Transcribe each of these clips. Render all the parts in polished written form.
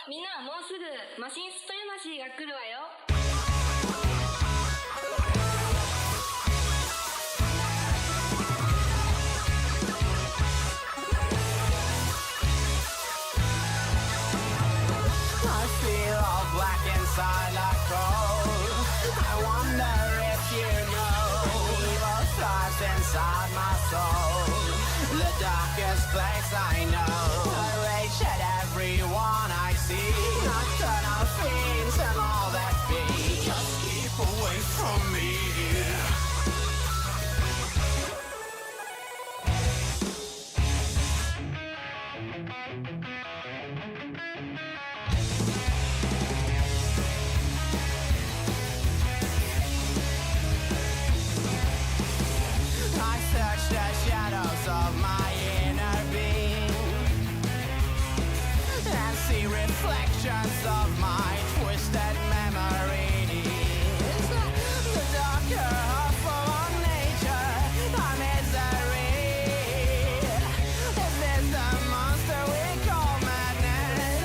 みんなもうすぐマシンストヤマシが来るわよ。I feel all black inside like coal. I wonder if you know evil thoughts inside my soul. The darkest place I know. I rage at everyone I see. Nocturnal fiends and all that be. Just keep away from me. I search the shadows of my inner being and see reflections of my twisted memories. The darker half of nature, a misery. Is this the monster we call madness?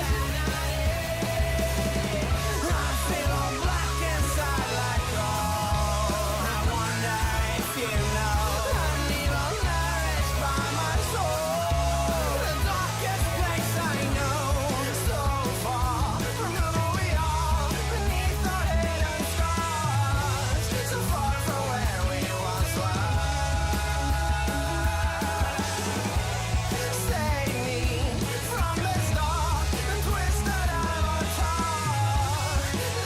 I feel all black inside like coal. I wonder if you know I'm evil nourished by my soul. The darkest place I know, so far from who we are, beneath our hidden scars, so far from where we once were. Save me from this dark and twisted avatar.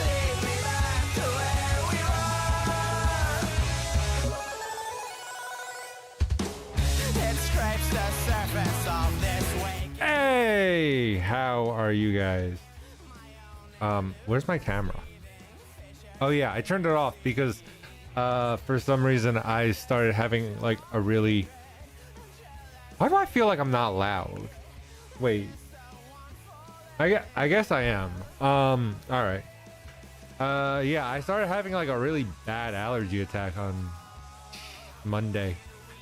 Lead me back to where we were. It scrapes the surface of this wake. Hey, how are you guys? Where's my camera? Oh yeah, I turned it off because for some reason I started having like a really... Why do I feel like I'm not loud? Wait. I guess I am. All right. Yeah, I started having like a really bad allergy attack on Monday,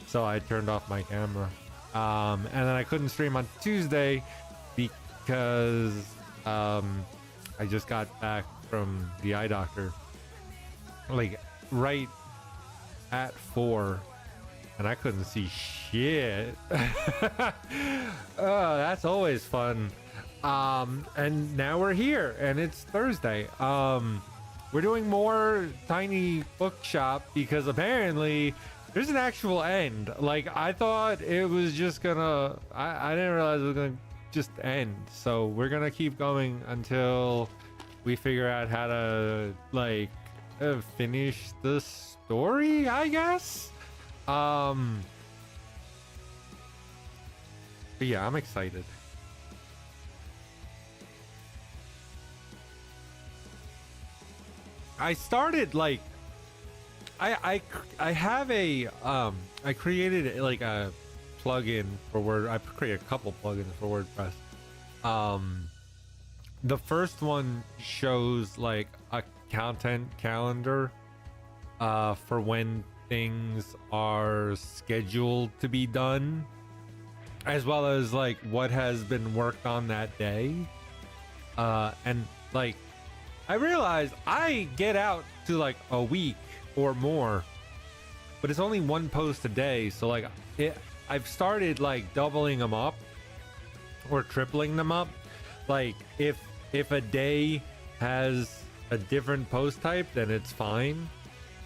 so I turned off my camera. And then I couldn't stream on Tuesday because I just got back from the eye doctor like right at 4 and I couldn't see shit. Oh, that's always fun. And now we're here and it's Thursday. We're doing more Tiny Bookshop because apparently there's an actual end. Like I thought it was just gonna, I didn't realize it was gonna just end. So we're gonna keep going until we figure out how to like finish the story, I guess. But yeah, I'm excited. I started like I have a I created like a plugin for Word. I created a couple plugins for WordPress. The first one shows like a content calendar for when things are scheduled to be done, as well as like what has been worked on that day. And like I realized I get out to like a week or more, but it's only one post a day. So like I've started like doubling them up or tripling them up. Like if a day has a different post type, then it's fine.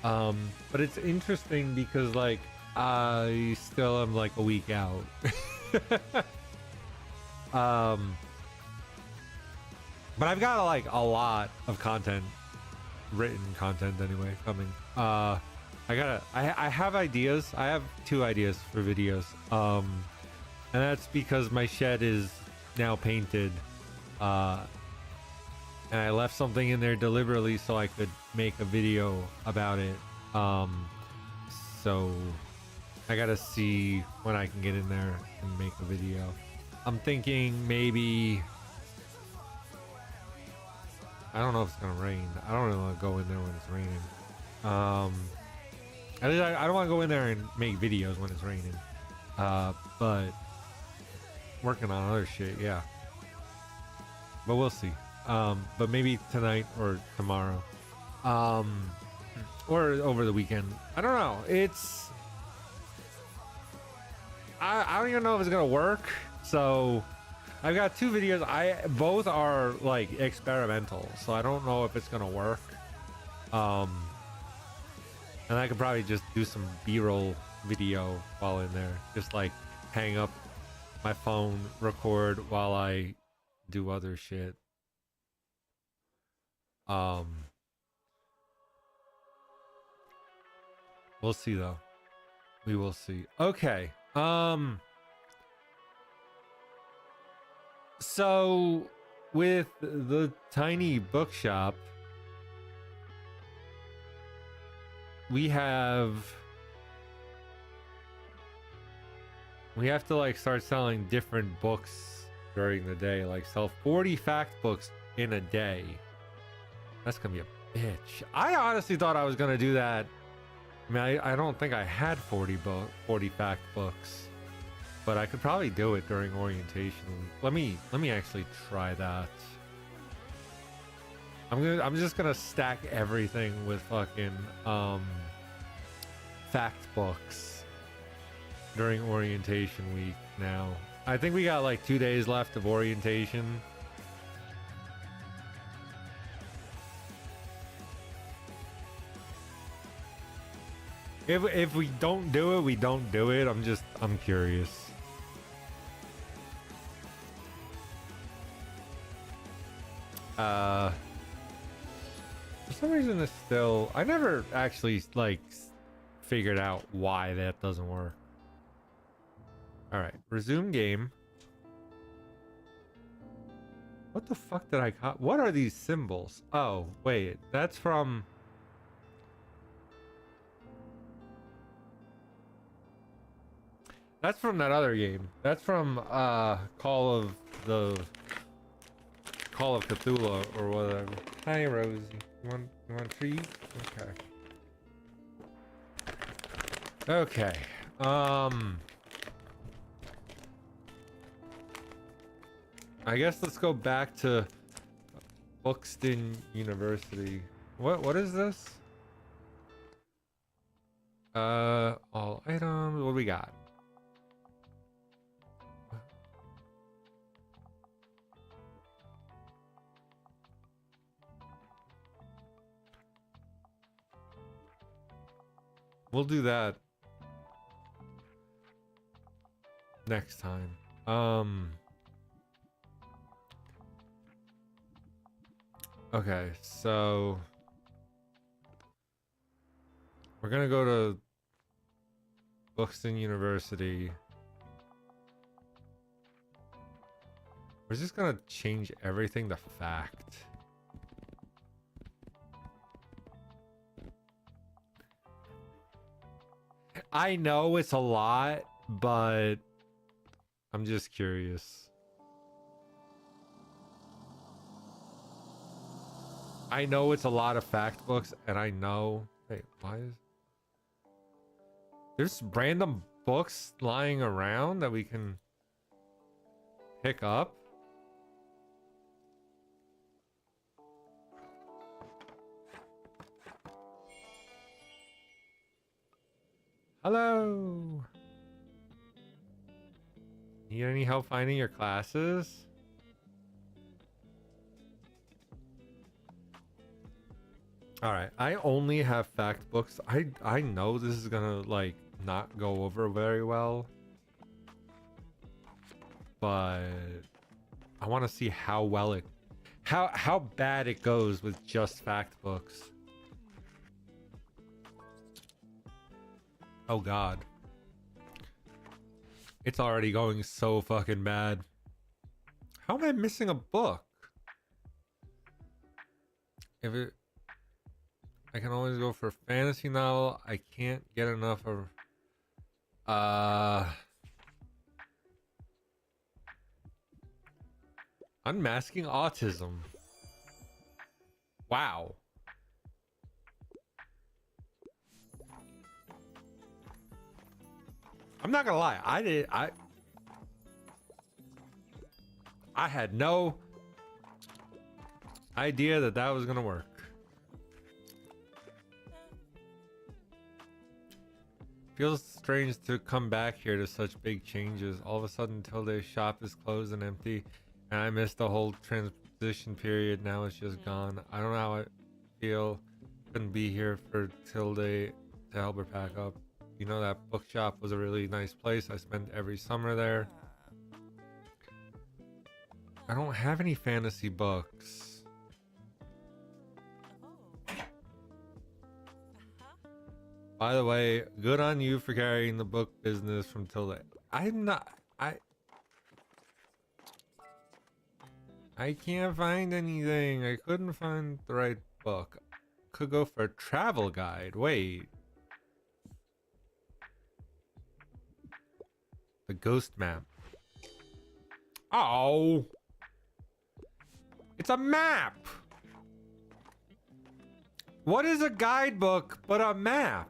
But it's interesting because like I still am like a week out. But I've got like a lot of content, written content anyway, coming. I have ideas. I have 2 ideas for videos. And that's because my shed is now painted. And I left something in there deliberately so I could make a video about it. So I gotta see when I can get in there and make a video. I'm thinking maybe, I don't know if it's gonna rain. I don't really want to go in there when it's raining. I don't want to go in there and make videos when it's raining. But working on other shit, yeah. But we'll see. but maybe tonight or tomorrow, or over the weekend. I don't know. I don't even know if it's gonna work. So I've got 2 videos. Both are like experimental, so I don't know if it's gonna work. And I could probably just do some B-roll video while in there, just like hang up my phone, record while I do other shit. We'll see though. We will see. Okay. So with the tiny bookshop, we have to like start selling different books during the day, like sell 40 fact books in a day. That's gonna be a bitch. I honestly thought I was gonna do that. I mean, I don't think I had 40 fact books, but I could probably do it during orientation. Let me actually try that. I'm just gonna stack everything with fucking fact books during orientation week now. I think we got like 2 days left of orientation. If we don't do it, we don't do it. I'm curious. For some reason it's still, I never actually like figured out why that doesn't work. All right, resume game. What the fuck did I cut? What are these symbols? Oh, wait, that's from... That's from that other game. That's from Call of Cthulhu or whatever. Hi, Rosie. You want a treat? Okay. Okay. I guess let's go back to Buxton University. What is this? All items. What do we got? We'll do that next time. Okay, so we're gonna go to Buxton University. We're just gonna change everything to fact. I know it's a lot, but I'm just curious. I know it's a lot of fact books, and I know... Wait, why is... There's random books lying around that we can pick up? Hello! Need any help finding your classes? Alright, I only have fact books. I know this is gonna like not go over very well, but I want to see how well it how bad it goes with just fact books. Oh god. It's already going so fucking bad. How am I missing a book? If it... I can always go for fantasy novel. I can't get enough of... Unmasking Autism. Wow. I'm not gonna lie. I had no idea that that was gonna work. Feels strange to come back here to such big changes. All of a sudden, Tilde's shop is closed and empty, and I missed the whole transition period. Now it's just gone. I don't know how I feel. Couldn't be here for Tilde to help her pack up. You know, that bookshop was a really nice place. I spent every summer there. I don't have any fantasy books. By the way, good on you for carrying the book business from Tilde. I'm not. I can't find anything. I couldn't find the right book. Could go for a travel guide. Wait. The ghost map. Oh. It's a map. What is a guidebook but a map?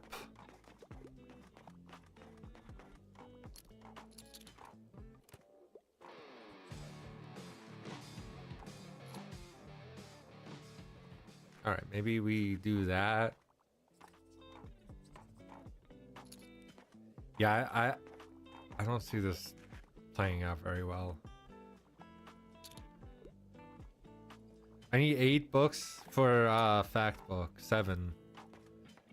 All right, maybe we do that. Yeah, I don't see this playing out very well. I need 8 books for fact book 7.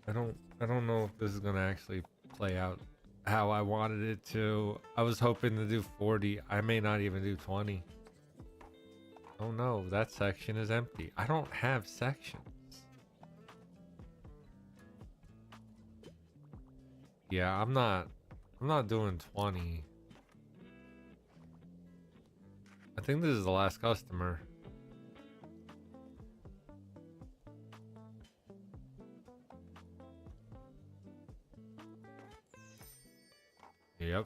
I don't know if this is gonna actually play out how I wanted it to. I was hoping to do 40. I may not even do 20. Oh no, that section is empty. I don't have sections. Yeah, I'm not doing 20. I think this is the last customer. Yep.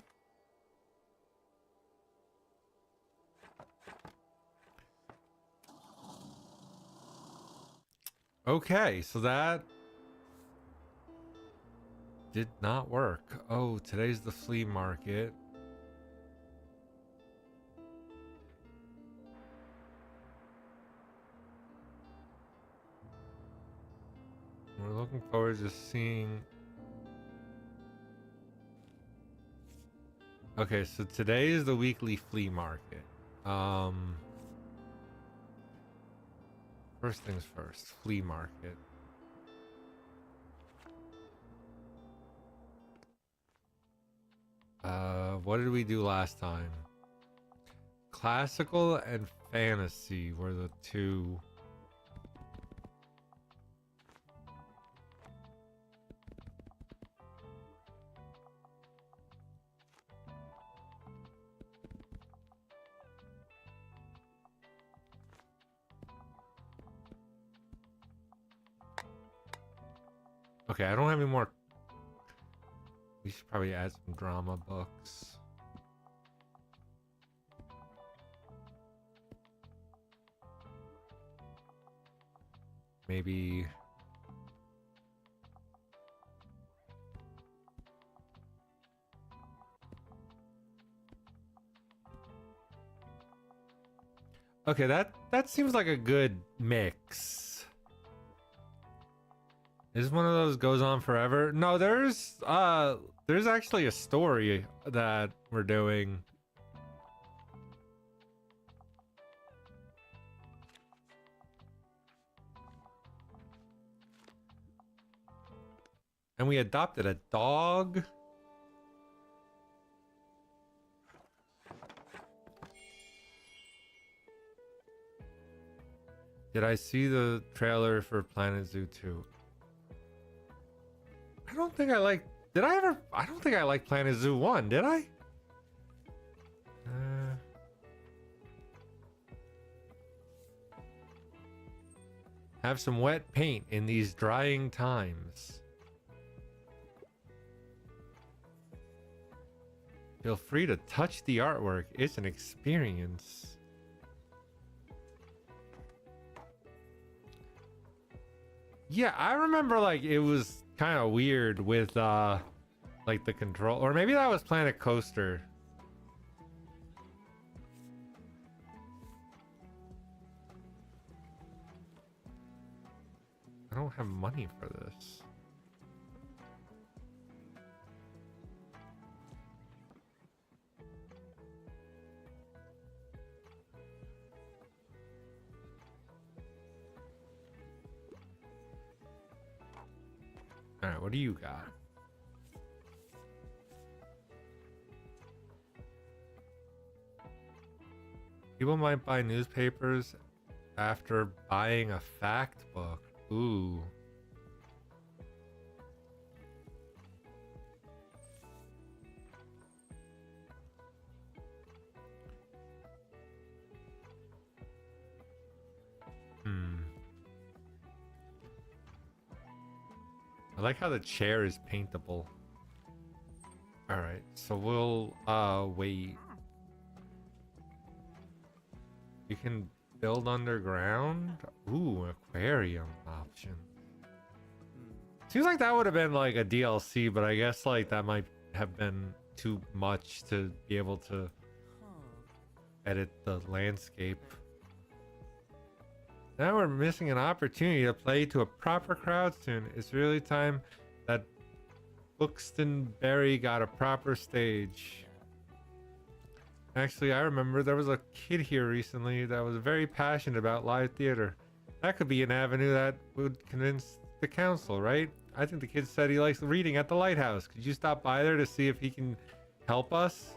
Okay, so that did not work. Oh, today's the flea market. We're looking forward to seeing. Okay, so today is the weekly flea market. First things first, flea market. What did we do last time? Classical and fantasy were the two. Okay, I don't have any more. We should probably add some drama books. Maybe. Okay, that seems like a good mix. Is one of those goes on forever? No, there's actually a story that we're doing. And we adopted a dog. Did I see the trailer for Planet Zoo 2? I don't think I like. Did I ever? I don't think I liked Planet Zoo 1. Did I? Have some wet paint in these drying times. Feel free to touch the artwork. It's an experience. Yeah, I remember like it was kind of weird with like the control, or maybe that was Planet Coaster. I don't have money for this. All right, what do you got? People might buy newspapers after buying a fact book. Ooh. I like how the chair is paintable. All right, so we'll wait. You can build underground. Ooh, aquarium option. Seems like that would have been like a DLC, but I guess like that might have been too much to be able to edit the landscape. Now we're missing an opportunity to play to a proper crowd soon. It's really time that Buxtonbury got a proper stage. Actually, I remember there was a kid here recently that was very passionate about live theater. That could be an avenue that would convince the council, right? I think the kid said he likes reading at the lighthouse. Could you stop by there to see if he can help us?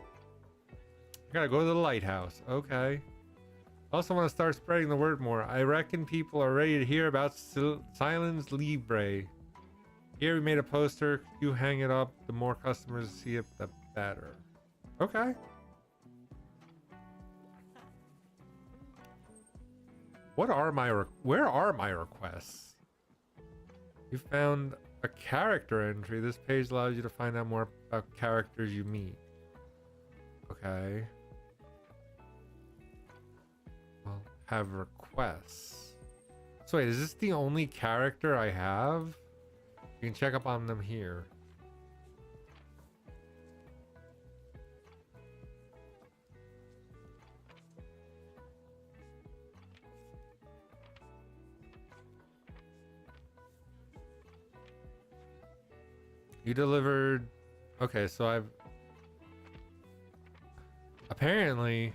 I gotta go to the lighthouse. Okay. I also want to start spreading the word more. I reckon people are ready to hear about Silence Libre. Here we made a poster. You hang it up. The more customers see it, the better. Okay. Where are my requests? You found a character entry. This page allows you to find out more about characters you meet. Okay. Well, have requests. So wait, is this the only character I have? You can check up on them here. You delivered... Okay, so I've... Apparently...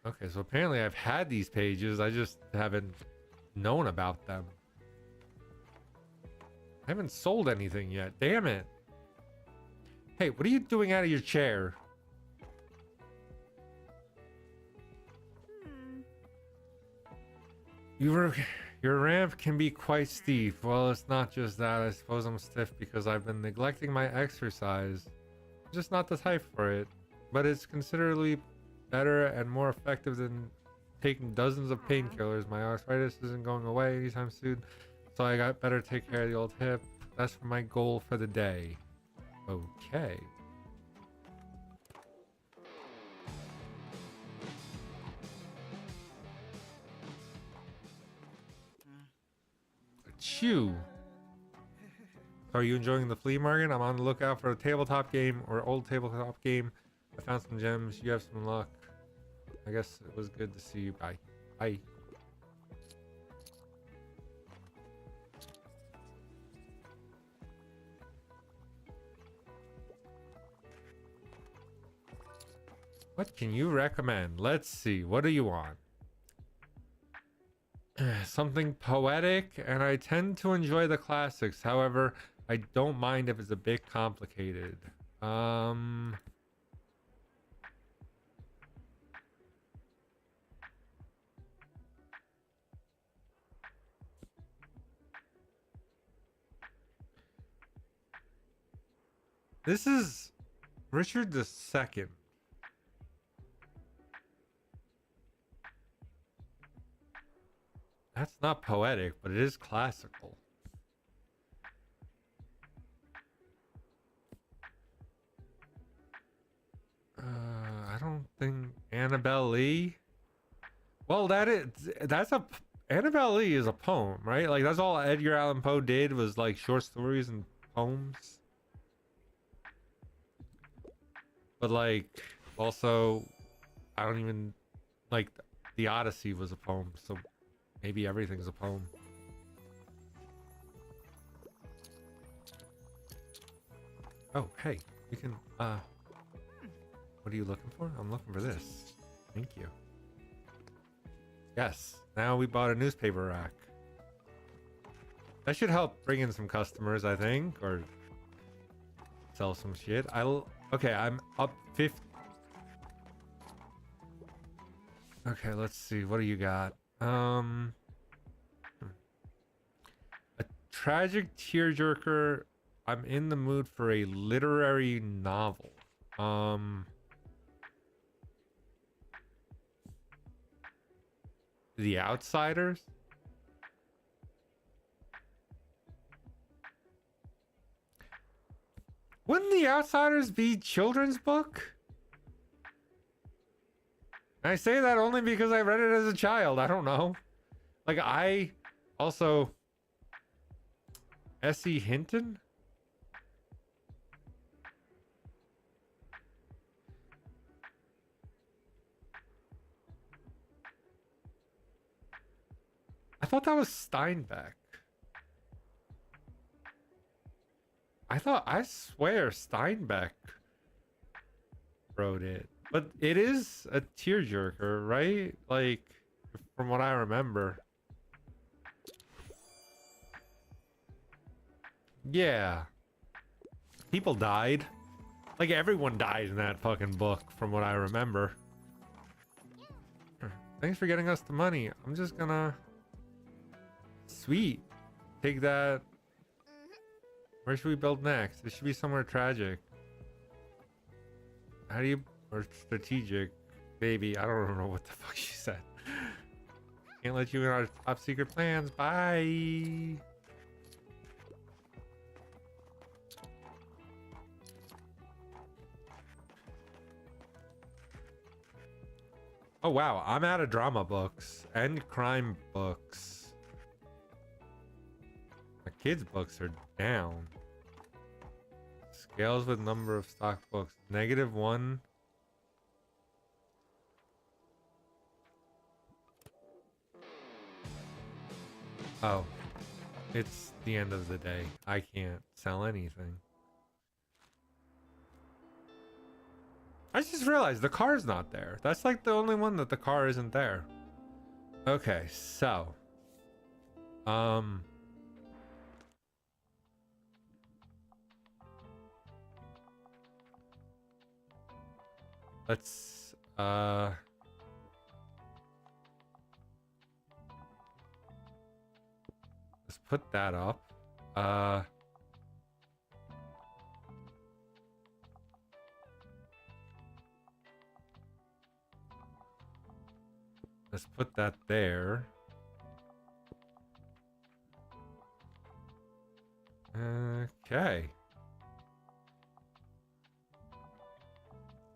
Okay, so apparently I've had these pages, I just haven't known about them. I haven't sold anything yet. Damn it. Hey, what are you doing out of your chair? Your ramp can be quite steep. Well, it's not just that. I suppose I'm stiff because I've been neglecting my exercise. I'm just not the type for it. But it's considerably better and more effective than taking dozens of painkillers. My arthritis isn't going away anytime soon. So I got better take care of the old hip. That's my goal for the day. Okay. Chew. Are you enjoying the flea market? I'm on the lookout for a tabletop game or old tabletop game. I found some gems. You have some luck. I guess it was good to see you. Bye. Bye. What can you recommend? Let's see. What do you want? Something poetic, and I tend to enjoy the classics. However, I don't mind if it's a bit complicated. This is Richard II. That's not poetic, but it is classical. I don't think Annabelle Lee. Well, that's a Annabelle Lee is a poem, right? Like that's all Edgar Allan Poe did was like short stories and poems. But like also I don't even like the Odyssey was a poem, so maybe everything's a poem. Oh, hey, you can what are you looking for? I'm looking for this. Thank you. Yes, now we bought a newspaper rack. That should help bring in some customers, I think, or sell some shit. Okay, I'm up 50. Okay, let's see. What do you got? A tragic tearjerker. I'm in the mood for a literary novel. The Outsiders? Wouldn't The Outsiders be children's book? I say that only because I read it as a child. I don't know. Like, I also... S.E. Hinton? I thought that was Steinbeck. I swear Steinbeck wrote it. But it is a tearjerker, right? Like, from what I remember. Yeah. People died. Like, everyone died in that fucking book, from what I remember. Thanks for getting us the money. I'm just gonna... Sweet. Take that. Where should we build next? It should be somewhere tragic. How do you... Or strategic. Baby, I don't know what the fuck she said. Can't let you in our top secret plans. Bye. Oh wow, I'm out of drama books and crime books. My kids' books are down. Scales with number of stock books. -1. Oh, it's the end of the day. I can't sell anything. I just realized the car's not there. That's like the only one that the car isn't there. Okay, so. Let's, let's put that up. Let's put that there. Okay.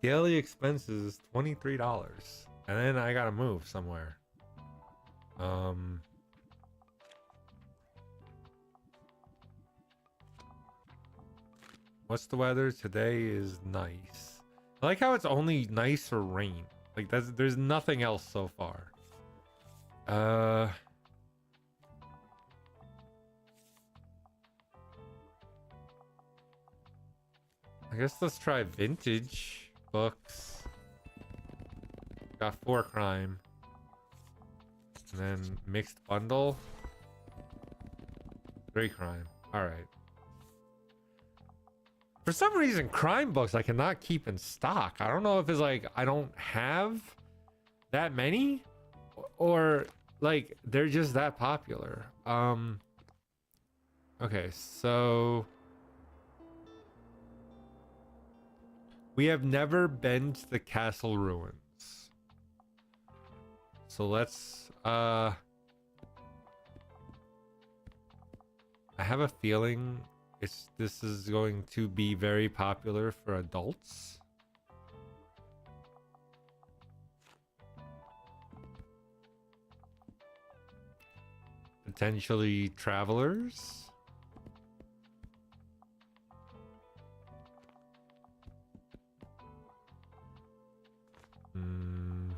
Daily expenses is $23. And then I gotta move somewhere. What's the weather? Today is nice. I like how it's only nice or rain. Like there's nothing else so far. I guess let's try vintage books. Got 4 crime. And then mixed bundle. 3 crime. Alright. For some reason, crime books I cannot keep in stock. I don't know if it's like I don't have that many or like they're just that popular. Okay, so we have never been to the castle ruins. So let's I have a feeling this is going to be very popular for adults. potentially travelers. Hmm.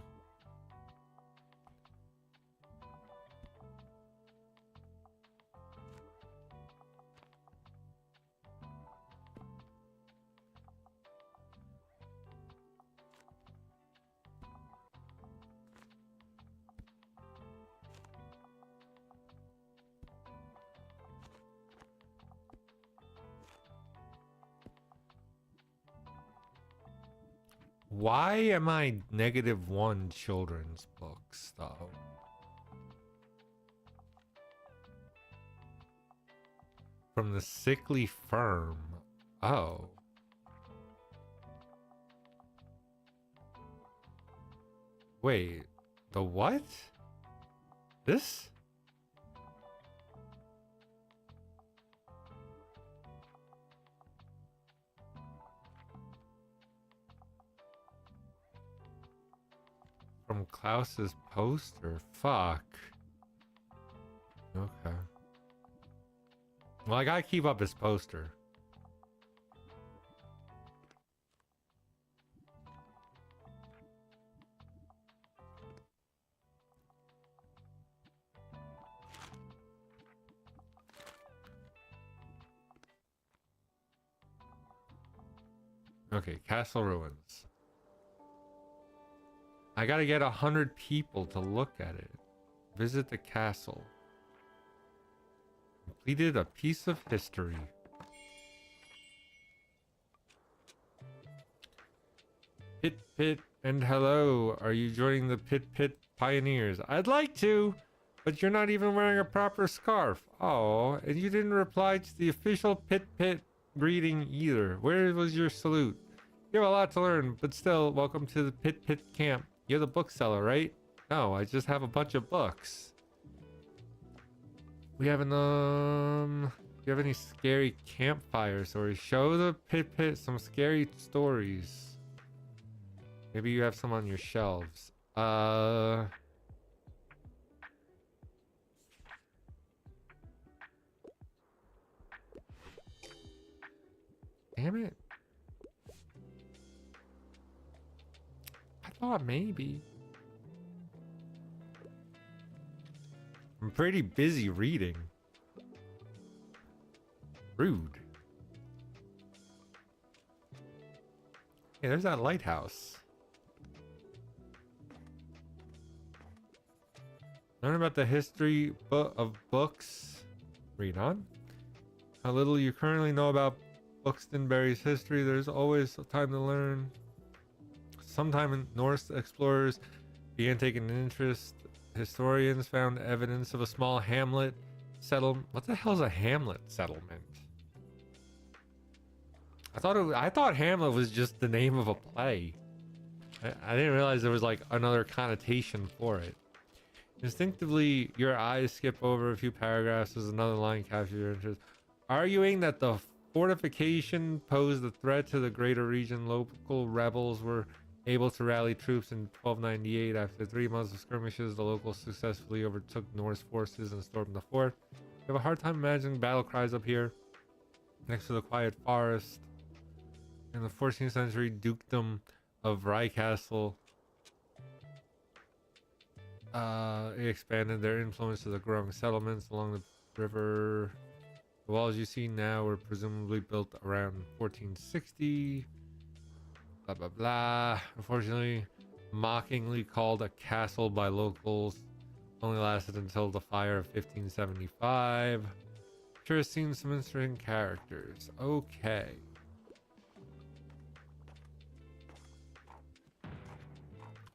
Why am I -1 children's books though? From the sickly firm. Oh. Wait, the what? This? From Klaus's poster. Fuck. Okay. Well, I gotta keep up his poster. Okay, Castle Ruins. I gotta get 100 people to look at it. Visit the castle. Completed a piece of history. Pit Pit and hello. Are you joining the Pit Pit Pioneers? I'd like to, but you're not even wearing a proper scarf. Oh, and you didn't reply to the official Pit Pit greeting either. Where was your salute? You have a lot to learn, but still, welcome to the Pit Pit camp. You're the bookseller, right? No, I just have a bunch of books. We have do you have any scary campfire stories? Show the Pit Pit some scary stories. Maybe you have some on your shelves. Damn it. I thought maybe. I'm pretty busy reading. Rude. Hey, there's that lighthouse. Learn about the history of books. Read on. How little you currently know about Buxtonbury's history. There's always time to learn. Sometime Norse explorers began taking an interest. Historians found evidence of a small hamlet settlement. What the hell is a hamlet settlement? I thought Hamlet was just the name of a play. I didn't realize there was like another connotation for it. Instinctively, your eyes skip over a few paragraphs as another line captures your interest. Arguing that the fortification posed a threat to the greater region, local rebels were able to rally troops in 1298. After 3 months of skirmishes, the locals successfully overtook Norse forces and stormed the fort. You have a hard time imagining battle cries up here, next to the quiet forest. In the 14th century dukedom of Ryscastle, it expanded their influence to the growing settlements along the river. The walls you see now were presumably built around 1460. Blah blah blah. Unfortunately, mockingly called a castle by locals, only lasted until the fire of 1575. Sure has seen some interesting characters. Okay.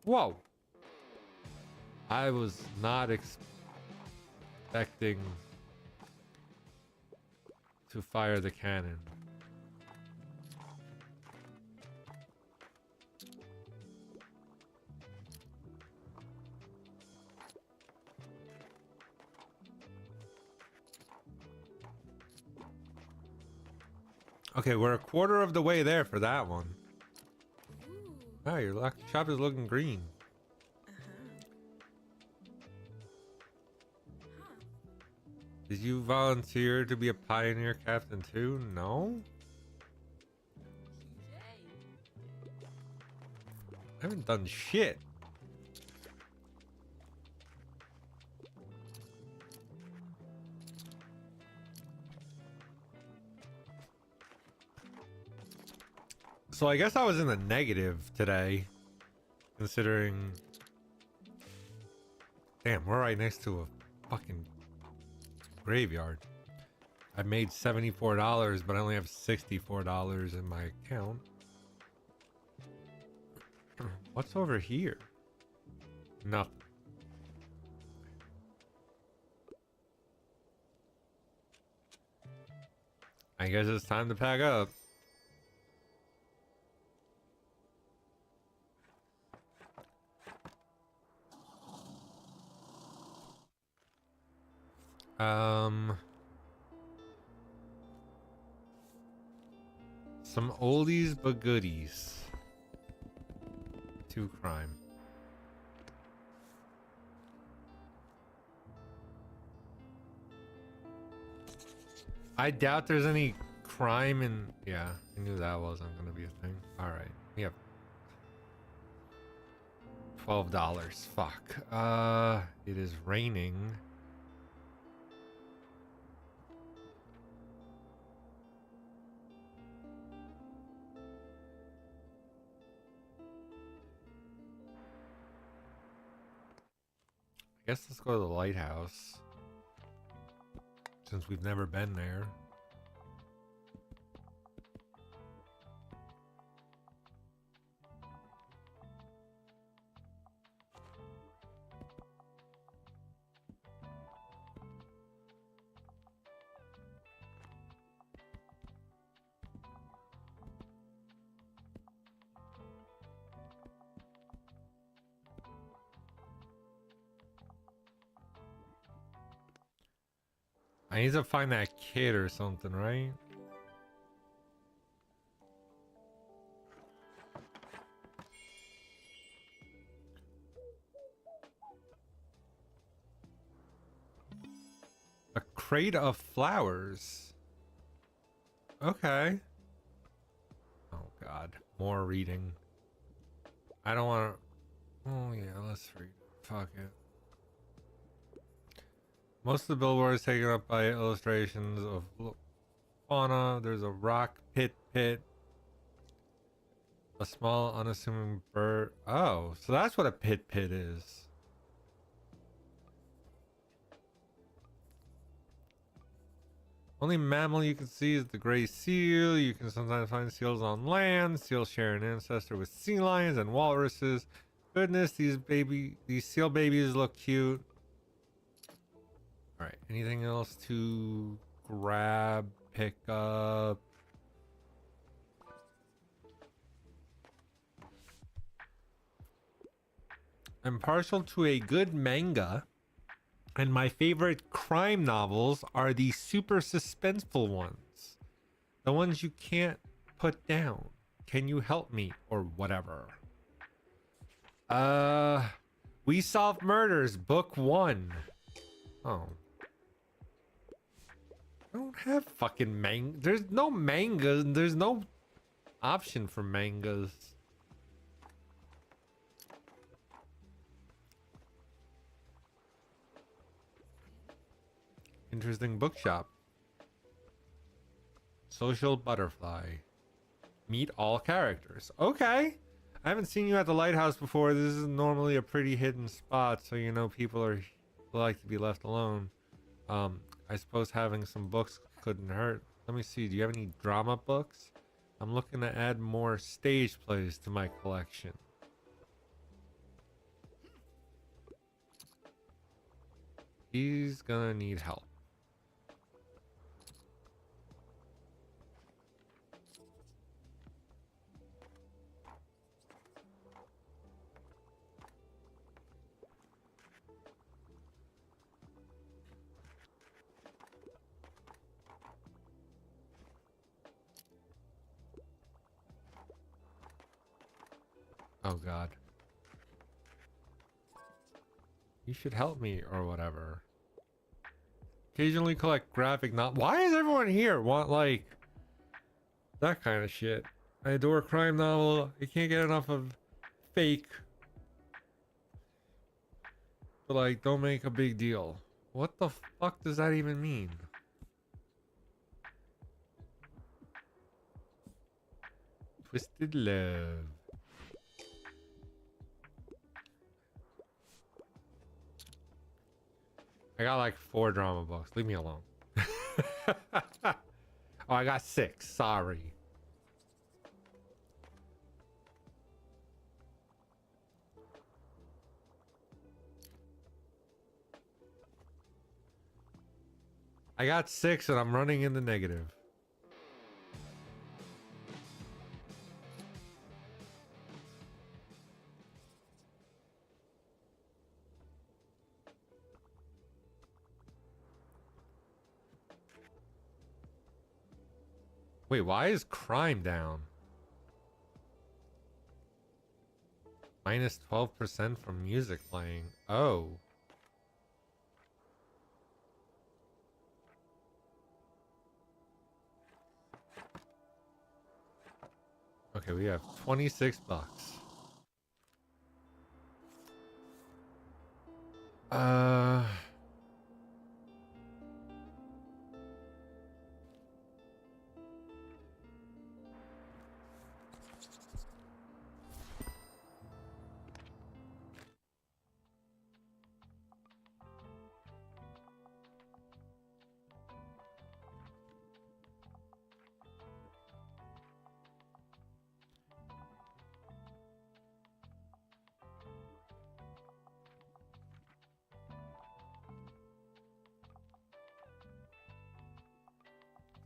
Whoa. I was not expecting to fire the cannon. Okay, we're a quarter of the way there for that one. Oh, your shop is looking green. Did you volunteer to be a pioneer captain too? No? I haven't done shit. So I guess I was in the negative today, considering... Damn, we're right next to a fucking graveyard. I made $74, but I only have $64 in my account. What's over here? Nothing. I guess it's time to pack up. Some oldies but goodies. 2 crime. I doubt there's any crime in... Yeah, I knew that wasn't gonna be a thing. Alright, we have $12. Fuck. It is raining. I guess let's go to the lighthouse, since we've never been there. I need to find that kid or something, right? A crate of flowers. Okay. Oh god, more reading. I don't want to... Oh yeah, let's read. Fuck it. Most of the billboard is taken up by illustrations of fauna. There's a rock pit, a small unassuming bird. Oh, so that's what a pit is. Only mammal you can see is the gray seal. You can sometimes find seals on land. Seals share an ancestor with sea lions and walruses. Goodness, these seal babies look cute. All right, anything else to grab, pick up? I'm partial to a good manga, and my favorite crime novels are the super suspenseful ones. The ones you can't put down. Can you help me? Or whatever. We Solve Murders, book 1. Oh. I don't have fucking manga. There's no manga. There's no option for mangas. Interesting bookshop. Social butterfly. Meet all characters. Okay. I haven't seen you at the lighthouse before. This is normally a pretty hidden spot, so you know people like to be left alone. I suppose having some books couldn't hurt. Let me see. Do you have any drama books? I'm looking to add more stage plays to my collection. He's gonna need help. Oh god. You should help me or whatever. Occasionally collect graphic not. Why is everyone here want like that kind of shit? I adore crime novel. I can't get enough of fake. But like, don't make a big deal. What the fuck does that even mean? Twisted Love. I got like 4 drama books. Leave me alone. Oh, I got 6. Sorry. I got 6 and I'm running in the negative. Wait, why is crime down? Minus 12% from music playing. Oh. Okay, we have 26 bucks.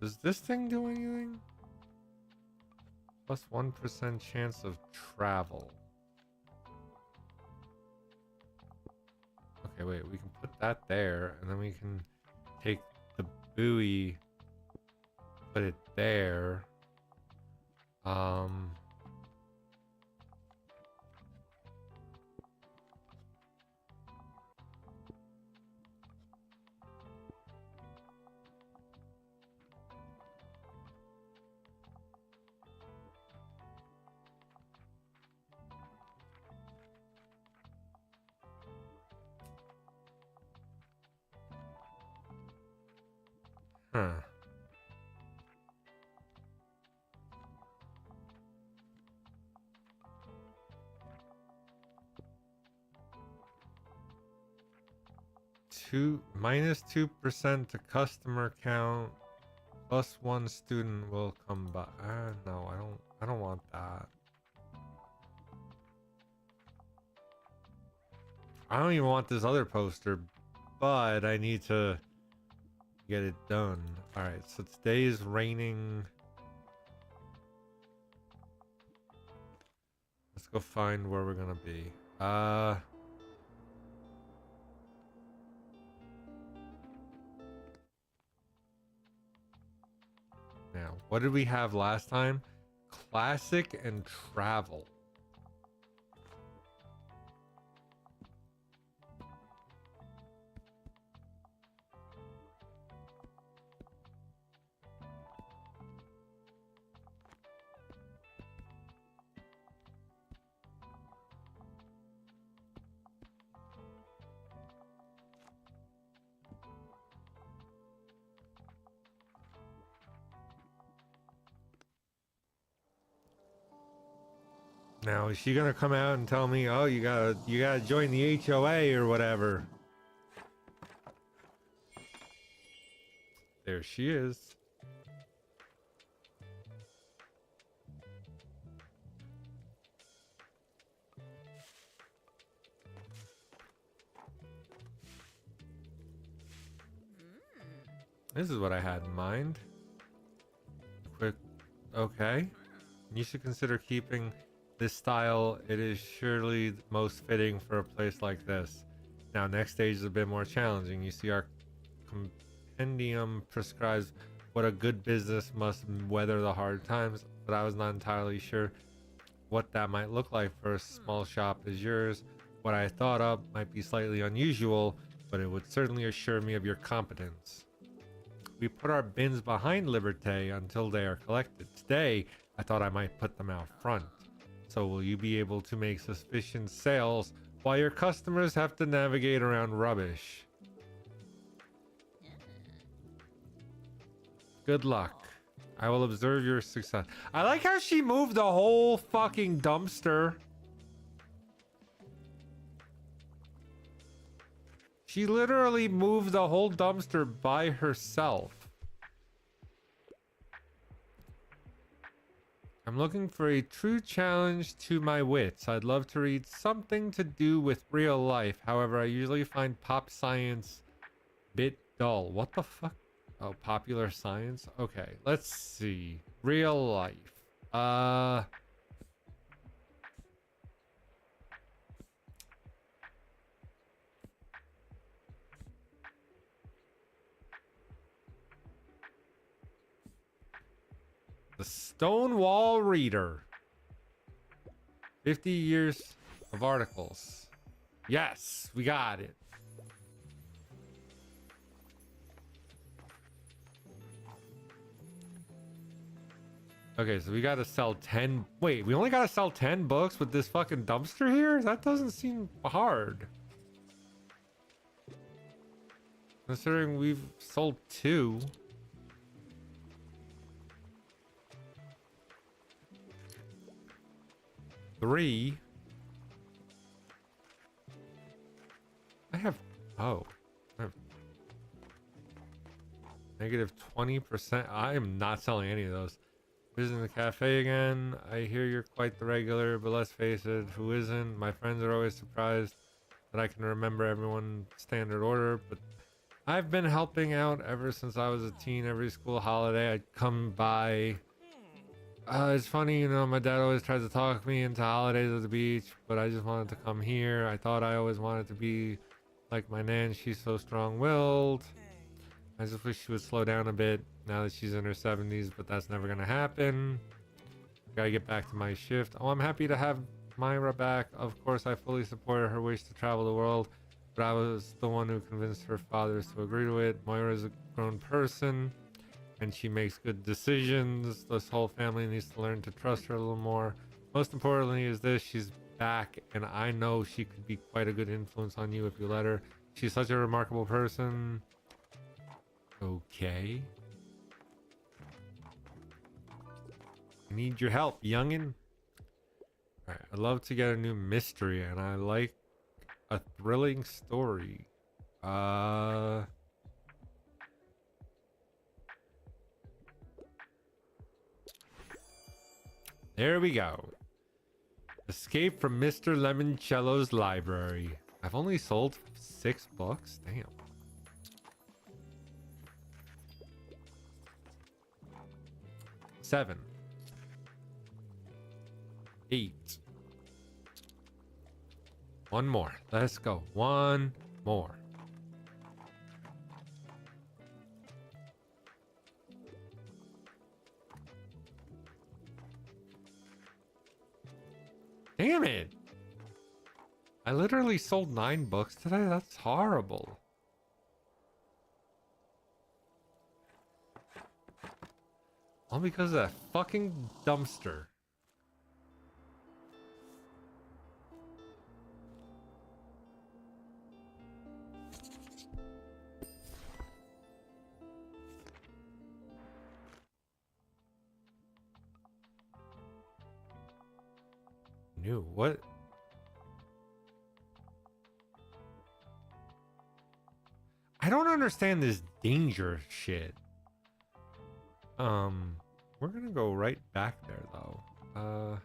Does this thing do anything? Plus 1% chance of travel. Okay, wait, we can put that there, and then we can take the buoy, put it there. Huh. Minus 2% to customer count. Plus 1 student will come by. No, I don't want that. I don't even want this other poster, but I need to get it done. Alright, so today is raining. Let's go find where we're gonna be. Now, what did we have last time? Classic and travel. Now, is she gonna come out and tell me, oh, you gotta join the HOA or whatever? There she is. This is what I had in mind. Quick, okay. You should consider keeping this style. It is surely most fitting for a place like this. Now, next stage is a bit more challenging. You see, our compendium prescribes what a good business must weather the hard times, but I was not entirely sure what that might look like for a small shop as yours. What I thought up might be slightly unusual, but it would certainly assure me of your competence. We put our bins behind Liberté until they are collected. Today, I thought I might put them out front. So will you be able to make sufficient sales while your customers have to navigate around rubbish? Good luck. I will observe your success. I like how she moved the whole fucking dumpster. She literally moved the whole dumpster by herself. I'm looking for a true challenge to my wits. I'd love to read something to do with real life. However, I usually find pop science bit dull. What the fuck? Oh, popular science? Okay, let's see. Real life. The Stonewall Reader. 50 years of articles. Yes, we got it. Okay, so we gotta sell 10. Wait, we only gotta sell 10 books with this fucking dumpster here? That doesn't seem hard. Considering we've sold 2. Three. I have. Oh. I have negative 20%. I am not selling any of those. Visiting the cafe again. I hear you're quite the regular, but let's face it, who isn't? My friends are always surprised that I can remember everyone's standard order, but I've been helping out ever since I was a teen. Every school holiday, I'd come by. It's funny, you know, my dad always tries to talk me into holidays at the beach, but I just wanted to come here. I thought I always wanted to be like my nan. She's so strong-willed. I just wish she would slow down a bit now that she's in her 70s, but that's never gonna happen. Gotta get back to my shift. Oh, I'm happy to have Myra back. Of course, I fully support her wish to travel the world, but I was the one who convinced her fathers to agree to it. Moira's a grown person, and she makes good decisions. This whole family needs to learn to trust her a little more. Most importantly is this, she's back, and I know she could be quite a good influence on you if you let her. She's such a remarkable person. Okay. I need your help, youngin'. Alright, I'd love to get a new mystery, and I like a thrilling story. There we go. Escape from Mr. Lemoncello's library. I've only sold 6 books? Damn. Seven. 8. One more. Let's go. One more. Damn it. I literally sold 9 books today. That's horrible. All because of that fucking dumpster. New what? I don't understand this danger shit. We're gonna go right back there though. How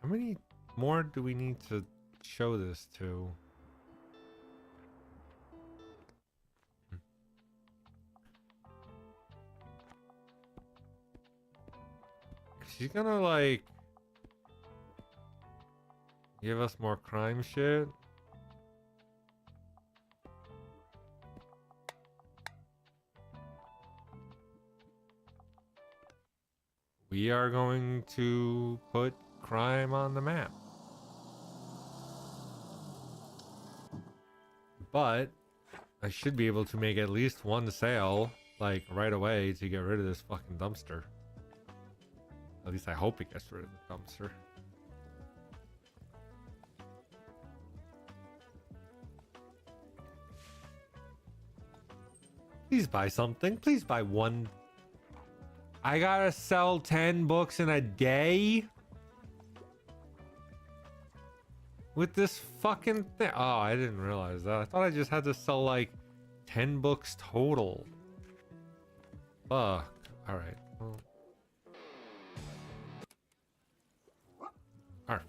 many more do we need to show this to? She's gonna like give us more crime shit. We are going to put crime on the map. but I should be able to make at least one sale, like, right away to get rid of this fucking dumpster. At least I hope it gets rid of the dumpster. Please buy something. Please buy one. I gotta sell 10 books in a day? With this fucking thing? Oh, I didn't realize that. I thought I just had to sell like 10 books total. Fuck. Alright. Well. Alright.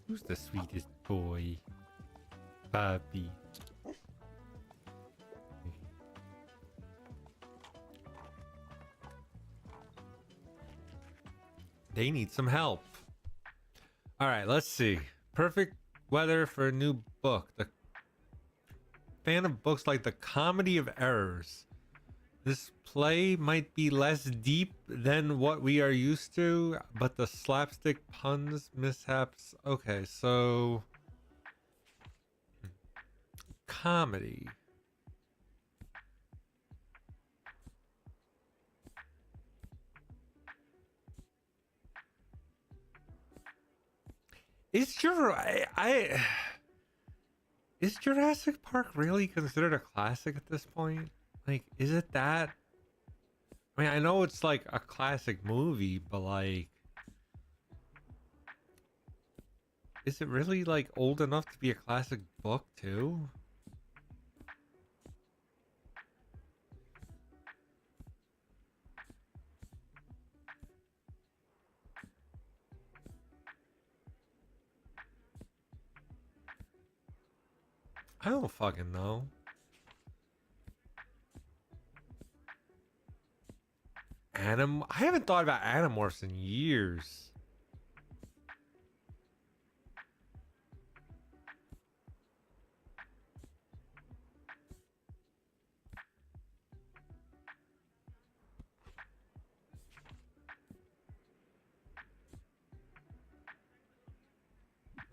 Who's the sweetest boy? Puppy. They need some help. All right, let's see. Perfect weather for a new book. The fan of books like The Comedy of Errors. This play might be less deep than what we are used to, but the slapstick puns, mishaps. Okay, so comedy. Is Jurassic Park really considered a classic at this point? Like, is it that? I mean, I know it's like a classic movie, but like, is it really like old enough to be a classic book too? I don't fucking know. I haven't thought about Animorphs in years.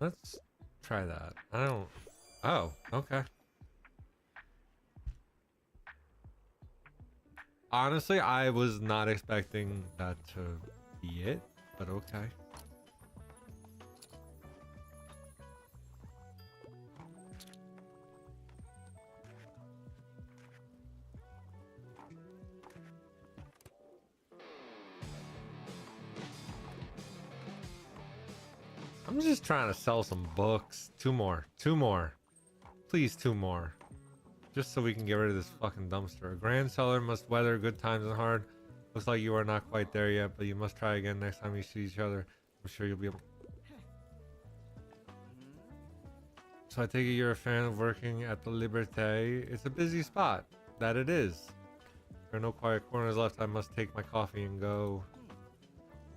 Let's try that. I don't... Oh, okay. Honestly, I was not expecting that to be it, but okay. I'm just trying to sell some books. Two more. Please, two more. Just so we can get rid of this fucking dumpster. A grand seller must weather good times and hard. Looks like you are not quite there yet, but you must try again next time you see each other. I'm sure you'll be able. So I take it you're a fan of working at the Liberté. It's a busy spot. That it is. There are no quiet corners left. I must take my coffee and go.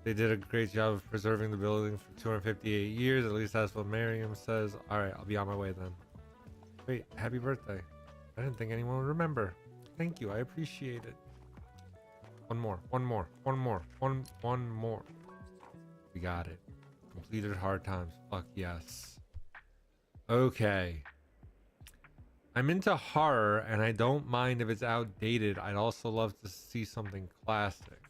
They did a great job of preserving the building for 258 years. At least that's what Miriam says. Alright, I'll be on my way then. Wait, happy birthday. I didn't think anyone would remember. Thank you, I appreciate it. One more. We got it. Completed hard times. Fuck yes. Okay. I'm into horror and I don't mind if it's outdated. I'd also love to see something classic.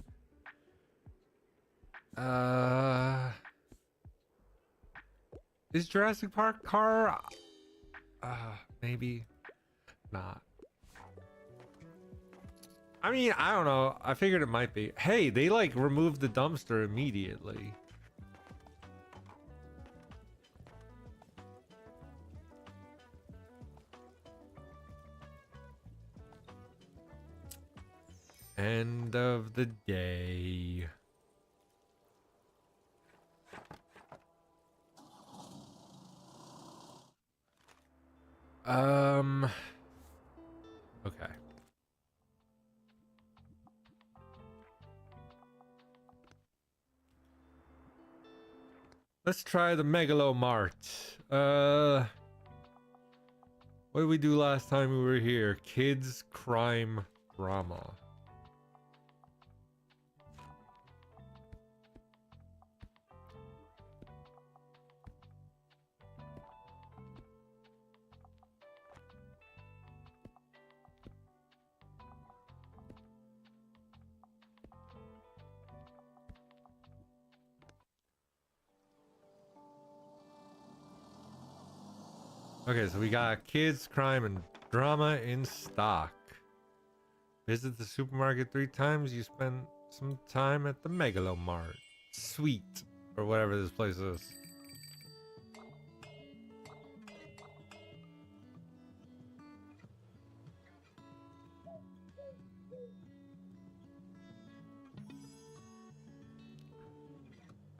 Is Jurassic Park car? Maybe not. I mean, I don't know. I figured it might be. Hey, they like removed the dumpster immediately. End of the day. Okay. Let's try the Megalomart. What did we do last time we were here? Kids crime drama. Okay, so we got kids, crime, and drama in stock. Visit the supermarket 3 times. You spend some time at the Megalomart. Sweet. Or whatever this place is.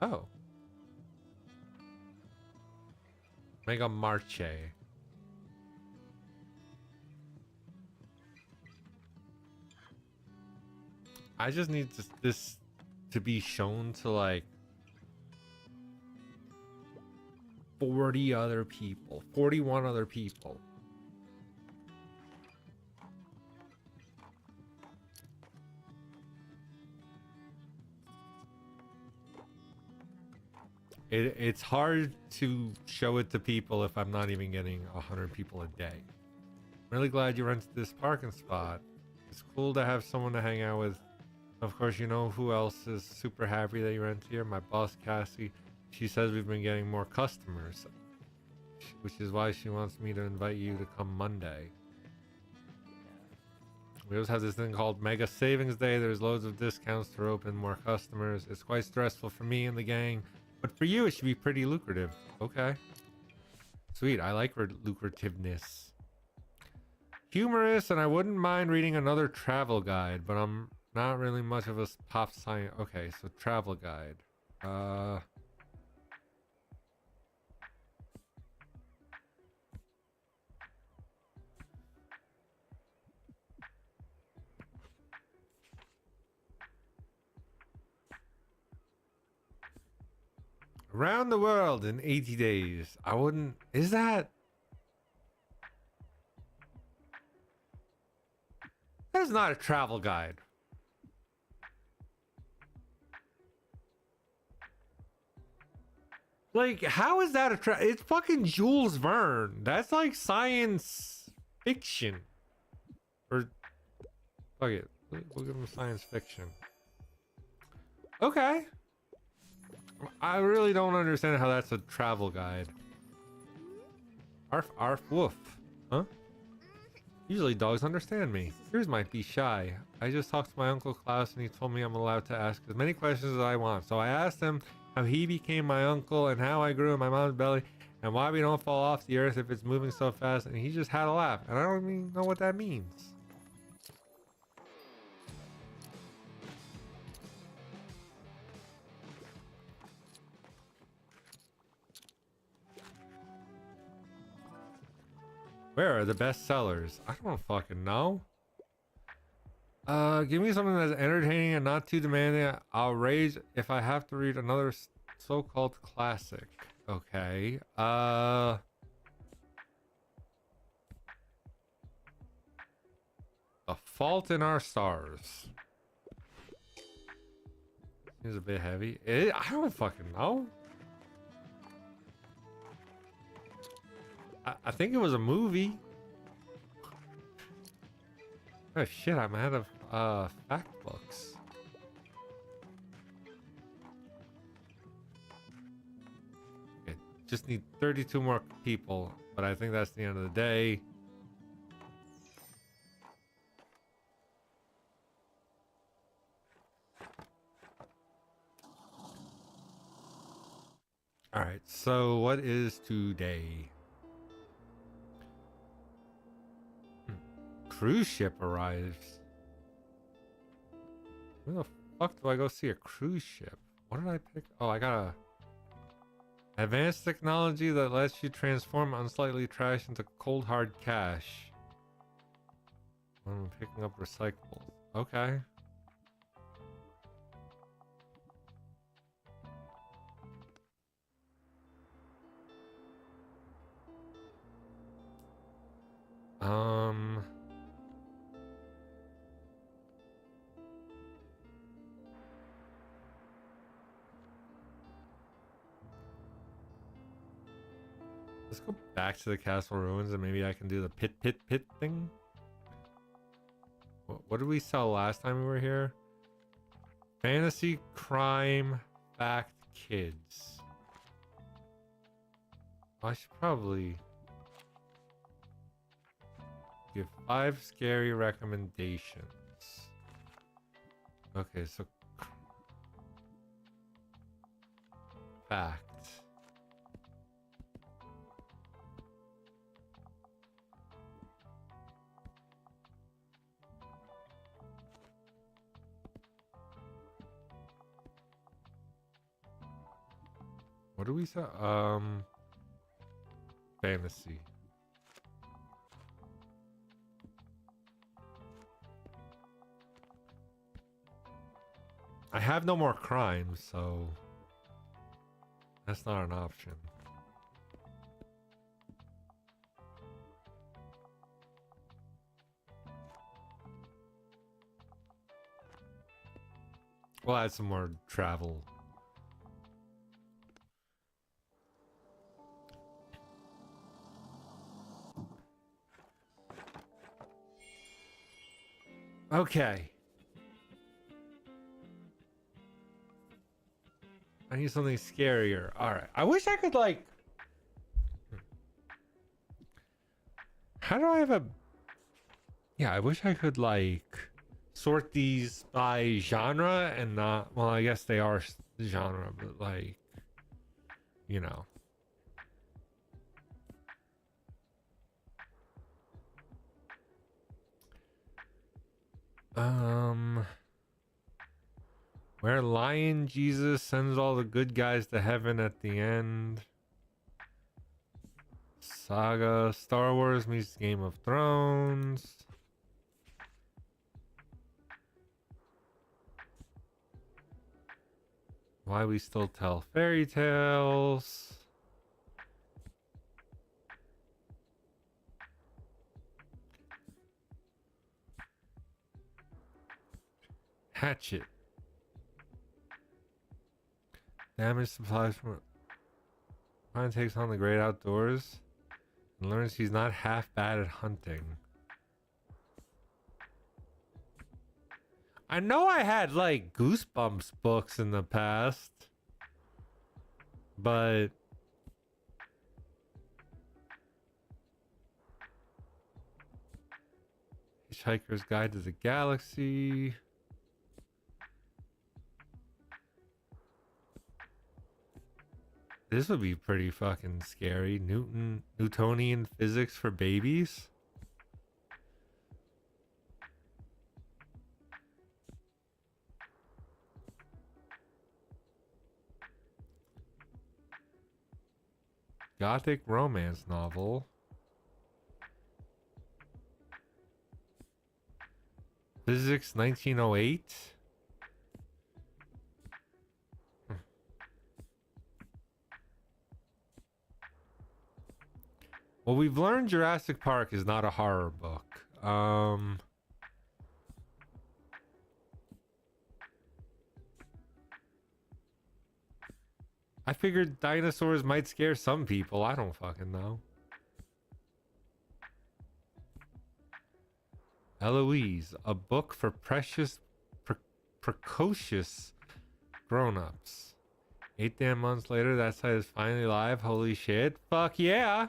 Oh. Mega Marche. I just need this to be shown to like 40 other people. 41 other people. It's hard to show it to people if I'm not even getting 100 people a day. I'm really glad you rented this parking spot. It's cool to have someone to hang out with. Of course, you know who else is super happy that you rent here? My boss, Cassie. She says we've been getting more customers, which is why she wants me to invite you to come Monday. We also have this thing called Mega Savings Day. There's loads of discounts to open more customers. It's quite stressful for me and the gang, but for you, it should be pretty lucrative. Okay. Sweet. I like lucrativeness. Humorous, and I wouldn't mind reading another travel guide, but I'm not really much of a pop science. Okay, so travel guide. Around the world in 80 days. I wouldn't. Is that? That is not a travel guide. Like, how is that a it's fucking Jules Verne. That's like science fiction. Or, fuck it. We'll give him science fiction. Okay. I really don't understand how that's a travel guide. Arf, arf, woof. Huh? Usually dogs understand me. Yours might be shy. I just talked to my Uncle Klaus and he told me I'm allowed to ask as many questions as I want. So I asked him how he became my uncle and how I grew in my mom's belly and why we don't fall off the earth if it's moving so fast, and he just had a laugh. And I don't even know what that means. Where are the best sellers? I don't fucking know. Give me something that's entertaining and not too demanding. I'll rage if I have to read another so-called classic. Okay. A Fault in Our Stars. Seems a bit heavy. I don't fucking know. I think it was a movie. Oh shit, I'm out of fact books. Okay, just need 32 more people, but I think that's the end of the day. Alright, so what is today? Cruise ship arrives. Where the fuck do I go see a cruise ship? What did I pick? Oh, I got a advanced technology that lets you transform unsightly trash into cold hard cash. I'm picking up recyclables. Okay. Let's go back to the castle ruins and maybe I can do the pit thing. What did we sell last time we were here? Fantasy, crime, fact, kids. I should probably... Give 5 scary recommendations. Okay, so fact. What do we say? Fantasy. I have no more crimes, so that's not an option. We'll add some more travel. Okay. I need something scarier. Alright. I wish I could, like... How do I have a... Yeah, I wish I could, like... sort these by genre and not... Well, I guess they are genre, but, like... You know. Where Lion Jesus sends all the good guys to heaven at the end. Saga, Star Wars meets Game of Thrones. Why we still tell fairy tales. Hatchet. Damage supplies from... Ryan takes on the great outdoors and learns he's not half bad at hunting. I know I had like Goosebumps books in the past, but Hitchhiker's Guide to the Galaxy. This would be pretty fucking scary. Newtonian physics for babies. Gothic romance novel. Physics 1908. Well, we've learned Jurassic Park is not a horror book. I figured dinosaurs might scare some people. I don't fucking know. Eloise, a book for precocious grown-ups. 8 damn months later, that site is finally live. Holy shit. Fuck yeah.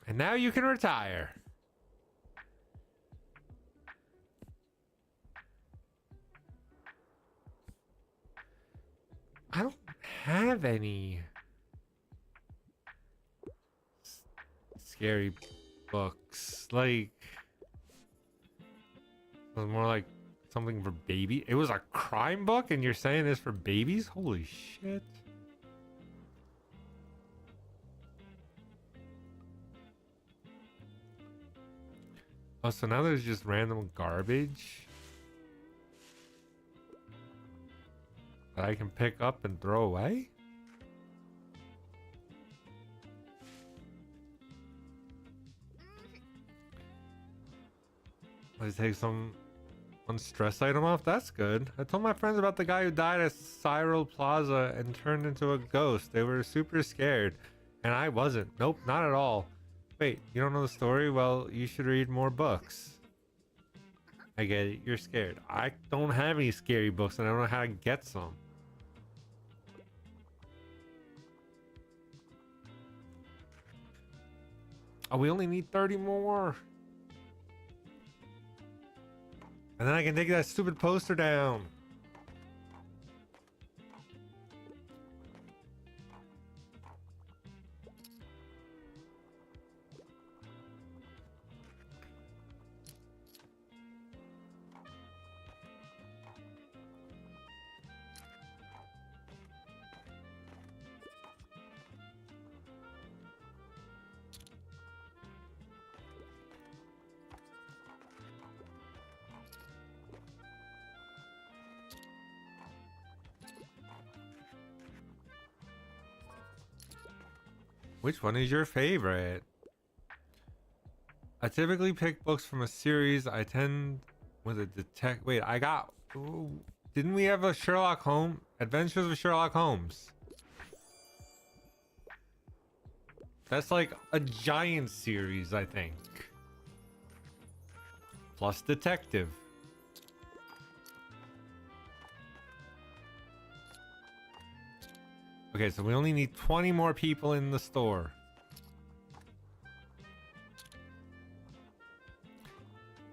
And now you can retire. I don't have any scary books. Like, it was more like something for baby. It was a crime book and you're saying it's for babies? Holy shit. Oh, so now there's just random garbage that I can pick up and throw away? Let's take one stress item off. That's good. I told my friends about the guy who died at Cyril Plaza and turned into a ghost. They were super scared. And I wasn't. Nope, not at all. Wait, you don't know the story? Well, you should read more books. I get it. You're scared. I don't have any scary books and I don't know how to get some. Oh, we only need 30 more. And then I can take that stupid poster down. Which one is your favorite? I typically pick books from a series. I tend with a detect. Wait, I got. Ooh, didn't we have a Sherlock Holmes? Adventures of Sherlock Holmes. That's like a giant series, I think. Plus detective. Okay, so we only need 20 more people in the store.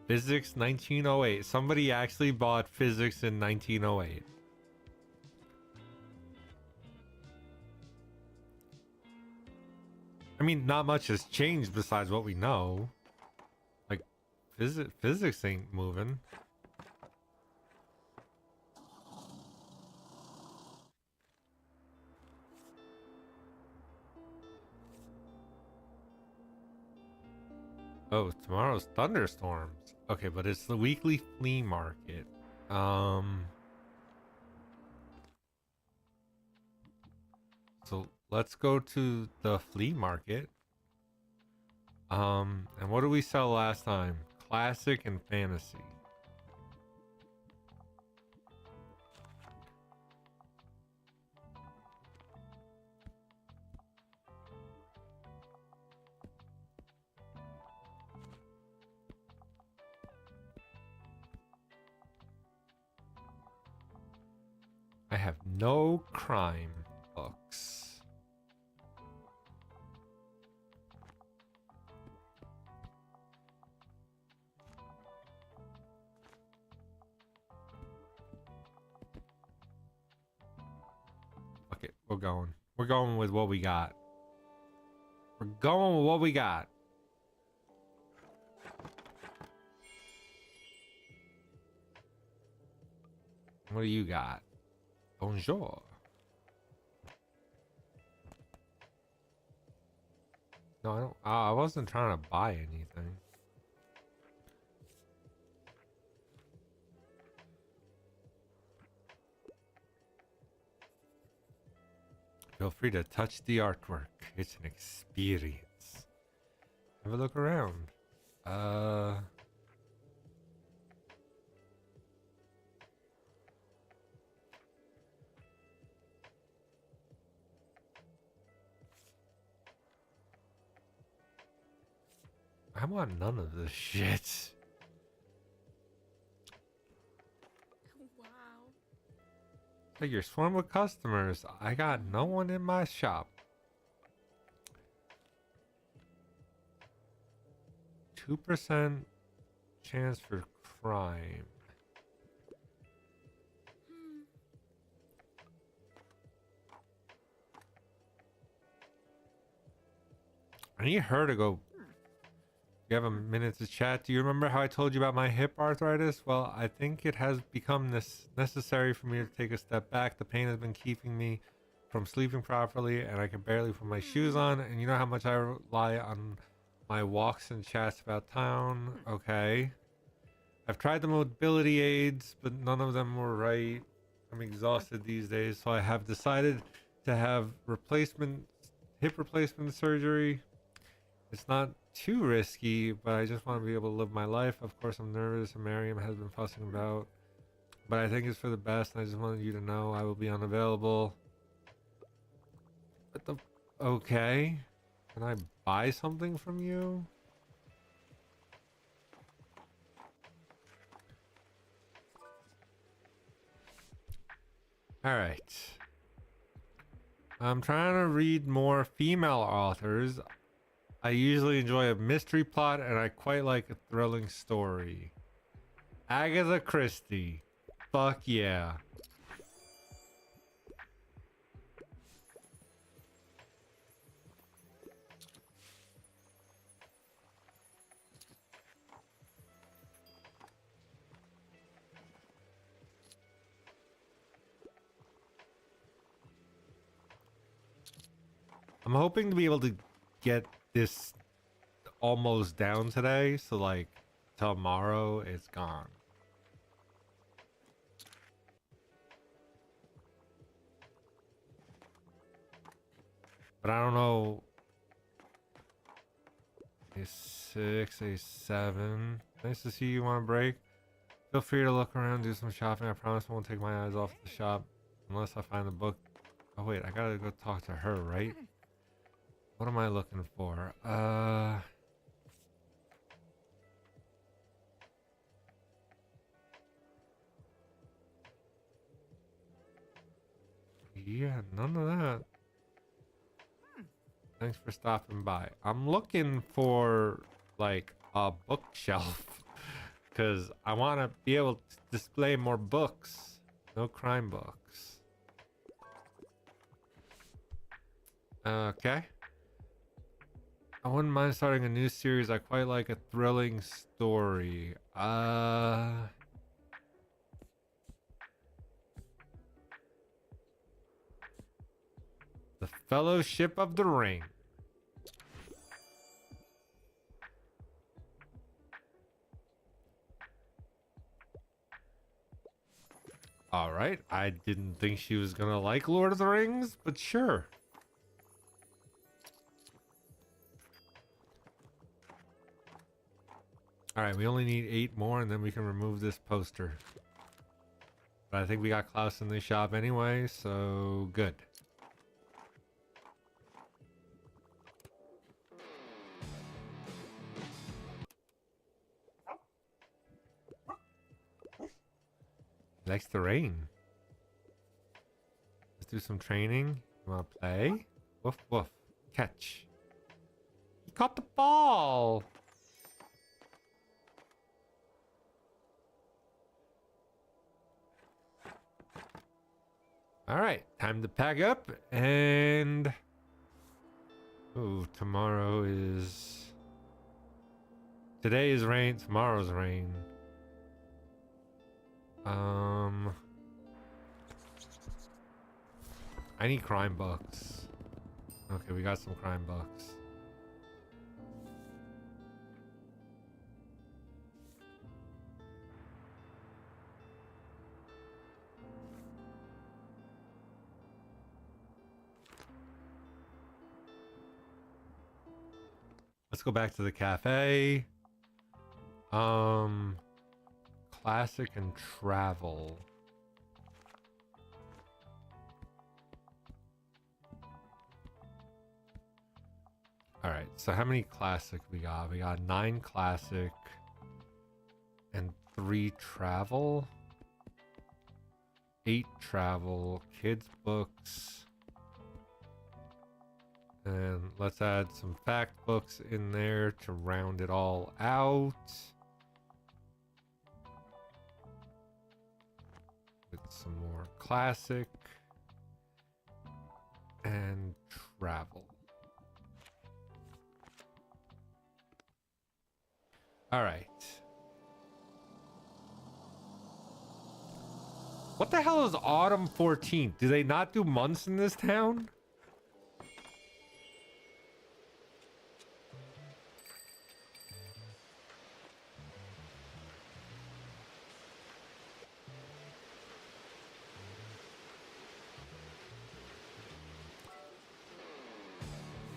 Physics 1908. Somebody actually bought physics in 1908. I mean, not much has changed besides what we know. Like, physics ain't moving. Oh, tomorrow's thunderstorms. Okay, but it's the weekly flea market. So let's go to the flea market. And what did we sell last time? Classic and fantasy. I have no crime books. Okay, we're going. We're going with what we got. We're going with what we got. What do you got? Bonjour. No, I don't. I wasn't trying to buy anything. Feel free to touch the artwork. It's an experience. Have a look around. I want none of this shit. Wow. Like you're swarmed with customers. I got no one in my shop. 2% chance for crime. I need her to go. You have a minute to chat. Do you remember how I told you about my hip arthritis? Well, I think it has become necessary for me to take a step back. The pain has been keeping me from sleeping properly, and I can barely put my shoes on. And you know how much I rely on my walks and chats about town. Okay. I've tried the mobility aids, but none of them were right. I'm exhausted these days, so I have decided to have hip replacement surgery. It's not too risky, but I just want to be able to live my life. Of course, I'm nervous, and Miriam has been fussing about, but I think it's for the best, and I just wanted you to know I will be unavailable. What the? Okay. Can I buy something from you? All right. I'm trying to read more female authors. I usually enjoy a mystery plot and I quite like a thrilling story. Agatha Christie. Fuck yeah. I'm hoping to be able to get this almost down today, so like tomorrow it's gone. But I don't know. A6, A7. Nice to see you on a break. Feel free to look around, do some shopping. I promise I won't take my eyes off the shop unless I find the book. Oh wait, I gotta go talk to her, right? What am I looking for? Yeah, none of that. Thanks for stopping by. I'm looking for like a bookshelf because I want to be able to display more books. No crime books. Okay. I wouldn't mind starting a new series. I quite like a thrilling story. The Fellowship of the Ring. All right. I didn't think she was gonna like Lord of the Rings, but sure. All right, we only need 8 more and then we can remove this poster. But I think we got Klaus in the shop anyway, so good. Likes the rain. Let's do some training. You wanna play? Woof woof. Catch. He caught the ball. All right, time to pack up and... Ooh, tomorrow is... Today is rain, tomorrow's rain. I need crime books. Okay, we got some crime books. Let's go back to the cafe. Classic and travel. All right, so how many classic we got? We got 9 classic and 3 travel. 8 travel, kids books. And let's add some fact books in there to round it all out. With some more classic and travel. All right. What the hell is Autumn 14th? Do they not do months in this town?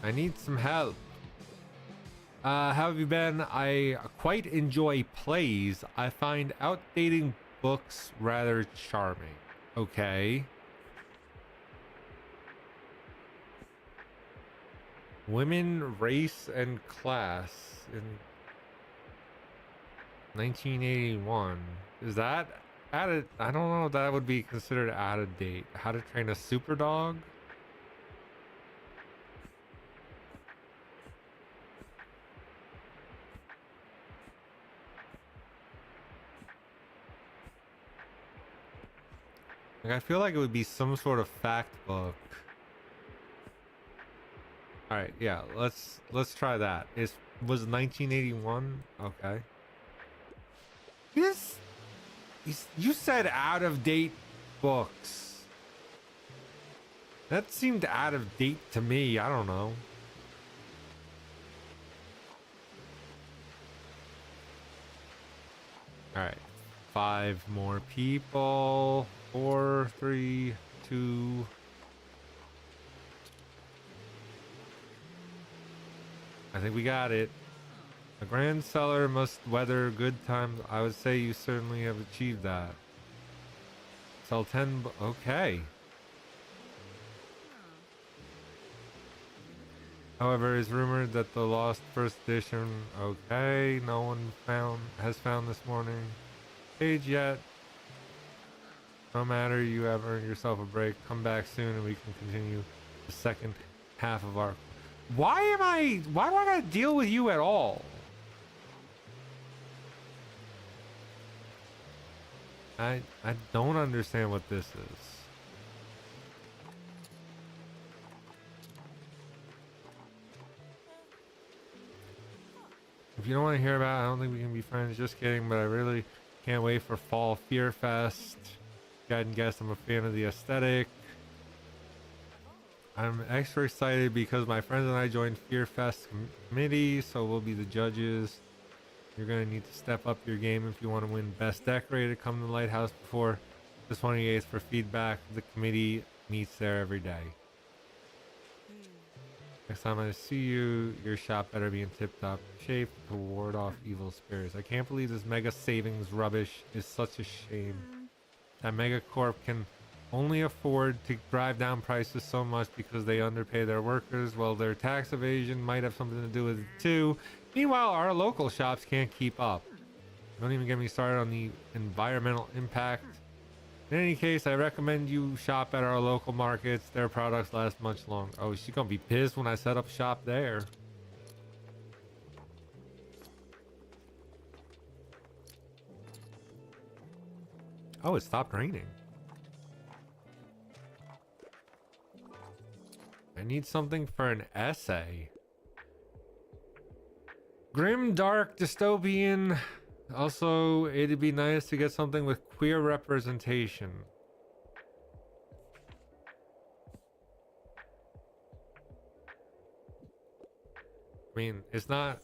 I need some help. How have you been? I quite enjoy plays. I find outdated books rather charming. Okay. Women, race, and class in 1981. Is that out of... I don't know if that would be considered out of date. How to Train a Super Dog? Like, I feel like it would be some sort of fact book. All right, yeah, let's try that. It was 1981. Okay. This you said out of date books. That seemed out of date to me. I don't know. All right. 5 more people. 4, 3, 2. I think we got it. A grand seller must weather good times. I would say you certainly have achieved that. Sell 10. Okay. However, it's rumored that the lost first edition. Okay, no one has found this morning. Page yet. No matter, you have earned yourself a break. Come back soon and we can continue the second half of our. Why do I gotta deal with you at all? I don't understand what this is. If you don't want to hear about it, I don't think we can be friends. Just kidding, but I really can't wait for Fall Fear Fest. You hadn't guessed, I'm a fan of the aesthetic. I'm extra excited because my friends and I joined Fear Fest committee, so we'll be the judges. You're going to need to step up your game if you want to win Best Decorated. Come to the Lighthouse before the 28th for feedback. The committee meets there every day. Next time I see you, your shop better be in tip-top shape to ward off evil spirits. I can't believe this mega savings rubbish is such a shame. That Megacorp can only afford to drive down prices so much because they underpay their workers. Well, their tax evasion might have something to do with it too. Meanwhile, our local shops can't keep up. Don't even get me started on the environmental impact. In any case, I recommend you shop at our local markets. Their products last much longer. Oh, she's gonna be pissed when I set up shop there. Oh, it stopped raining. I need something for an essay. Grim, dark, dystopian. Also, it'd be nice to get something with queer representation. I mean, it's not...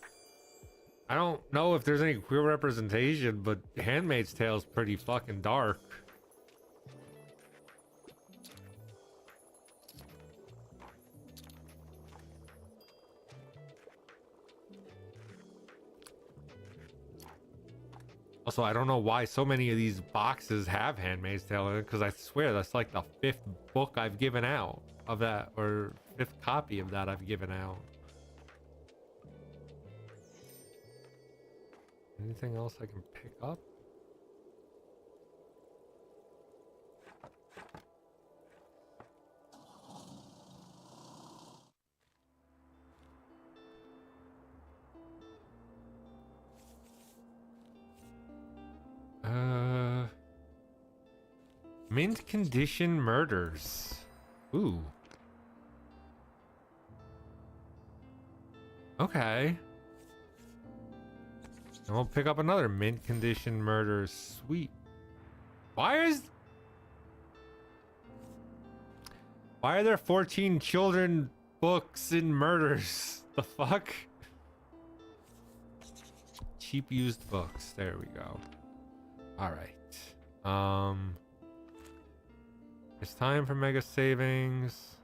I don't know if there's any queer representation, but Handmaid's Tale is pretty fucking dark. Also, I don't know why so many of these boxes have Handmaid's Tale in it, because I swear that's like the 5th book I've given out of that, or 5th copy of that I've given out. Anything else I can pick up? Mint condition murders. Ooh. Okay. And we'll pick up another mint condition murder. Sweet. Why are there 14 children books in murders? The fuck? Cheap used books. There we go. All right. It's time for mega savings.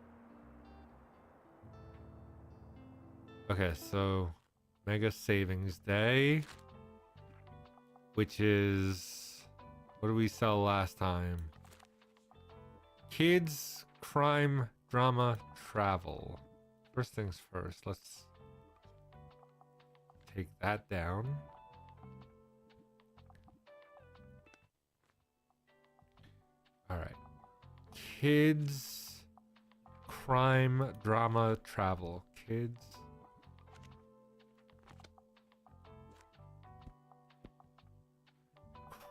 Okay, so mega savings day, which is, what did we sell last time? Kids, crime, drama, travel. First things first, let's take that down. All right. Kids, crime, drama, travel. Kids.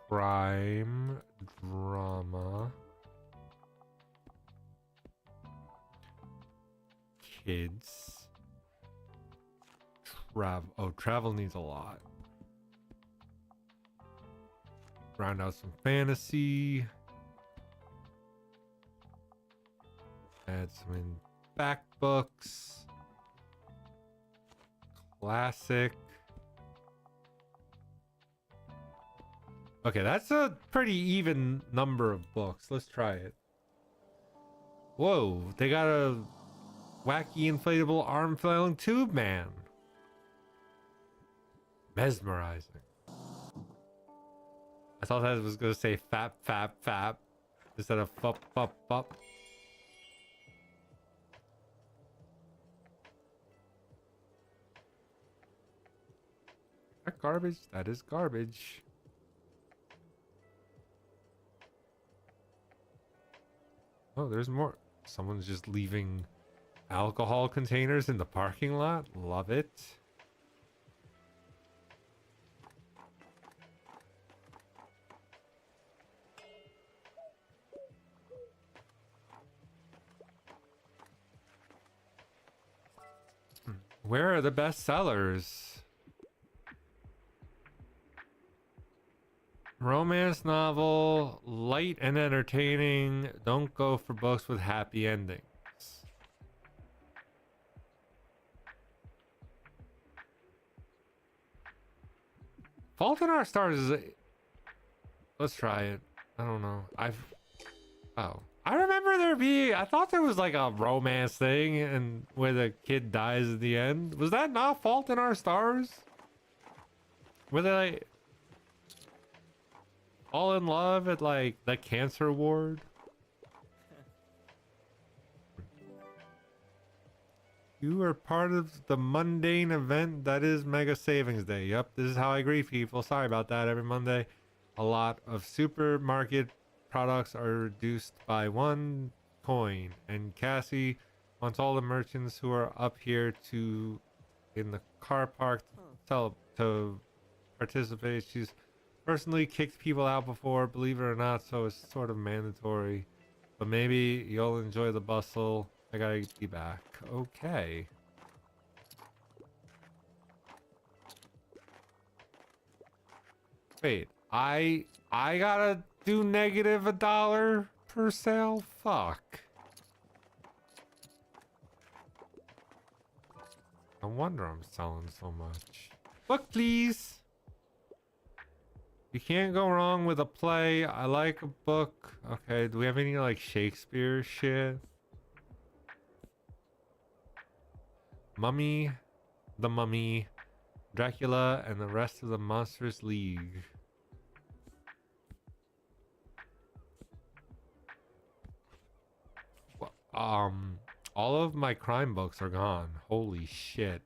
Crime, drama, kids. Travel needs a lot. Round out some fantasy. Add some in back books. Classic. Okay, that's a pretty even number of books. Let's try it. Whoa, they got a wacky inflatable arm flailing tube man. Mesmerizing. I thought that was gonna say fap fap fap instead of fup fup fup. That garbage? That is garbage. Oh, there's more. Someone's just leaving alcohol containers in the parking lot. Love it. Where are the best sellers? Romance novel, light and entertaining. Don't go for books with happy endings. Fault in Our Stars is let's try it. I don't know. I remember there being, I thought there was like a romance thing and where the kid dies at the end. Was that not Fault in Our Stars? Were they like all in love at like the cancer ward? You are part of the mundane event that is Mega Savings Day. Yep, this is how I greet people. Sorry about that. Every Monday, a lot of supermarket products are reduced by 1 coin, and Cassie wants all the merchants who are up here to in the car park to participate. She's personally kicked people out before, believe it or not, so it's sort of mandatory. But maybe you'll enjoy the bustle. I gotta be back. Okay. Wait, I gotta do negative $1 per sale? Fuck. No wonder I'm selling so much. Book, please. You can't go wrong with a play. I like a book. Okay, do we have any like Shakespeare shit? Mummy, the Mummy, Dracula, and the rest of the Monsters League. All of my crime books are gone. Holy shit.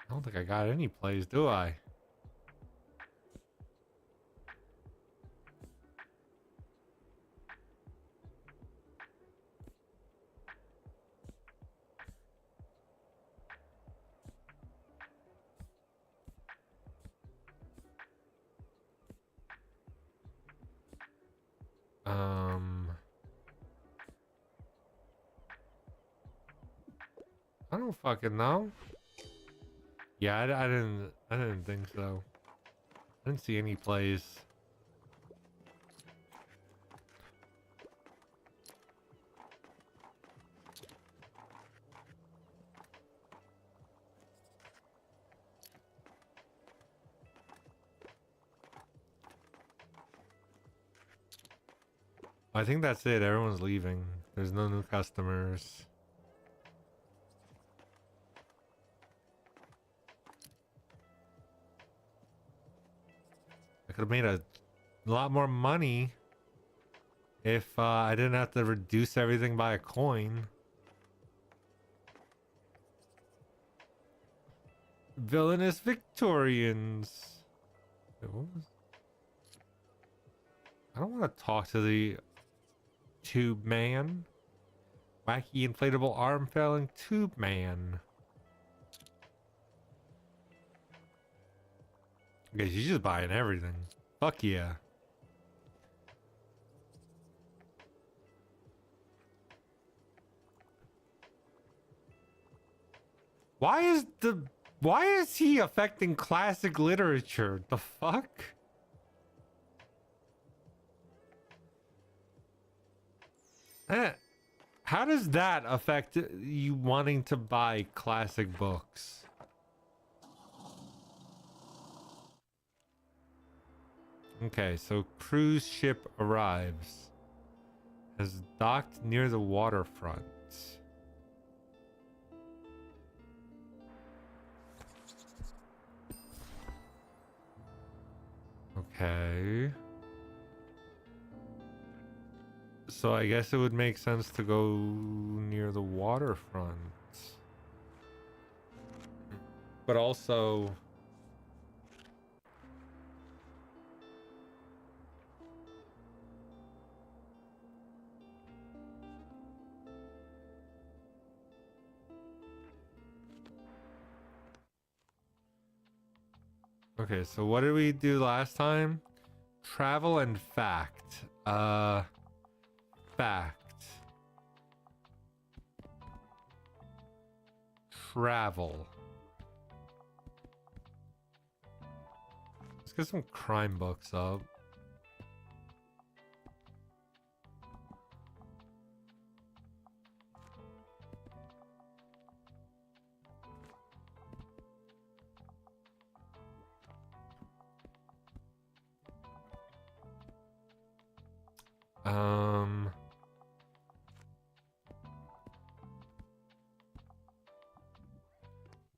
I don't think I got any plays, do I? I don't fucking know. Yeah, I didn't think so. I didn't see any plays. I think that's it. Everyone's leaving. There's no new customers. I could have made a lot more money if I didn't have to reduce everything by a coin. Villainous Victorians. Wait, what was... I don't want to talk to the tube man. Wacky inflatable arm failing tube man. Okay, she's just buying everything. Fuck yeah. Why is he affecting classic literature? The fuck? How does that affect you wanting to buy classic books? Okay, so cruise ship arrives. Has docked near the waterfront. Okay. So I guess it would make sense to go near the waterfront. But also... Okay, so what did we do last time? Travel and fact. Fact. Travel. Let's get some crime books up.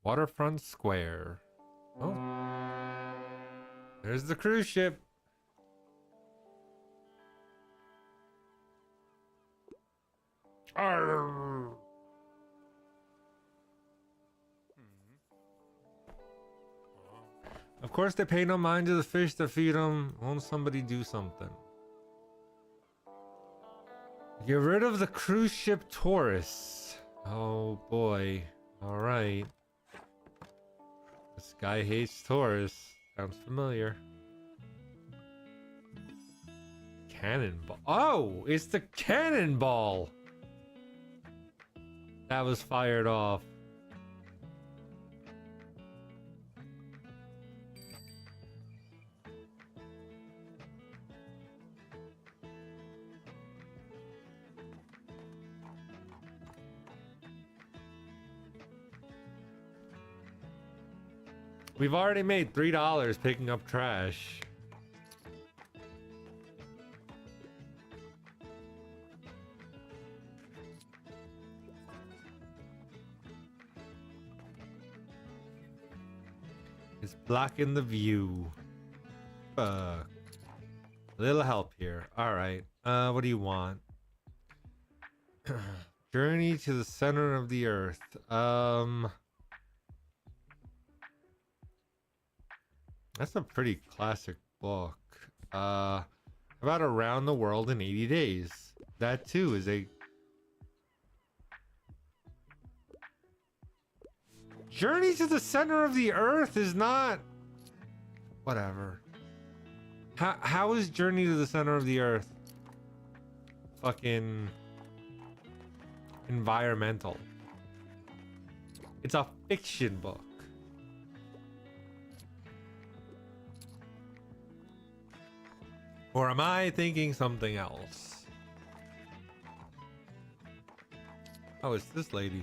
Waterfront Square. Oh. There's the cruise ship. Arr. Of course they pay no mind to the fish to feed them. Won't somebody do something? Get rid of the cruise ship tourists. Oh boy. Alright. This guy hates tourists. Sounds familiar. Cannonball. Oh, it's the cannonball. That was fired off. We've already made $3 picking up trash. It's blocking the view. Fuck. A little help here. Alright. What do you want? Journey to the center of the earth. That's a pretty classic book. About Around the World in 80 Days. That too is a... Journey to the Center of the Earth is not... Whatever. How is Journey to the Center of the Earth fucking environmental? It's a fiction book. Or am I thinking something else? Oh, it's this lady.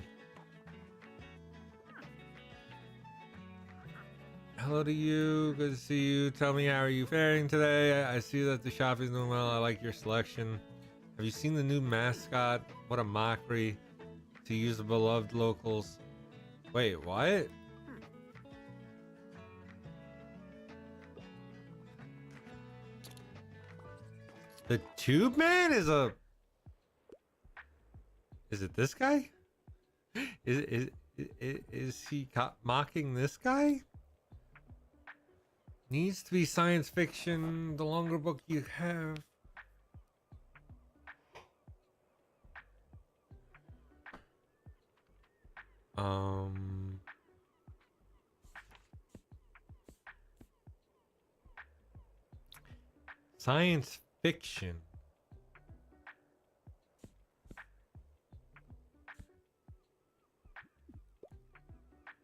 Hello to you. Good to see you. Tell me, how are you faring today? I see that the shop is doing well. I like your selection. Have you seen the new mascot? What a mockery to use the beloved locals. Wait, what? The Tube Man is a... Is it this guy? Is he mocking this guy? Needs to be science fiction. The longer book you have. Science fiction.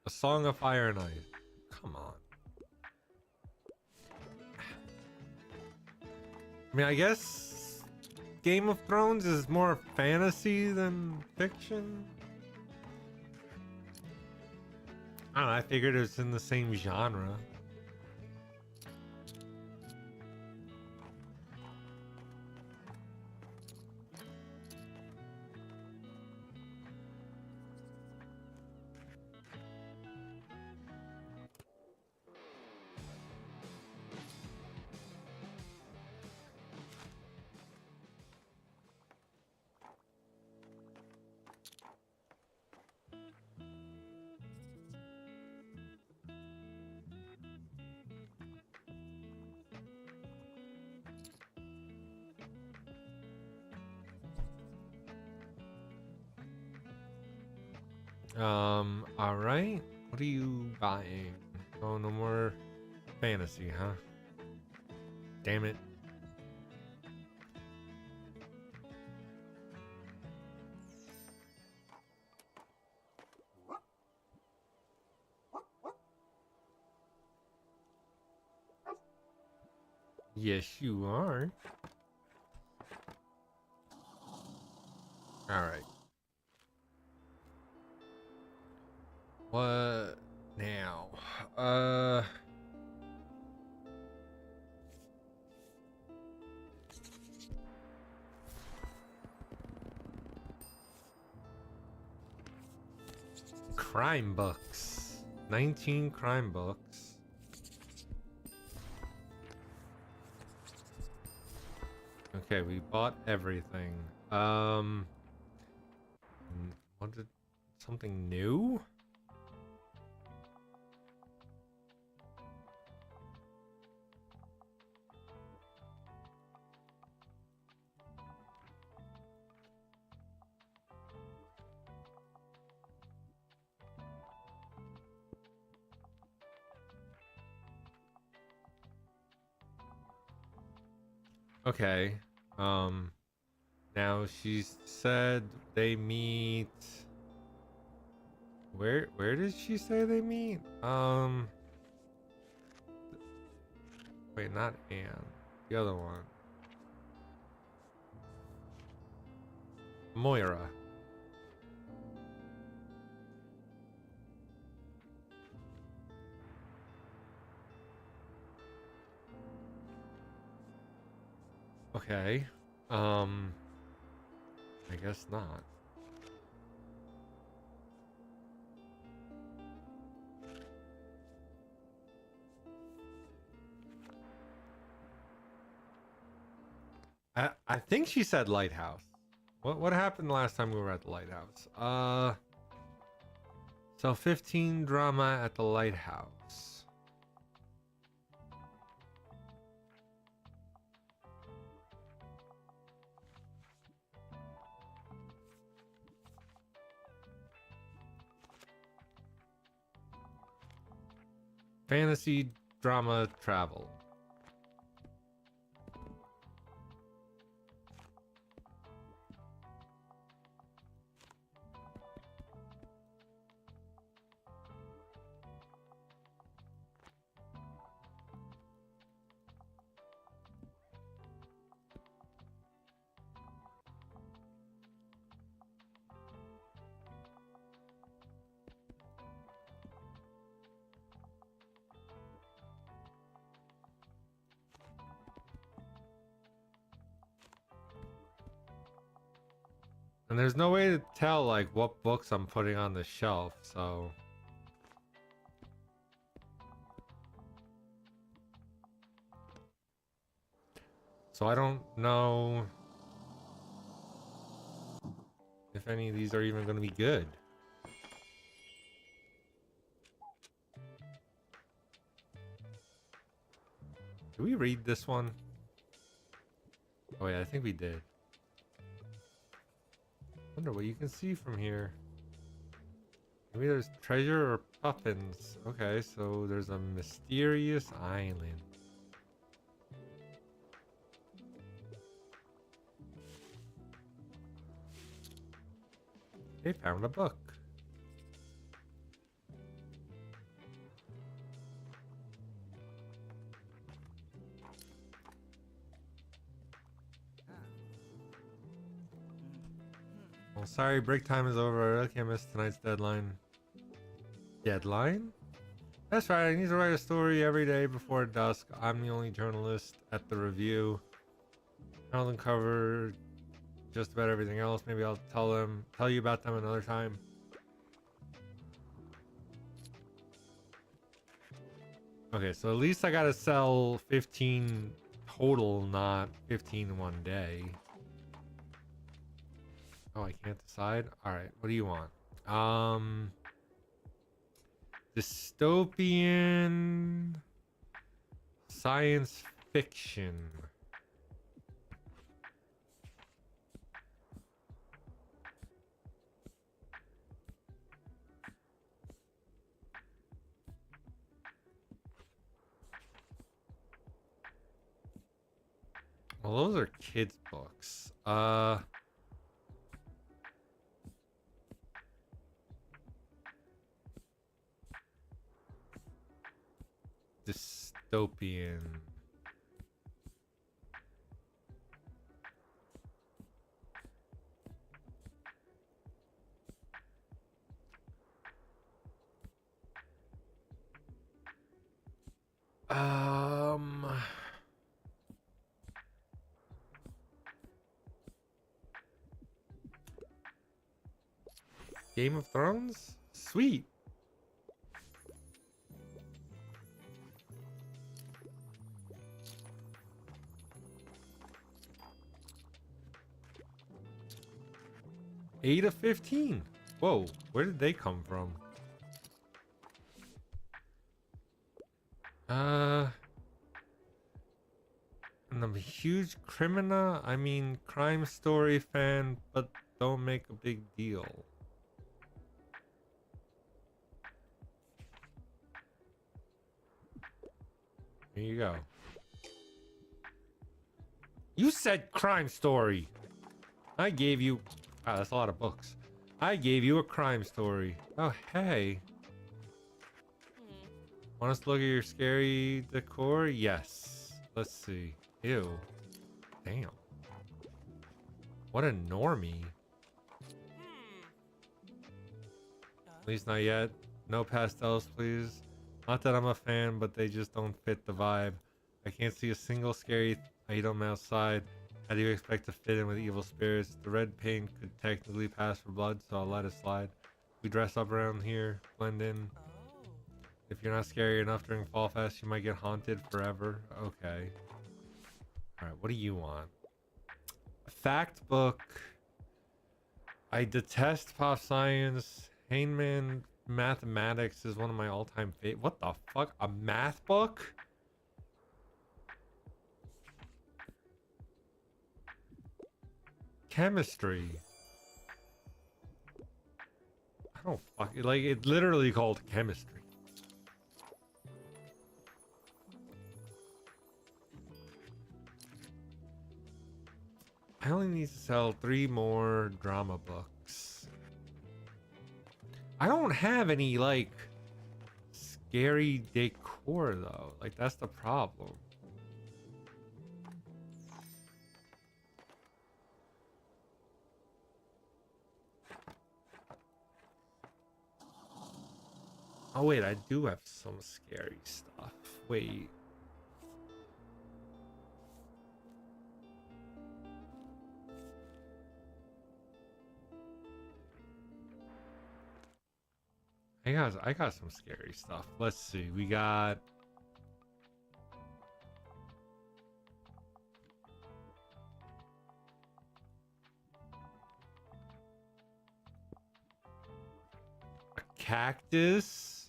A Song of Fire and Ice. Come on. I mean, I guess Game of Thrones is more fantasy than fiction. I don't know, I figured it was in the same genre. All right. What are you buying? Oh, no more fantasy, huh? Damn it. Yes, you are. All right. What now? Crime books. 19 crime books. Okay, we bought everything. What did something new? Okay. Now she said they meet. Where did she say they meet? Wait, not Anne. The other one. Moira. Okay. I guess not. I think she said lighthouse. What happened last time we were at the lighthouse? So 15 drama at the lighthouse. Fantasy drama travel. And there's no way to tell like what books I'm putting on the shelf, so So I don't know if any of these are even going to be good. Did we read this one? Oh yeah, I think we did. Wonder what you can see from here. Maybe there's treasure or puffins. Okay, so there's a mysterious island. They found a book. Well, sorry, break time is over. I really can't miss tonight's deadline. Deadline? That's right, I need to write a story every day before dusk. I'm the only journalist at the review. I don't cover just about everything else. Maybe I'll tell you about them another time. Okay, so at least I gotta sell 15 total, not 15 in one day. Oh, I can't decide? Alright, what do you want? Dystopian science fiction. Well, those are kids' books. Dystopian. Game of Thrones? Sweet. Eight of 15. Whoa, where did they come from? And I'm a huge crime story fan, but don't make a big deal. Here you go. You said crime story. I gave you... Wow, that's a lot of books. I gave you a crime story. Oh, hey. Want us to look at your scary decor? Yes. Let's see. Ew. Damn. What a normie. At least not yet. No pastels, please. Not that I'm a fan, but they just don't fit the vibe. I can't see a single scary item outside. How do you expect to fit in with evil spirits? The red paint could technically pass for blood, so I'll let it slide. We dress up around here, blend in. If you're not scary enough during Fall Fest, you might get haunted forever. Okay. Alright, what do you want? A fact book. I detest pop science. Hangman Mathematics is one of my all-time favorites. What the fuck? A math book? Chemistry. I don't fuck it. Like, it's literally called chemistry. I only need to sell 3 more drama books. I don't have any, like, scary decor, though. Like, that's the problem. Oh, wait, I do have some scary stuff. Wait. I got some scary stuff. Let's see. We got cactus.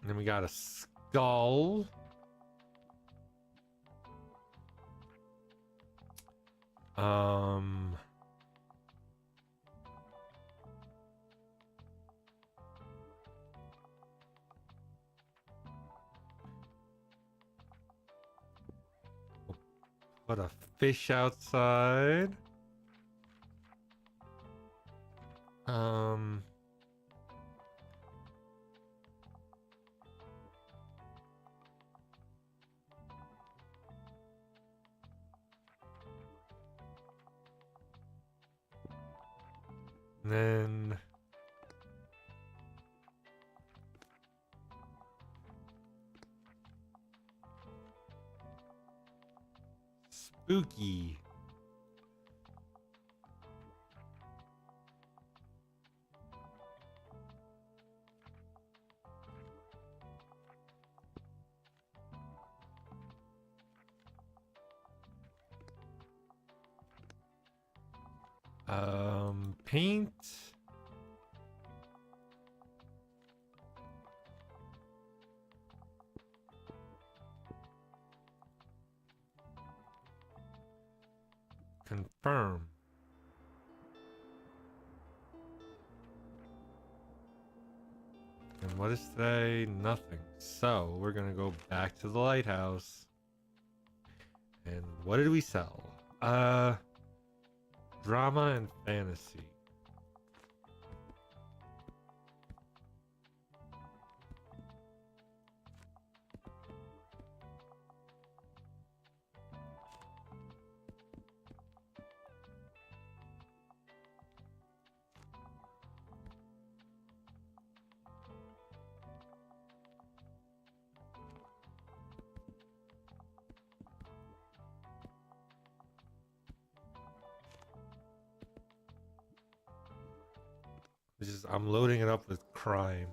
And then we got a skull. Um, put a fish outside. Um, and then spooky. Paint. Confirm. And what is today? Nothing. So we're gonna go back to the lighthouse. And what did we sell? Drama and fantasy. I'm loading it up with crime.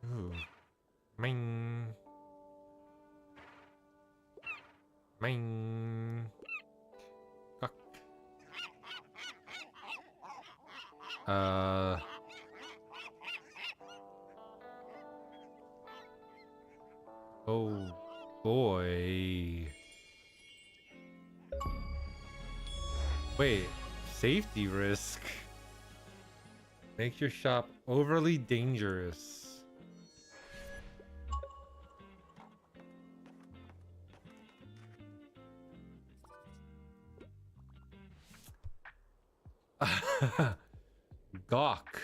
Ooh. Ming. Ming. Fuck. Oh boy. Wait, safety risk. Make your shop overly dangerous. Gawk.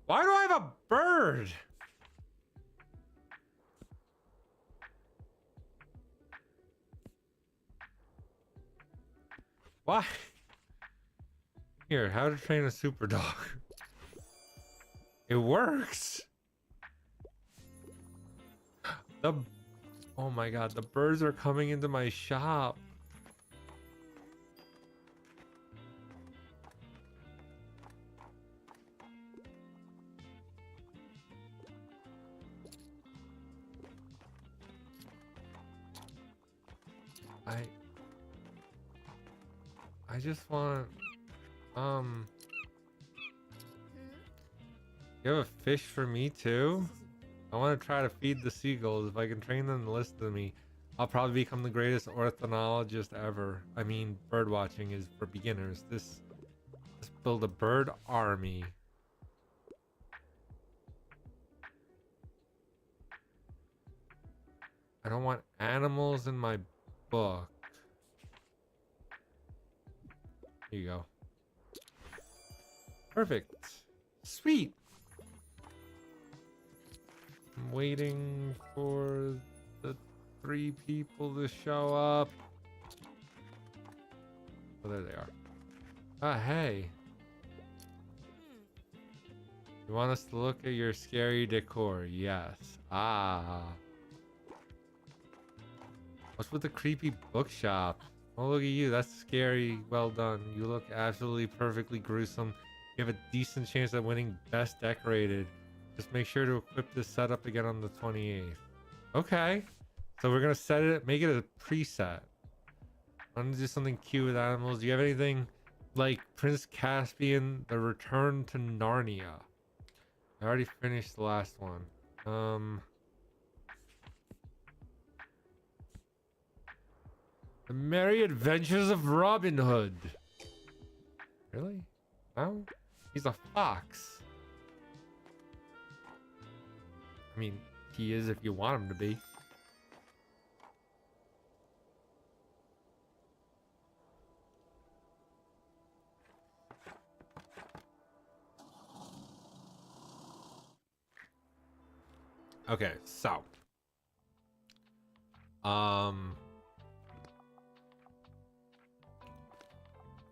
Why do I have a bird? Why? Here, how to train a super dog. It works. Oh my god, the birds are coming into my shop. I just want you have a fish for me too? I want to try to feed the seagulls. If I can train them to listen to me, I'll probably become the greatest ornithologist ever. I mean, bird watching is for beginners. Let's build a bird army. I don't want animals in my book. Here you go. Perfect. Sweet. I'm waiting for the 3 people to show up. Oh, there they are. Ah, hey. You want us to look at your scary decor? Yes. Ah. What's with the creepy bookshop? Oh, look at you. That's scary. Well done. You look absolutely perfectly gruesome You have a decent chance at winning best decorated. Just make sure to equip this setup again on the 28th. Okay. So we're gonna set it, make it a preset. I'm gonna do something cute with animals. Do you have anything like Prince Caspian, The Return to Narnia? I already finished the last one. The Merry Adventures of Robin Hood. Really? No? He's a fox. I mean, he is if you want him to be. Okay, so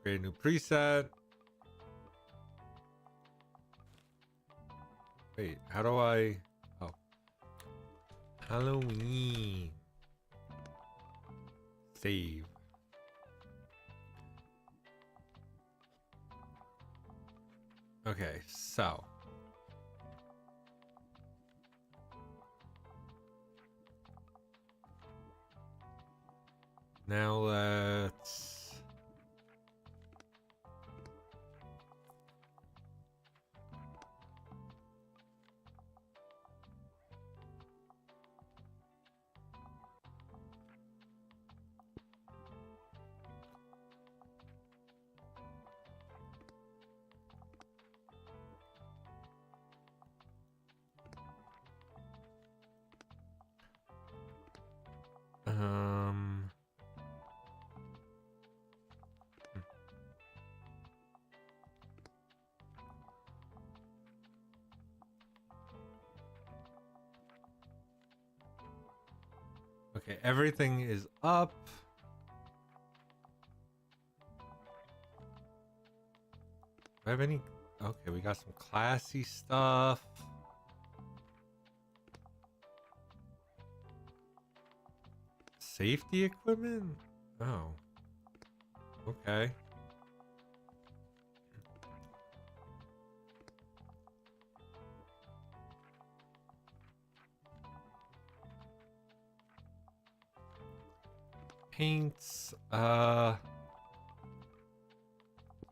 create a new preset. Wait, how do I Halloween save? Okay, so now let's um okay, everything is up. Do I have any? Okay, we got some classy stuff. Safety equipment? Oh. Okay. Paints,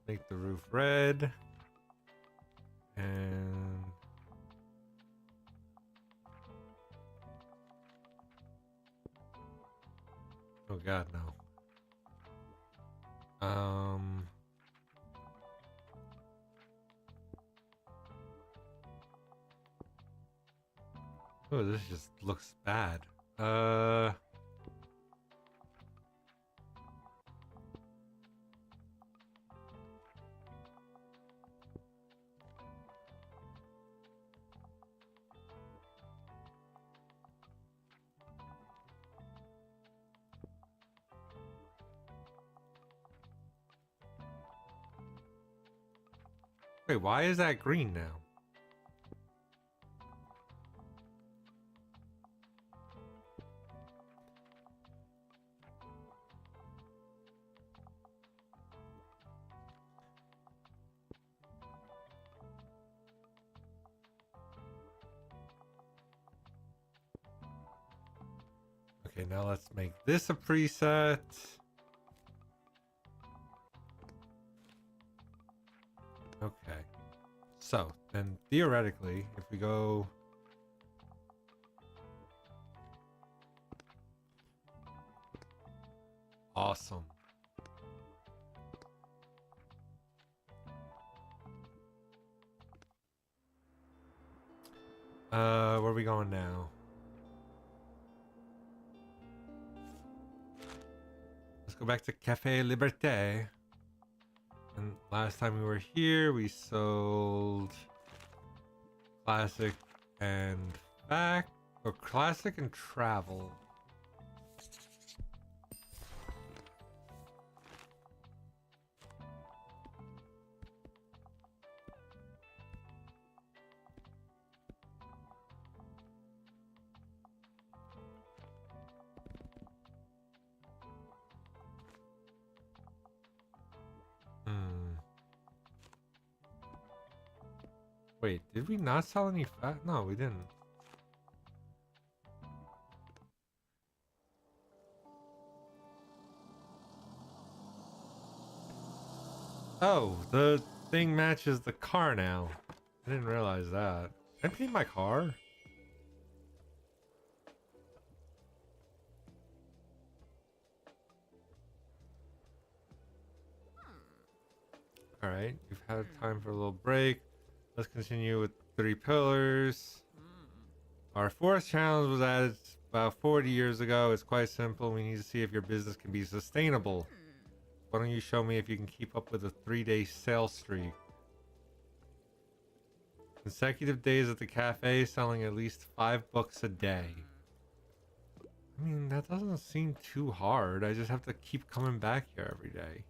make the roof red. And oh god, no. Oh, this just looks bad. Wait, why is that green now? Okay, now let's make this a preset. Okay. So, then theoretically, if we go awesome. Where are we going now? Let's go back to Cafe Liberté. And last time we were here, we sold classic and back, or classic and travel. Wait, did we not sell any fat? No, we didn't. Oh, the thing matches the car now. I didn't realize that. Can I paint my car? Alright, you've had time for a little break. Let's continue with 3 pillars. Our 4th challenge was added about 40 years ago. It's quite simple. We need to see if your business can be sustainable. Why don't you show me if you can keep up with a 3-day sales streak? Consecutive days at the cafe selling at least 5 books a day. I mean, that doesn't seem too hard. I just have to keep coming back here every day.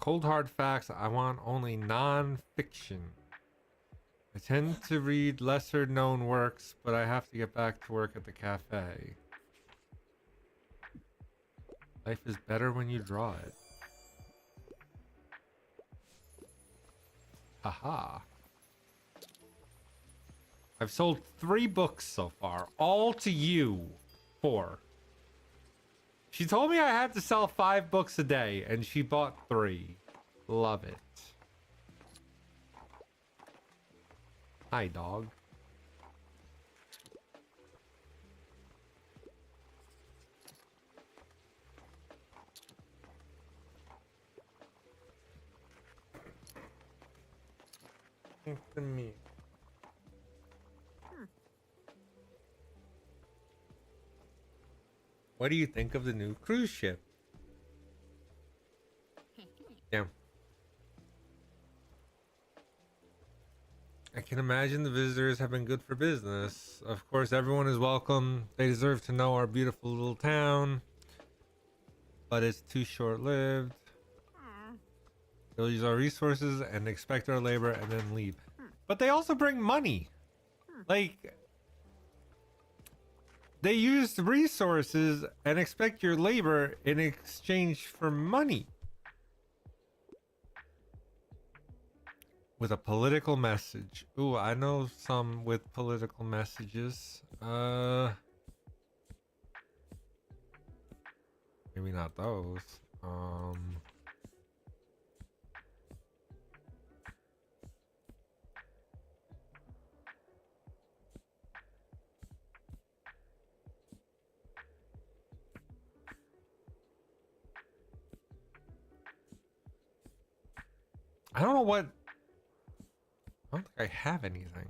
Cold hard facts, I want only non-fiction. I tend to read lesser known works, but I have to get back to work at the cafe. Life is better when you draw it. Haha. I've sold 3 books so far, all to you. 4. She told me I had to sell 5 books a day, and she bought 3. Love it. Hi, dog. Think to me. What do you think of the new cruise ship? Yeah. I can imagine the visitors have been good for business. Of course, everyone is welcome. They deserve to know our beautiful little town. But it's too short-lived. They'll use our resources and expect our labor and then leave. But they also bring money. Like, they use resources and expect your labor in exchange for money. With a political message. Ooh, I know some with political messages. Maybe not those. I don't know what. I don't think I have anything.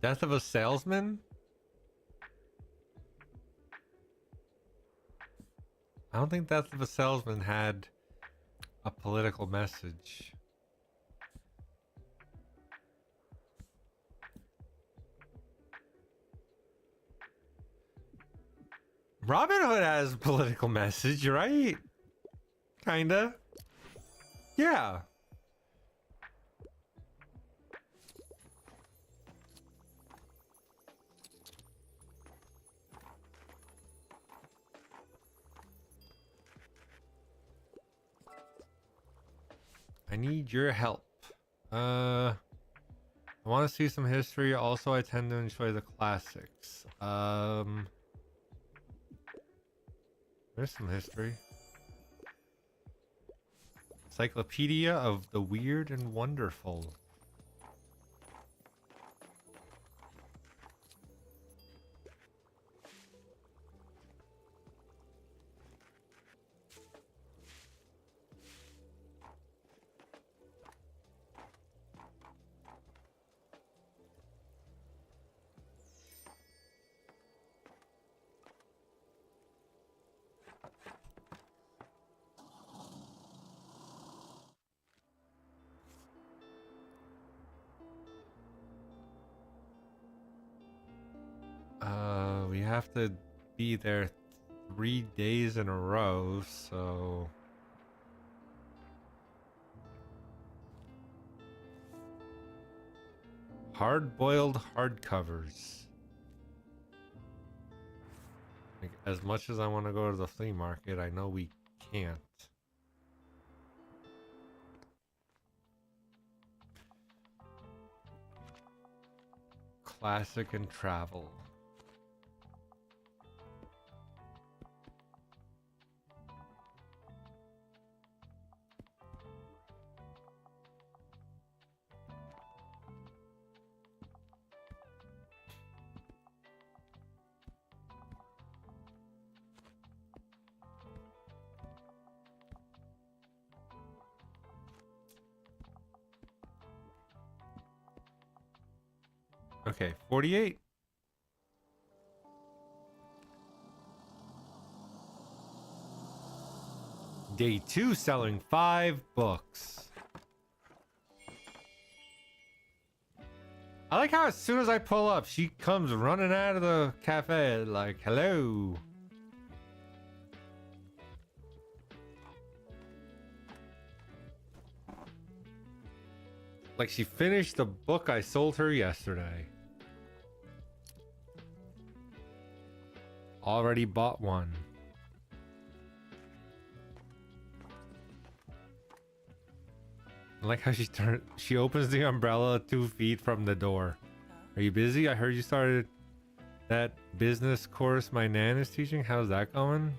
Death of a salesman? I don't think Death of a Salesman had a political message. Robin Hood has a political message, right? Kinda. Yeah. I need your help. I want to see some history. Also, I tend to enjoy the classics. There's some history. Encyclopedia of the Weird and Wonderful. We have to be there 3 days in a row, so... hard-boiled hardcovers. Like, as much as I want to go to the flea market, I know we can't. Classic and travel. Okay, 48. Day 2 selling 5 books. I like how as soon as I pull up, she comes running out of the cafe like, hello. Like she finished the book I sold her yesterday. Already bought one. I like how she opens the umbrella 2 feet from the door. Are you busy? I heard you started that business course my nan is teaching. How's that going?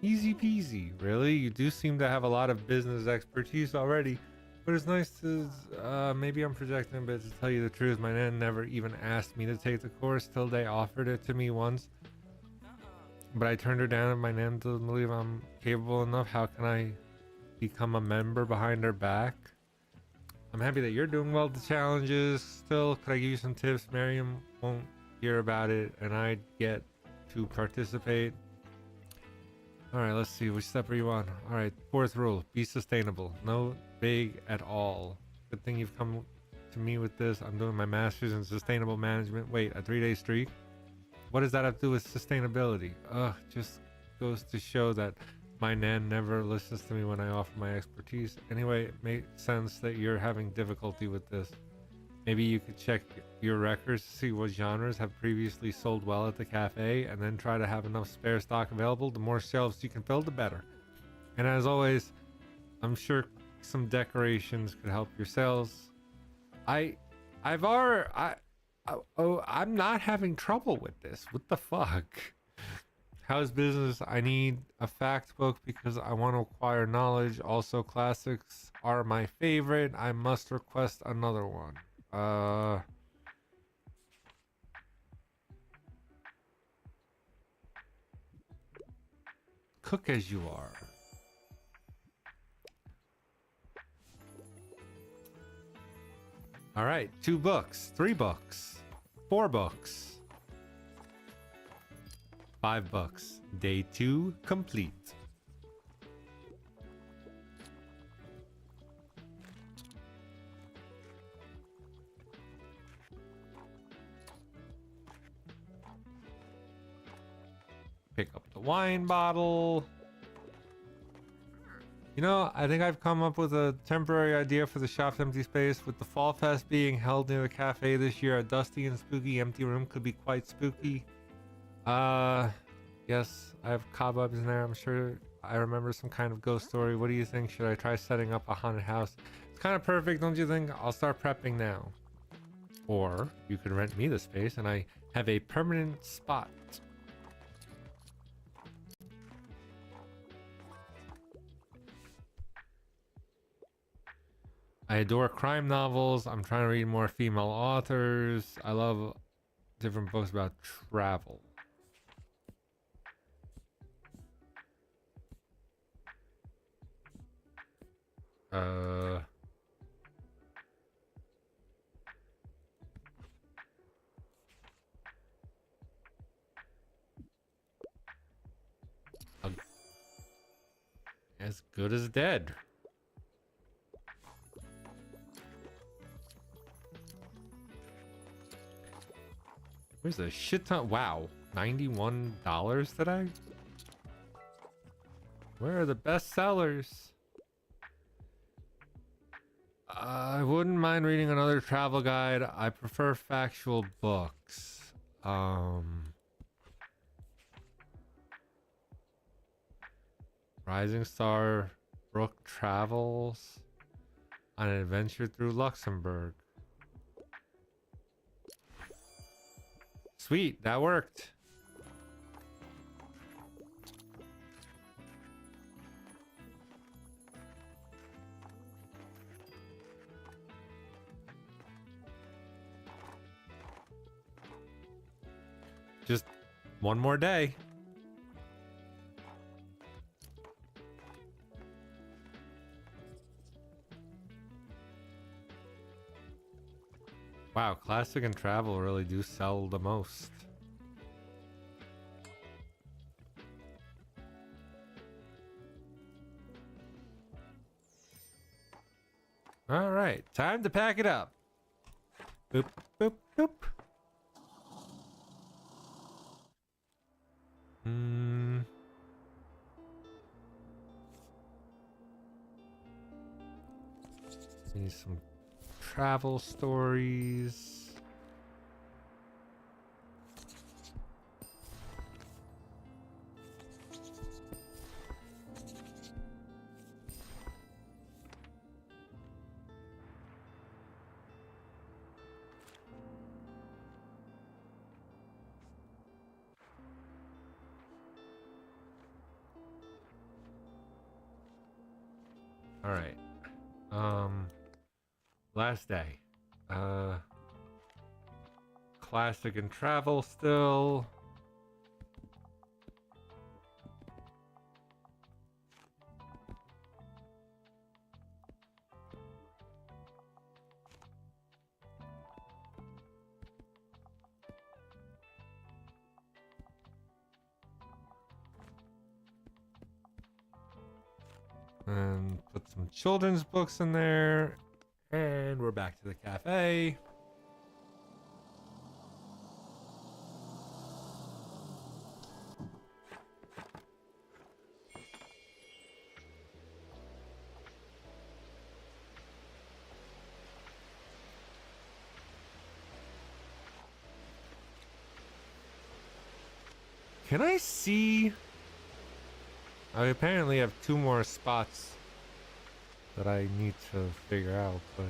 Easy peasy. Really? You do seem to have a lot of business expertise already. But it's nice to, maybe I'm projecting, but to tell you the truth, my nan never even asked me to take the course till they offered it to me once. But I turned her down and my nan doesn't believe I'm capable enough. How can I become a member behind her back? I'm happy that you're doing well with the challenges. Still, could I give you some tips? Miriam won't hear about it and I get to participate. Alright, let's see. Which step are you on? Alright, 4th rule. Be sustainable. No big at all. Good thing you've come to me with this. I'm doing my master's in sustainable management. Wait, a 3-day streak? What does that have to do with sustainability? Just goes to show that my nan never listens to me when I offer my expertise. Anyway, it makes sense that you're having difficulty with this. Maybe you could check your records to see what genres have previously sold well at the cafe and then try to have enough spare stock available. The more shelves you can fill, the better. And as always, I'm sure some decorations could help your sales. I'm not having trouble with this. What the fuck? How's business? I need a fact book because I want to acquire knowledge. Also, classics are my favorite. I must request another one. Cook as you are. All right, 2 books, 3 books, 4 books, 5 books. Day 2 complete. Pick up the wine bottle. You know, I think I've come up with a temporary idea for the shop's empty space. With the Fall Fest being held near the cafe this year, a dusty and spooky empty room could be quite spooky. Yes, I have cobwebs in there. I'm sure I remember some kind of ghost story. What do you think? Should I try setting up a haunted house? It's kind of perfect, don't you think? I'll start prepping now. Or you could rent me the space and I have a permanent spot. I adore crime novels. I'm trying to read more female authors. I love different books about travel. As good as dead. Where's the shit ton? Wow, $91 today? Where are the best sellers? I wouldn't mind reading another travel guide. I prefer factual books. Rising Star Brook Travels on an adventure through Luxembourg. Sweet, that worked. Just one more day. Wow, classic and travel really do sell the most. All right, time to pack it up. Boop, boop, boop. Need some travel stories. All right. Last day. Classic and travel still. And put some children's books in there. And we're back to the cafe. Can I see? I apparently have 2 more spots that I need to figure out, but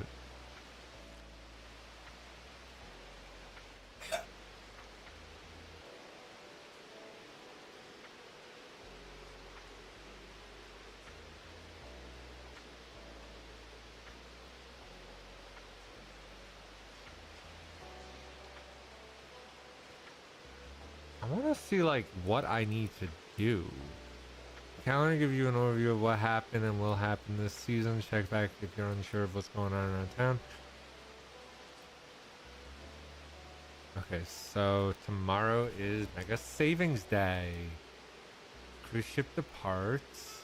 I want to see like what I need to do. Calendar give you an overview of what happened and will happen this season. Check back if you're unsure of what's going on around town. Okay, so tomorrow is Mega Savings Day. Cruise ship departs.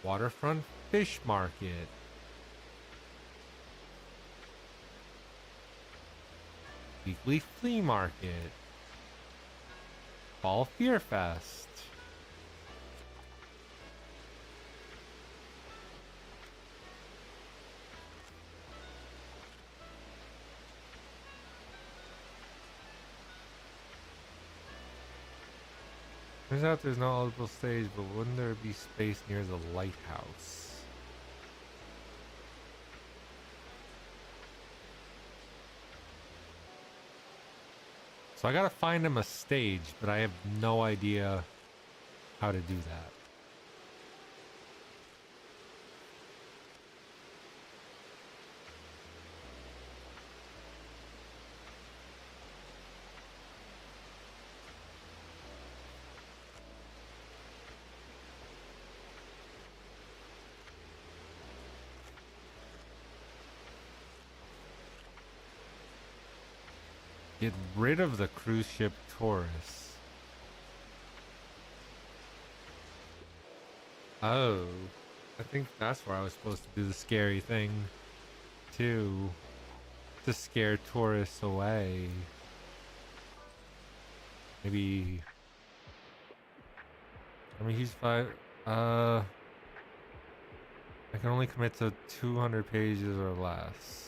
Waterfront Fish Market. Weekly Flea Market. Fall Fear Fest. Turns out there's no eligible stage, but wouldn't there be space near the lighthouse? So I gotta find him a stage, but I have no idea how to do that. Get rid of the cruise ship tourists. Oh, I think that's where I was supposed to do the scary thing too, to scare tourists away. Maybe I'm gonna use 5. I can only commit to 200 pages or less.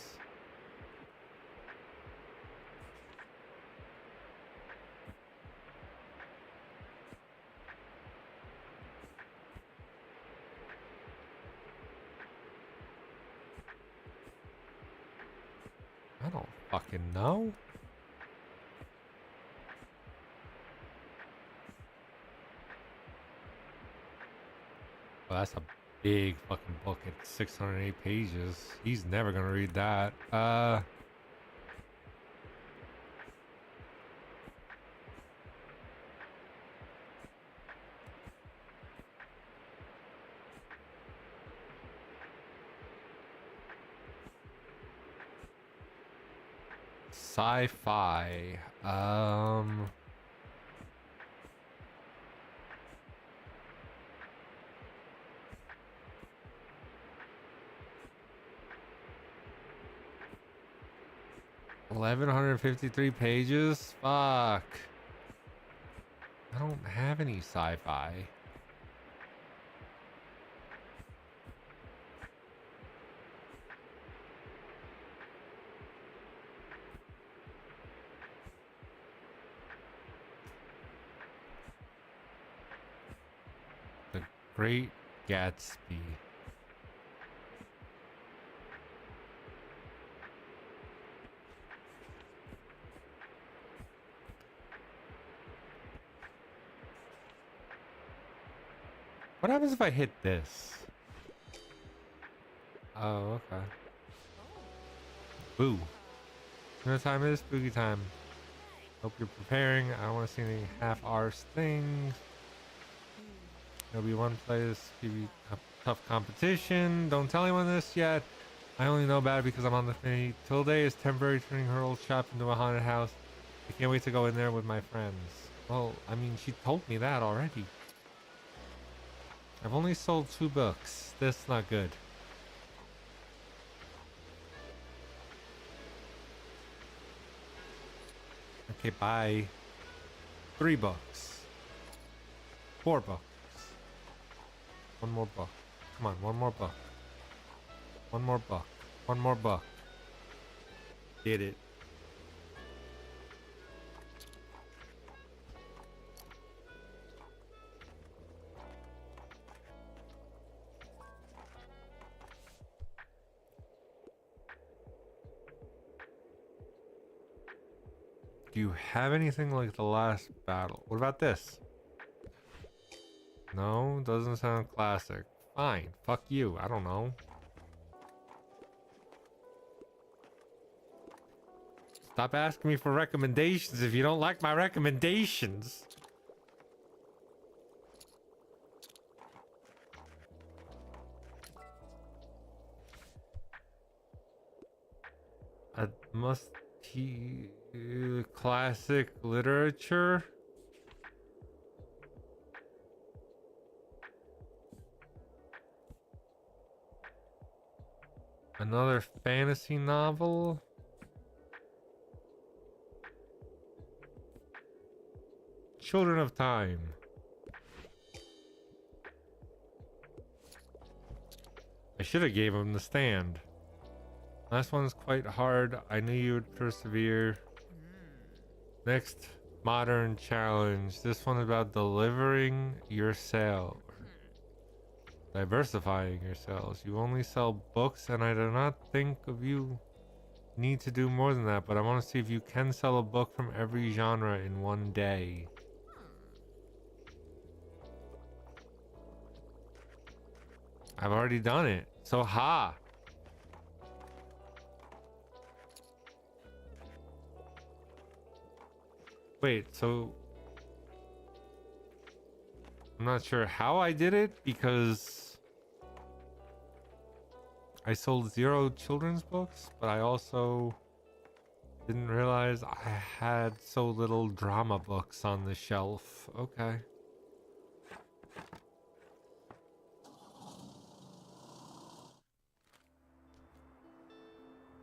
I don't fucking know. Well, that's a big fucking book at 608 pages. He's never gonna read that. Sci-fi. 1153 pages? Fuck. I don't have any sci-fi. The Great Gatsby. What happens if I hit this? Oh, okay. Boo. You know what time it is? Spooky time. Hope you're preparing. I don't want to see any half-arsed things. There'll be one place, give you tough competition. Don't tell anyone this yet. I only know about it because I'm on the committee. Tilde is temporarily turning her old shop into a haunted house. I can't wait to go in there with my friends. Well, I mean, she told me that already. I've only sold 2 books. That's not good. Okay, bye. 3 books. 4 books. 1 more book. Come on, 1 more book. 1 more book. 1 more book. Did it. Do you have anything like the last battle? What about this? No, doesn't sound classic. Fine, fuck you. I don't know. Stop asking me for recommendations if you don't like my recommendations. Must he classic literature? Another fantasy novel? Children of Time. I should have gave him the stand. Last one's quite hard. I knew you would persevere. Next, modern challenge. This one is about delivering your sale. Diversifying your sales. You only sell books, and I do not think of you need to do more than that, but I want to see if you can sell a book from every genre in one day. I've already done it. So ha! Wait, so I'm not sure how I did it because I sold 0 children's books, but I also didn't realize I had so little drama books on the shelf. Okay.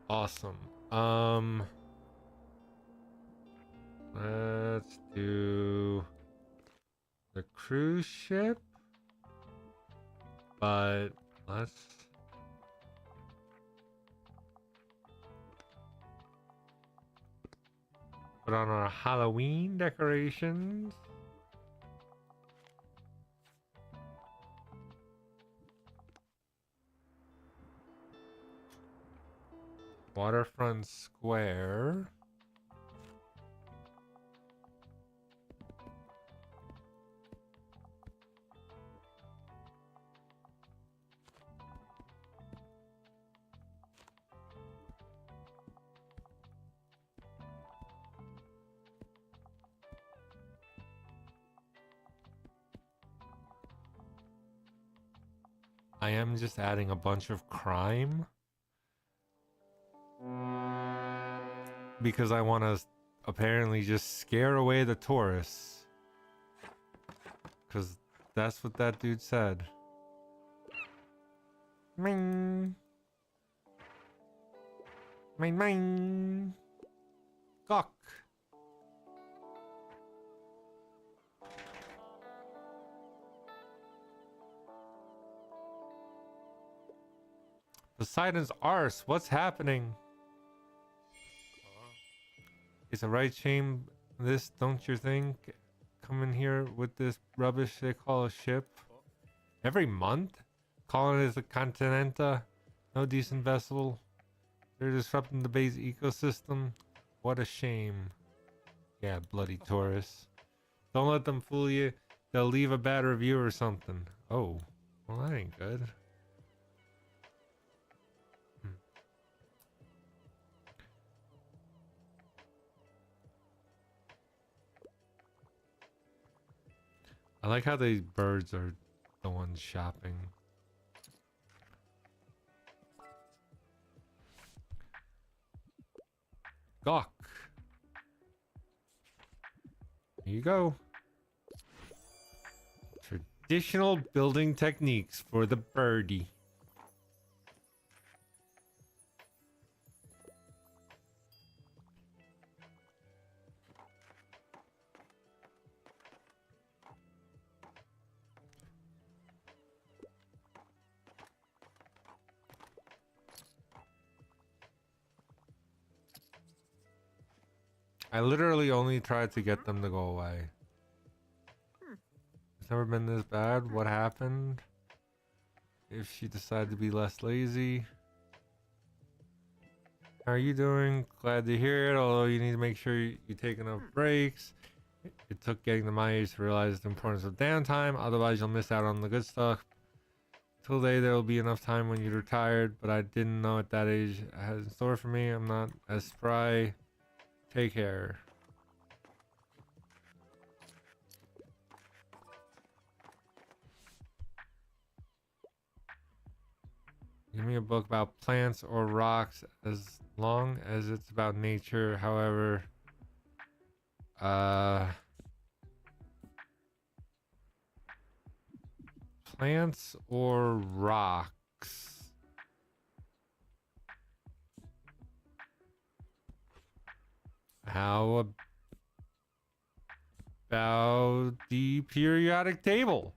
Awesome. Let's do the cruise ship. but let's put on our Halloween decorations. Waterfront Square. I am just adding a bunch of crime because I want to apparently just scare away the tourists, because that's what that dude said. Ming. Ming ming. Gawk. Poseidon's arse, what's happening? It's a right shame this, don't you think? Coming here with this rubbish they call a ship. Every month? Calling it a continenta. No decent vessel. They're disrupting the bay's ecosystem. What a shame. Yeah, bloody tourists. Don't let them fool you. They'll leave a bad review or something. Oh, well that ain't good. I like how the birds are the ones shopping. Gawk. Here you go. Traditional building techniques for the birdie. I literally only tried to get them to go away. It's never been this bad. What happened? If she decided to be less lazy. How are you doing? Glad to hear it, although you need to make sure you take enough breaks. It took getting to my age to realize the importance of downtime, otherwise you'll miss out on the good stuff. Till day there will be enough time when you're retired, but I didn't know at that age it had in store for me. I'm not as spry. Take care. Give me a book about plants or rocks as long as it's about nature. However, plants or rocks? How about the periodic table?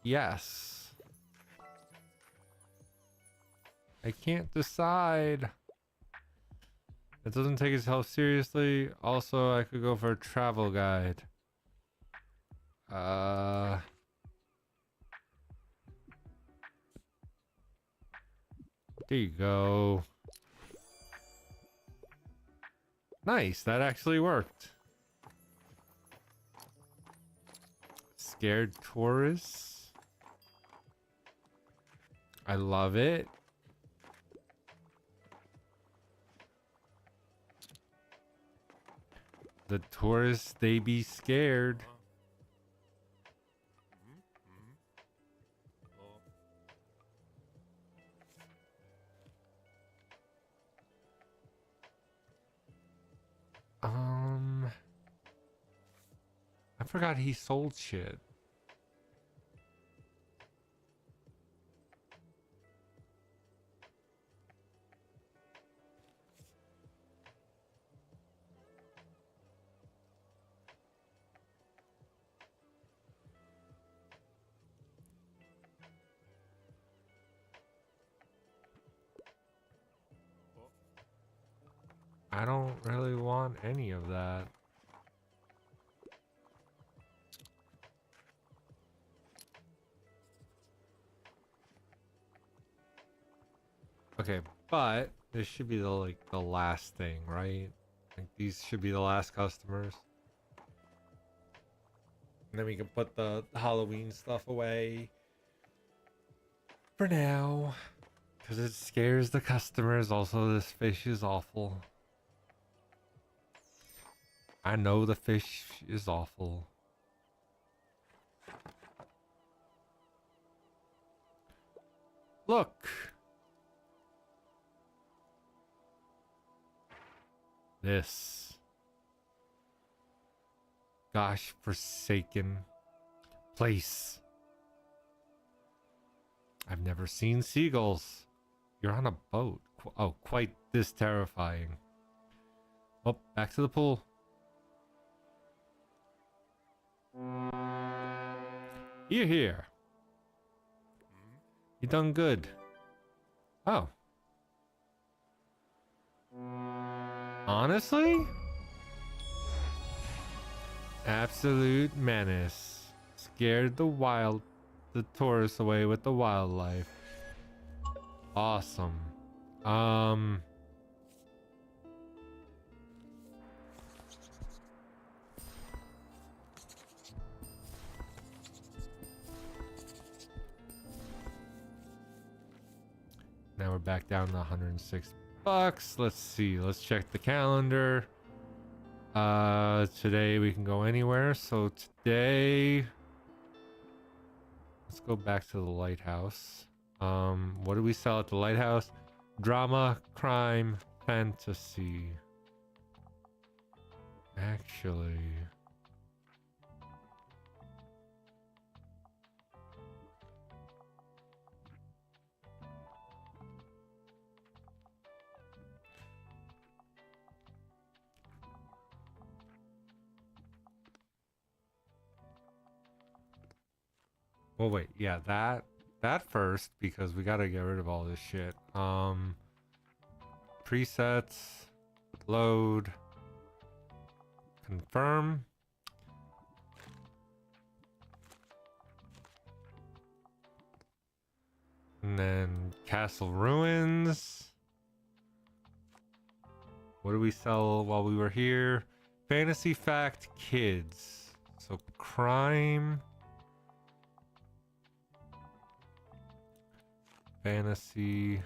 Yes. I can't decide. It doesn't take itself seriously. Also, I could go for a travel guide. There you go. Nice, that actually worked. Scared tourists. I love it. The tourists, they be scared. I forgot he sold shit. I don't really want any of that. Okay, but this should be the last thing, right? Like these should be the last customers. And then we can put the Halloween stuff away for now. Because it scares the customers. Also, this fish is awful. I know the fish is awful. Look! This. Gosh forsaken place. I've never seen seagulls. You're on a boat. Oh, quite this terrifying. Oh, back to the pool. Here. You done good. Oh. Honestly? Absolute menace. Scared the tourists away with the wildlife. Awesome. Now we're back down to $106. Let's see. Let's check the calendar. Today we can go anywhere. So today, let's go back to the lighthouse. What do we sell at the lighthouse? Drama, crime, fantasy. Actually, well, wait, yeah, that first, because we gotta get rid of all this shit. Presets, load, confirm. And then Castle Ruins. What do we sell while we were here? Fantasy Fact Kids. So crime. Fantasy.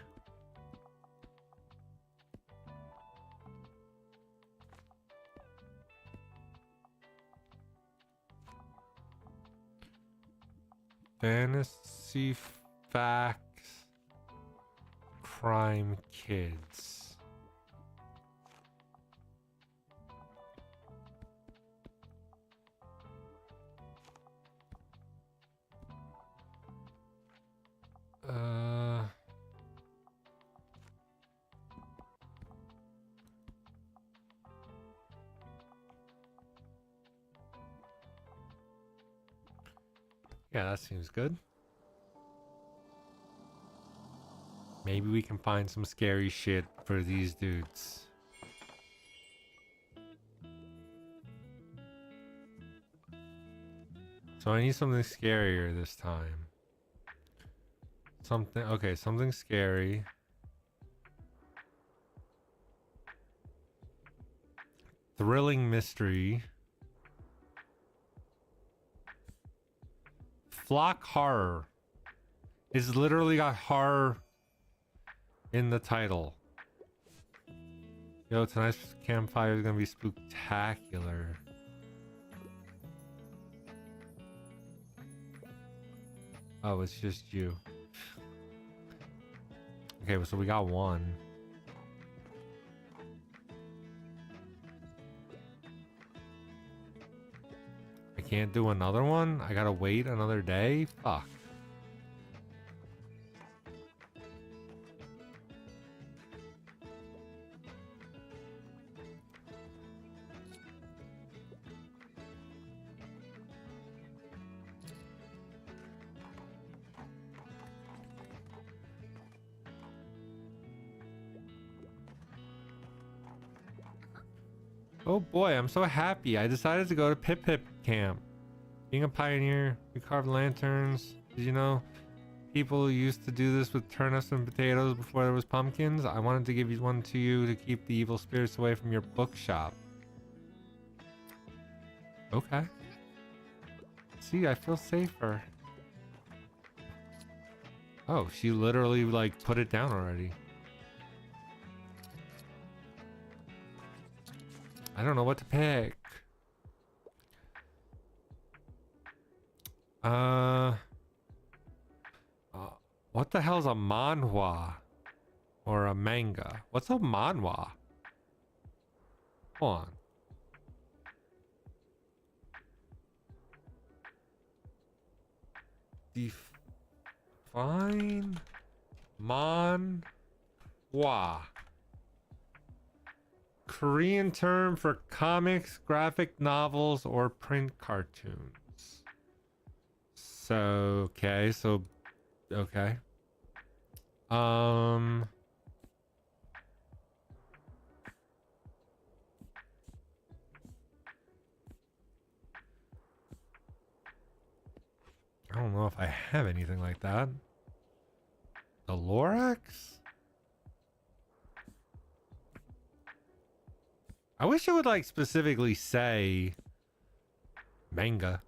Fantasy Facts. Crime Kids. Yeah, that seems good. Maybe we can find some scary shit for these dudes. So I need something scarier this time. Okay, something scary. Thrilling mystery. Flock horror. It's literally got horror in the title. Yo, tonight's campfire is gonna be spooktacular. Oh, it's just you. Okay, so we got one. I can't do another one? I gotta wait another day? Fuck. Oh boy, I'm so happy. I decided to go to Pip Pip Camp. Being a pioneer, we carved lanterns. Did you know people used to do this with turnips and potatoes before there was pumpkins? I wanted to give you one to you to keep the evil spirits away from your bookshop. Okay. See, I feel safer. Oh, she literally like put it down already. I don't know what to pick. What the hell's a manhwa? Or a manga? What's a manhwa? Hold on. Define manhwa. Korean term for comics, graphic novels, or print cartoons. So, okay, so, okay. I don't know if I have anything like that. The Lorax? I wish it would like specifically say manga.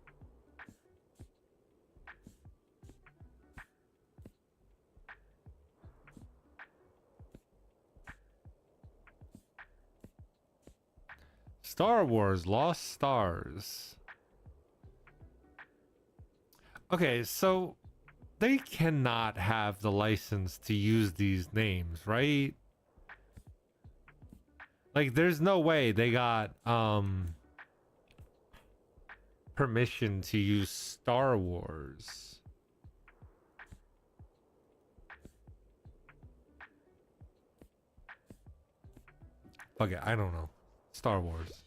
Star Wars Lost Stars. Okay, so they cannot have the license to use these names, right? Like there's no way they got permission to use Star Wars. Fuck it, I don't know. Star Wars.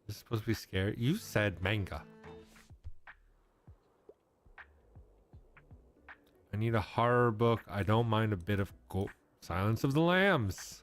This is supposed to be scary. You said manga. I need a horror book. I don't mind a bit of Silence of the Lambs.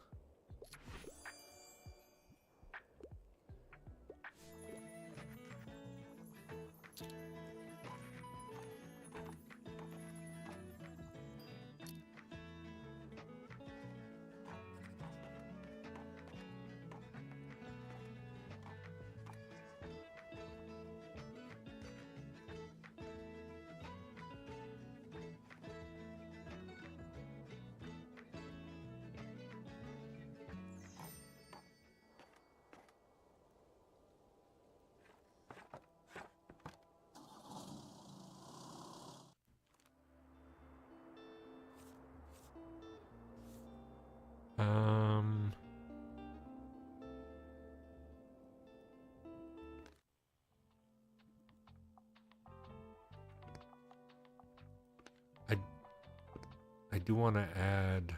I do want to add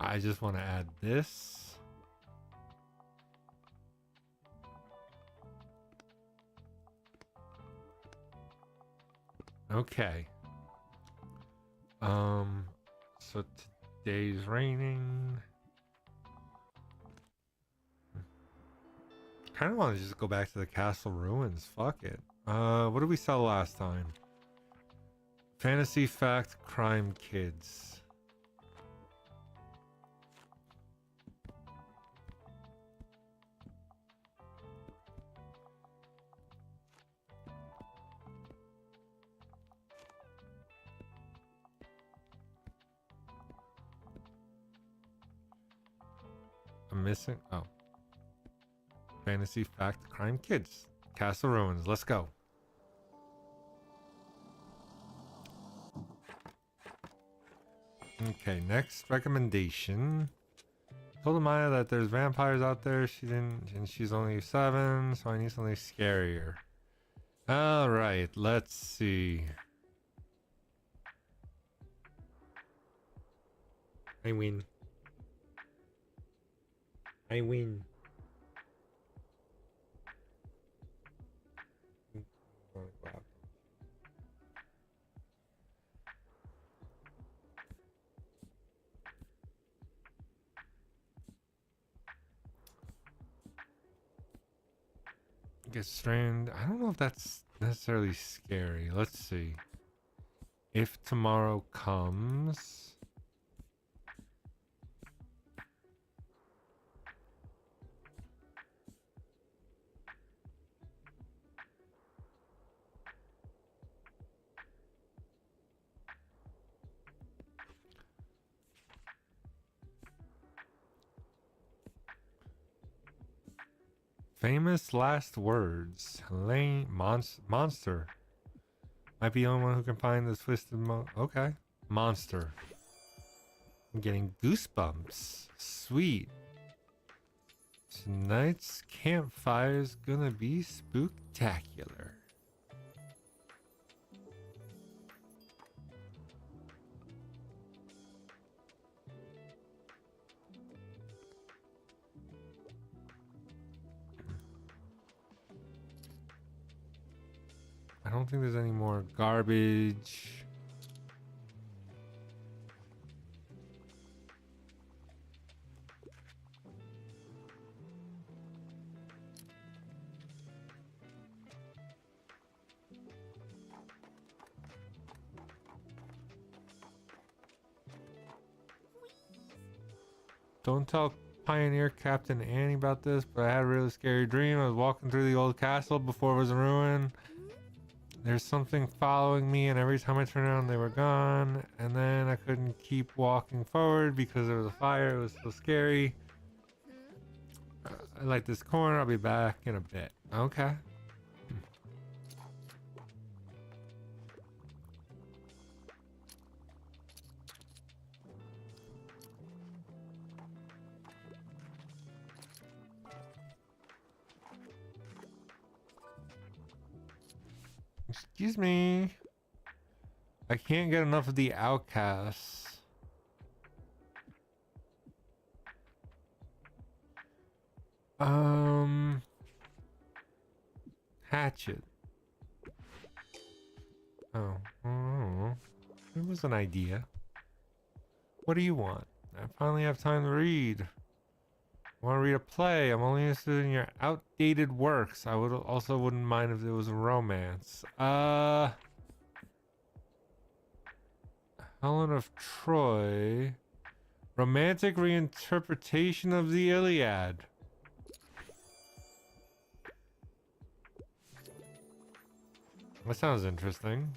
I just want to add this. Okay. So today's raining. Kind of want to just go back to the castle ruins. Fuck it. What did we sell last time? Fantasy Fact Crime Kids. I'm missing. Oh. Fantasy Fact Crime Kids. Castle Ruins. Let's go. Okay, next recommendation. Told Maya that there's vampires out there. She didn't, and she's only 7, so I need something scarier. All right, let's see. I win. I win. Get stranded. I don't know if that's necessarily scary. Let's see. If tomorrow comes. Famous last words. Lane monster. Might be the only one who can find this twisted okay. Monster. I'm getting goosebumps. Sweet. Tonight's campfire's gonna be spooktacular. I don't think there's any more garbage. Don't tell Pioneer Captain Annie about this, but I had a really scary dream. I was walking through the old castle before it was a ruin. There's something following me, and every time I turned around, they were gone. And then I couldn't keep walking forward because there was a fire. It was so scary. I like this corner. I'll be back in a bit. Okay. Excuse me. I can't get enough of the outcasts. Hatchet. Oh. It was an idea. What do you want? I finally have time to read. I want to read a play. I'm only interested in your outdated works. I wouldn't mind if it was a romance. Helen of Troy. Romantic reinterpretation of the Iliad. That sounds interesting.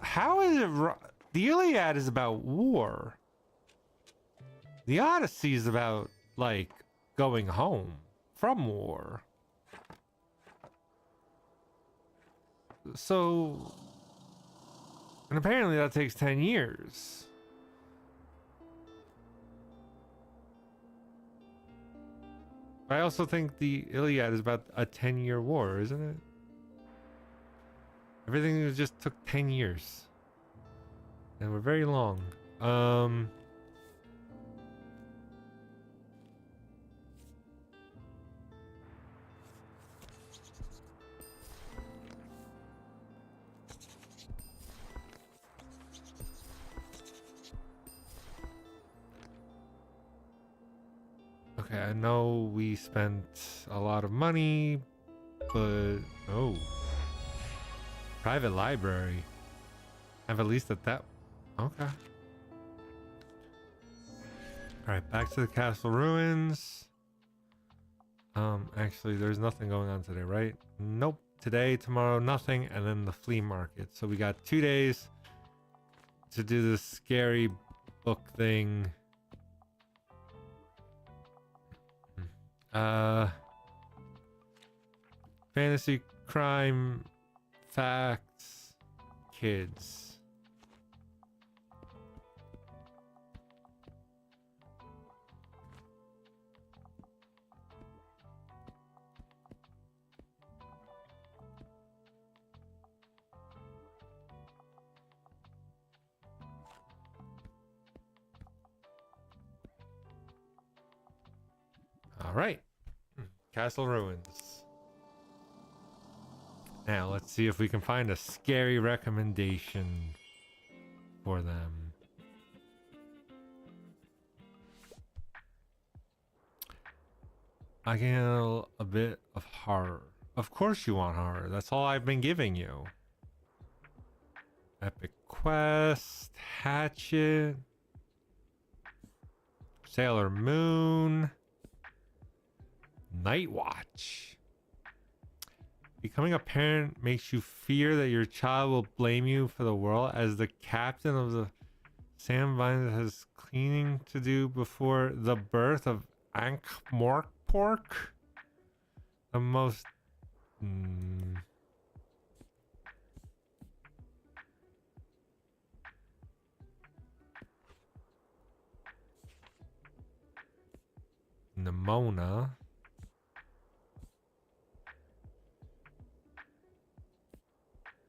How is it? The Iliad is about war. The Odyssey is about, like, going home from war. So, and apparently that takes 10 years. I also think the Iliad is about a 10-year war, isn't it? Everything just took 10 years. And we're very long. Okay, I know we spent a lot of money, but oh. Private library. Have at least at that. Okay. Alright, back to the castle ruins. Actually, there's nothing going on today, right? Nope. Today, tomorrow, nothing, and then the flea market. So we got 2 days to do this scary book thing. Fantasy, crime, facts, kids. All right. Castle ruins. Now let's see if we can find a scary recommendation for them. I can handle a bit of horror. Of course you want horror. That's all I've been giving you. Epic Quest, Hatchet, Sailor Moon, Night Watch. Becoming a parent makes you fear that your child will blame you for the world. As the captain of the Sam Vines has cleaning to do before the birth of Ankh-Morpork, the most... Nimona.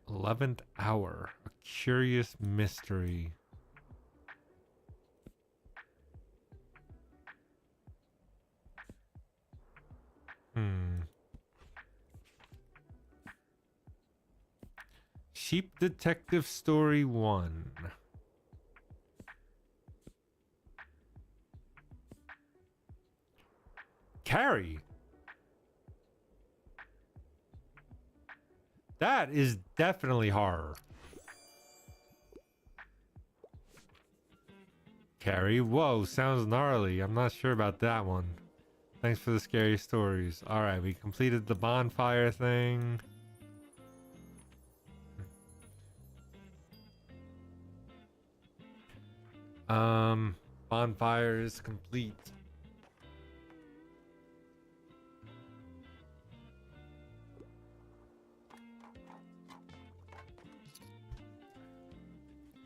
"11th Hour, a curious mystery." Sheep Detective Story 1. Carrie. That is definitely horror. Carrie, whoa, sounds gnarly. I'm not sure about that one. Thanks for the scary stories. Alright, we completed the bonfire thing. Bonfire is complete.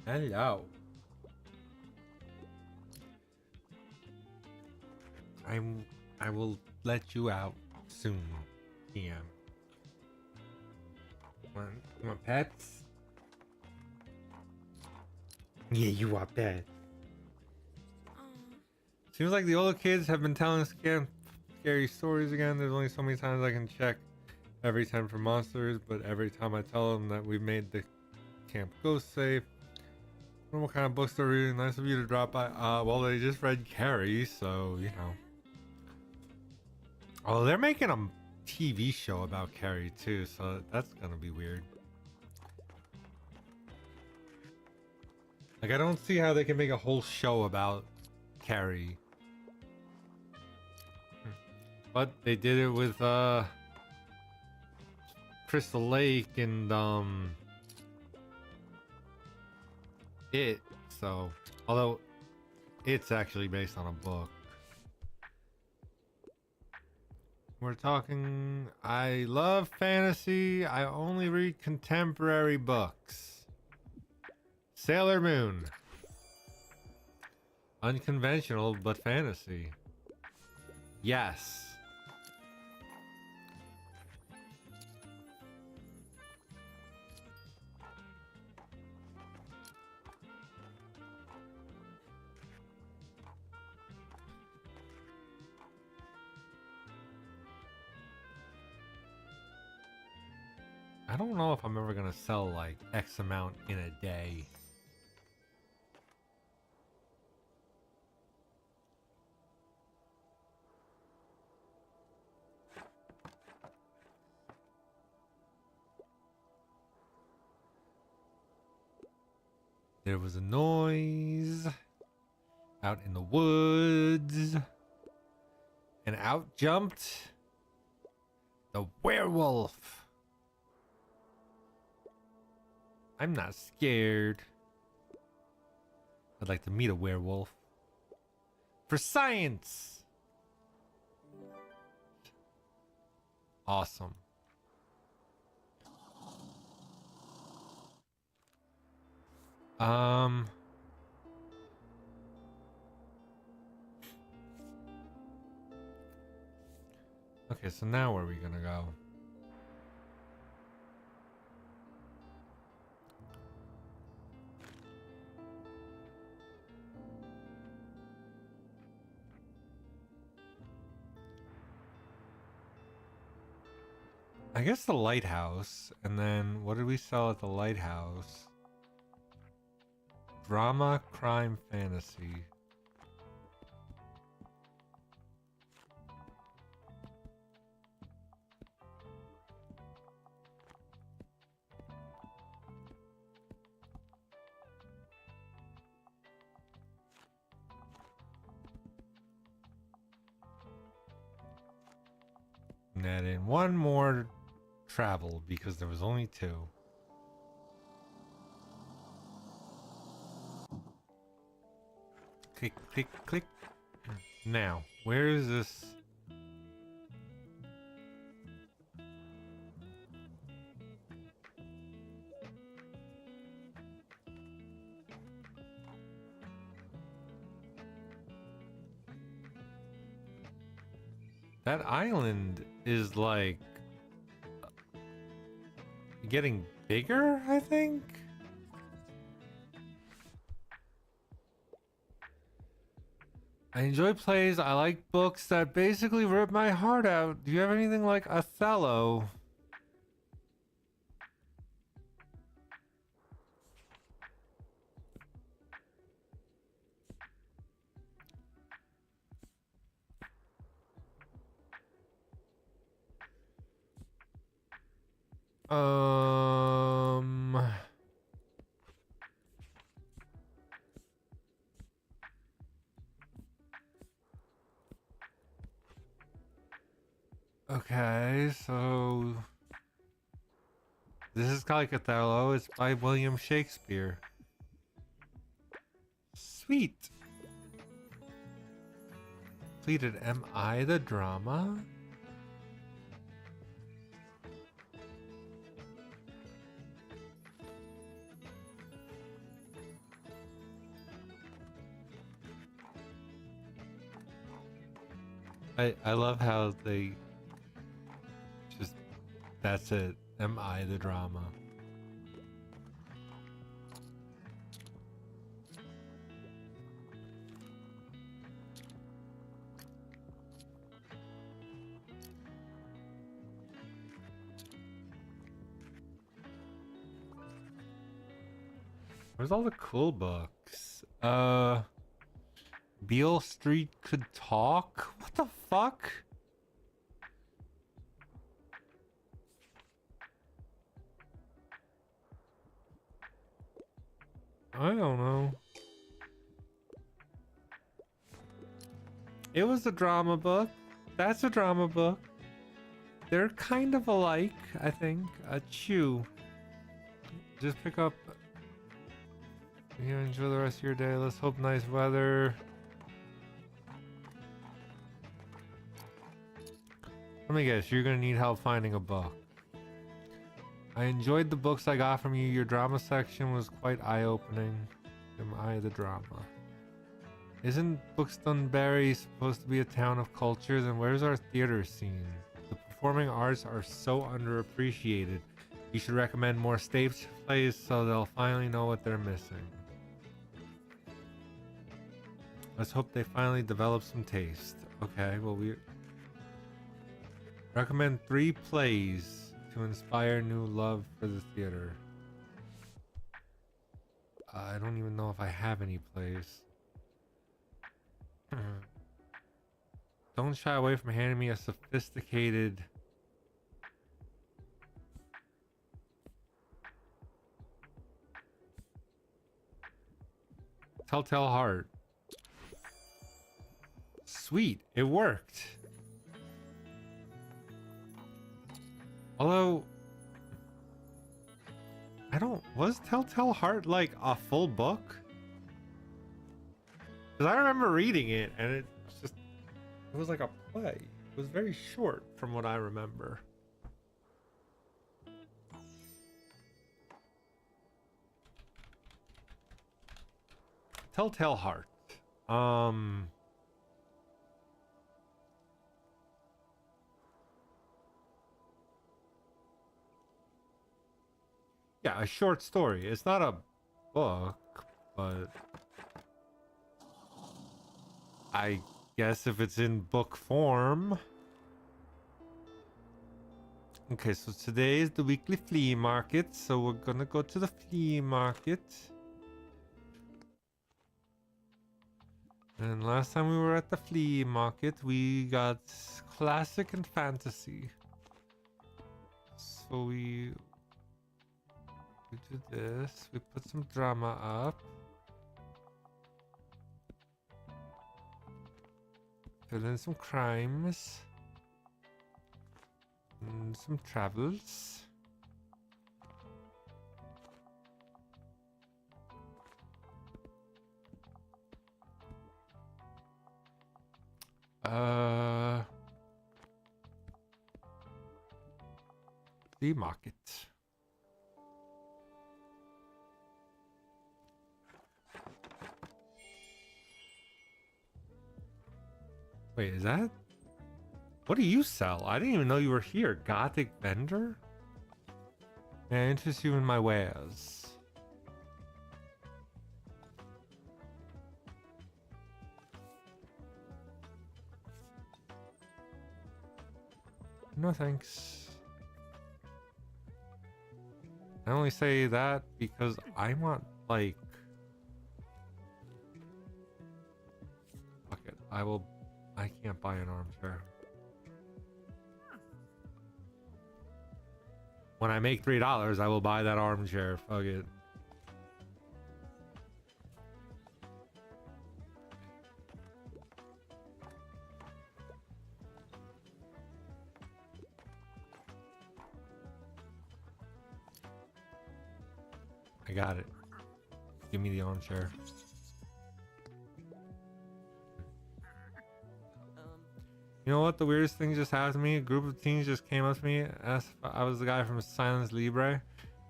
Hello. I will let you out soon, TM. Want pets? Yeah, you want pets. Seems like the older kids have been telling scary stories again. There's only so many times I can check every time for monsters, but every time I tell them that we made the camp ghost safe. I don't know what kind of books they're reading. Nice of you to drop by. Well, they just read Carrie, so, you know. Oh, they're making a TV show about Carrie, too, so that's gonna be weird. Like, I don't see how they can make a whole show about Carrie. But they did it with, Crystal Lake and, It, so, although it's actually based on a book. We're talking, I love fantasy. I only read contemporary books. Sailor Moon. Unconventional, but fantasy. Yes. I don't know if I'm ever gonna sell like X amount in a day. There was a noise out in the woods, and out jumped the werewolf. I'm not scared. I'd like to meet a werewolf. For science! Awesome. Okay, so now where are we gonna go? I guess the lighthouse. And then what did we sell at the lighthouse? Drama, crime, fantasy. And add in one more travel because there was only two. Click, click, click. Now, where is this? That island is like getting bigger, I think. I enjoy plays. I like books that basically rip my heart out. Do you have anything like Othello? Um. Okay, so this is called Othello. It's by William Shakespeare. Sweet. Completed. Am I the drama? I love how they just, that's it. Am I the drama? Where's all the cool books? Beale Street Could Talk? What the fuck? I don't know. It was a drama book. That's a drama book. They're kind of alike, I think. A chew. Just pick up. You enjoy the rest of your day. Let's hope nice weather. Let me guess, you're gonna need help finding a book. I enjoyed the books I got from you. Your drama section was quite eye-opening. Am I the drama? Isn't Buxtonbury supposed to be a town of cultures? And where's our theater scene? The performing arts are so underappreciated. You should recommend more stage plays so they'll finally know what they're missing. Let's hope they finally develop some taste. Okay, well, we recommend 3 plays to inspire new love for the theater. I don't even know if I have any plays. Don't shy away from handing me a sophisticated... Telltale Heart. Sweet, it worked. Although, I don't, was Telltale Heart like a full book? Because I remember reading it and it was like a play. It was very short from what I remember. Telltale Heart. Yeah, a short story. It's not a book, but I guess if it's in book form. Okay, so today is the weekly flea market, so we're gonna go to the flea market. And last time we were at the flea market, we got classic and fantasy. So we do this. We put some drama up. Fill in some crimes. And some travels. Flea market. Wait, is that? What do you sell? I didn't even know you were here. Gothic vendor? May I interest you in my wares? No thanks. I only say that because I want, like... Fuck it. I can't buy an armchair. When I make $3, I will buy that armchair. Fuck it. I got it. Give me the armchair. You know what the weirdest thing just happened to me? A group of teens just came up to me, asked if I was the guy from Silence Libre.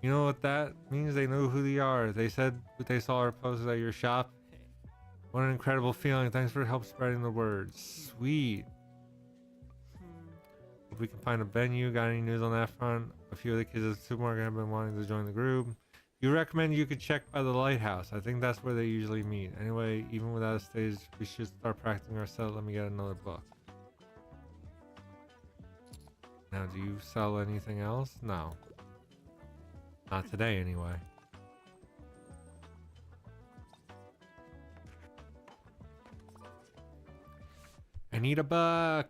You know what that means? They know who they are. They said they saw our posters at your shop. What an incredible feeling. Thanks for help spreading the word. Sweet. If we can find a venue, got any news on that front? A few of the kids at the supermarket have been wanting to join the group. You recommend you could check by the lighthouse. I think that's where they usually meet. Anyway, even without a stage, we should start practicing ourselves. Let me get another book. Now, do you sell anything else? No. Not today, anyway. I need a book.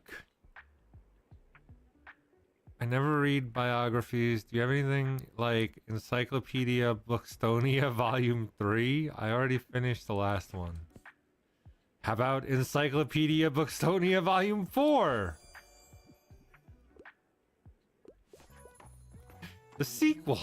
I never read biographies. Do you have anything like Encyclopedia Bookstonia Volume 3? I already finished the last one. How about Encyclopedia Bookstonia Volume 4? The sequel.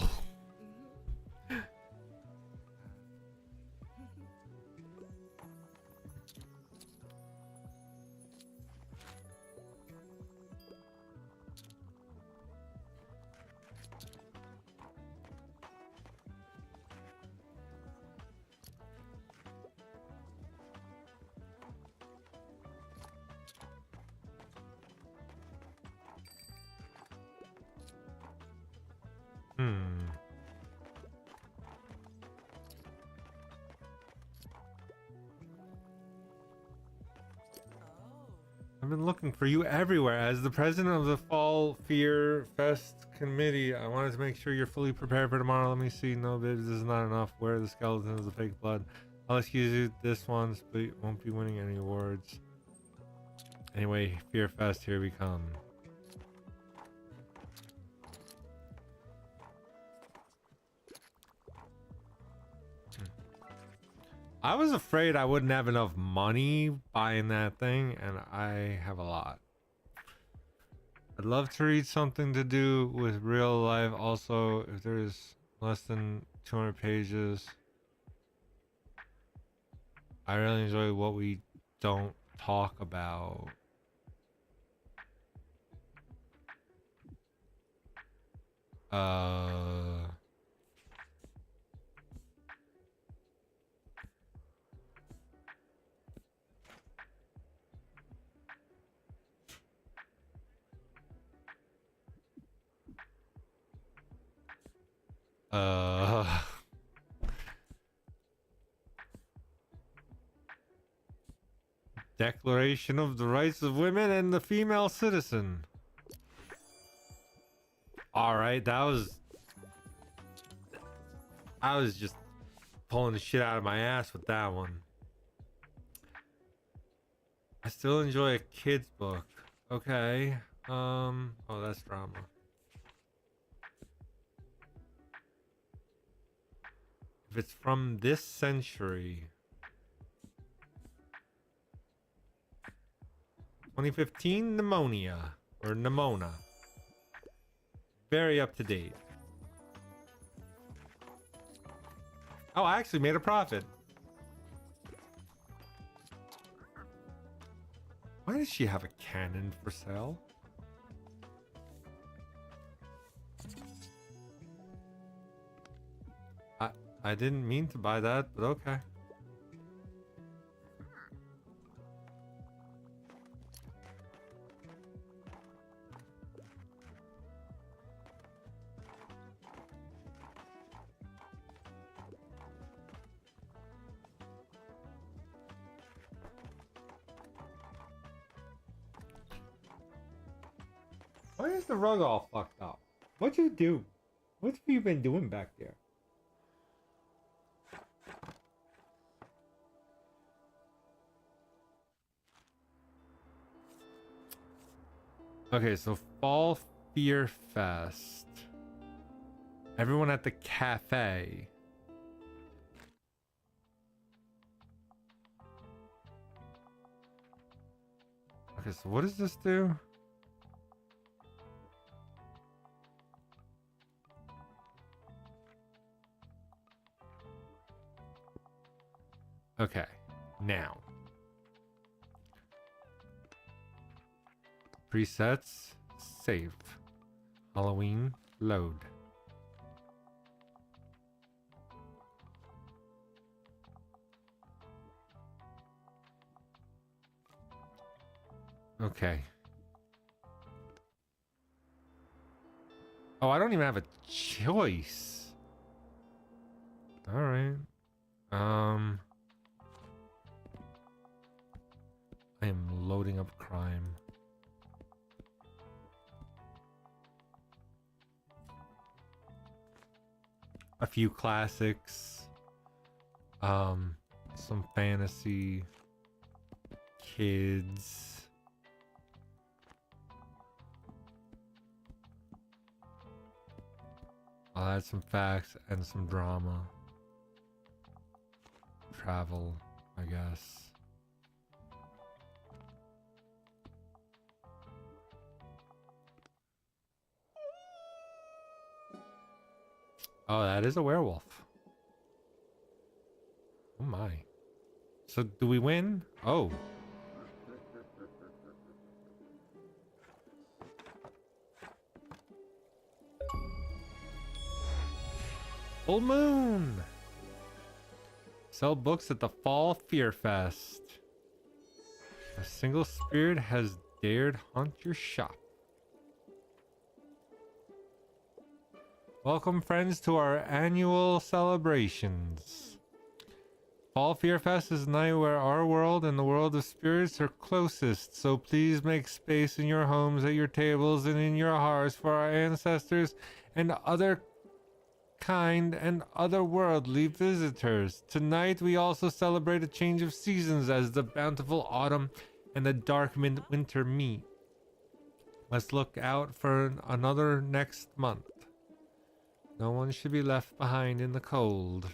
I've been looking for you everywhere. As the president of the Fall Fear Fest committee, I wanted to make sure you're fully prepared for tomorrow. Let me see. No, bibs, this is not enough. Where are the skeletons of the fake blood? I'll excuse you this once, but you won't be winning any awards. Anyway, Fear Fest, here we come. I was afraid I wouldn't have enough money buying that thing, and I have a lot. I'd love to read something to do with real life. Also, if there's less than 200 pages, I really enjoy what we don't talk about. Declaration of the Rights of Women and the Female Citizen. All right, that was. I was just pulling the shit out of my ass with that one. I still enjoy a kid's book. Okay. Oh, that's drama. If it's from this century. 2015 pneumonia or pneumona. Very up to date. Oh, I actually made a profit. Why does she have a cannon for sale? I didn't mean to buy that, but okay. Why is the rug all fucked up? What'd you do? What have you been doing back there? Okay, so Fall Fear Fest. Everyone at the cafe. Okay, so what does this do? Okay, now. Presets, save. Halloween, load. Okay. Oh, I don't even have a choice. All right. I am loading up crime. A few classics. Some fantasy. Kids. I'll add some facts and some drama. Travel, I guess. Oh, that is a werewolf. Oh my. So do we win? Oh. Full moon. Sell books at the Fall Fear Fest. A single spirit has dared haunt your shop. Welcome, friends, to our annual celebrations. Fall Fear Fest is a night where our world and the world of spirits are closest, so please make space in your homes, at your tables, and in your hearts for our ancestors and other kind and otherworldly visitors. Tonight we also celebrate a change of seasons as the bountiful autumn and the dark winter meet. Let's look out for another next month. No one should be left behind in the cold.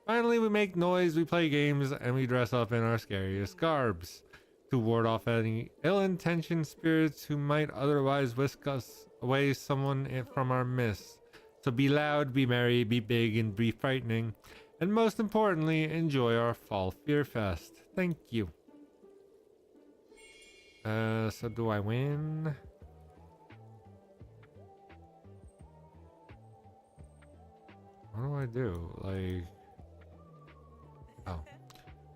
Finally, we make noise, we play games, and we dress up in our scariest garbs to ward off any ill-intentioned spirits who might otherwise whisk us away someone from our midst. So be loud, be merry, be big, and be frightening. And most importantly, enjoy our Fall Fear Fest. Thank you. So do I win? What do I do? Like... Oh.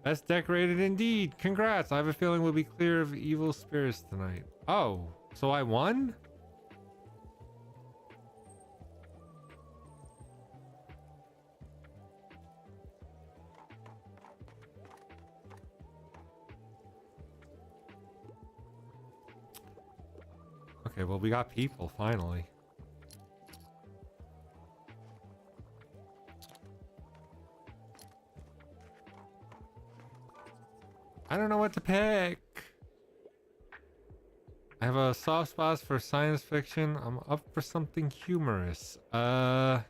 Best decorated indeed. Congrats. I have a feeling we'll be clear of evil spirits tonight. Oh, so I won? Okay, well, we got people finally. I don't know what to pick. I have a soft spot for science fiction. I'm up for something humorous. Oh,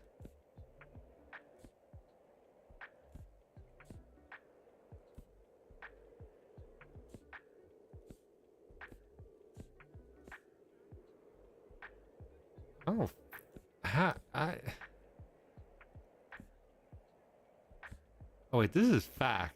oh wait, this is fact.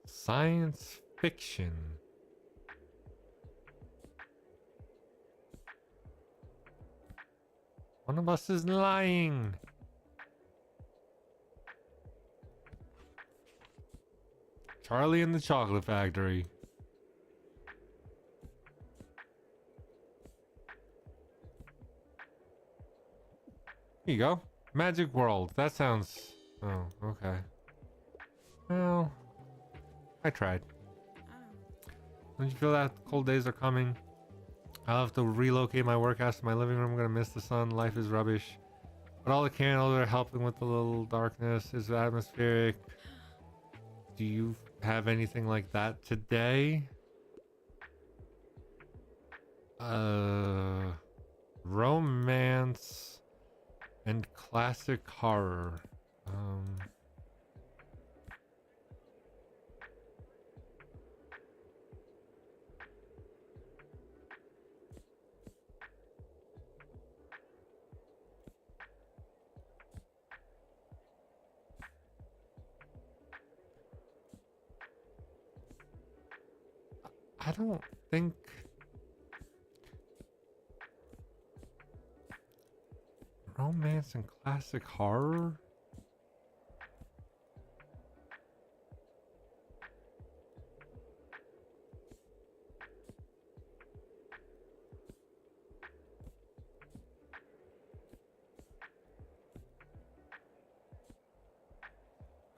Science fiction. One of us is lying. Charlie and the Chocolate Factory. Here you go. Magic World. That sounds... Oh, okay. Well, I tried. Don't you feel that cold days are coming? I'll have to relocate my work house to my living room. I'm gonna miss the sun. Life is rubbish. But all the candles are helping with the little darkness. It's atmospheric. Do you have anything like that today? Romance and classic horror. I don't think... Romance and classic horror?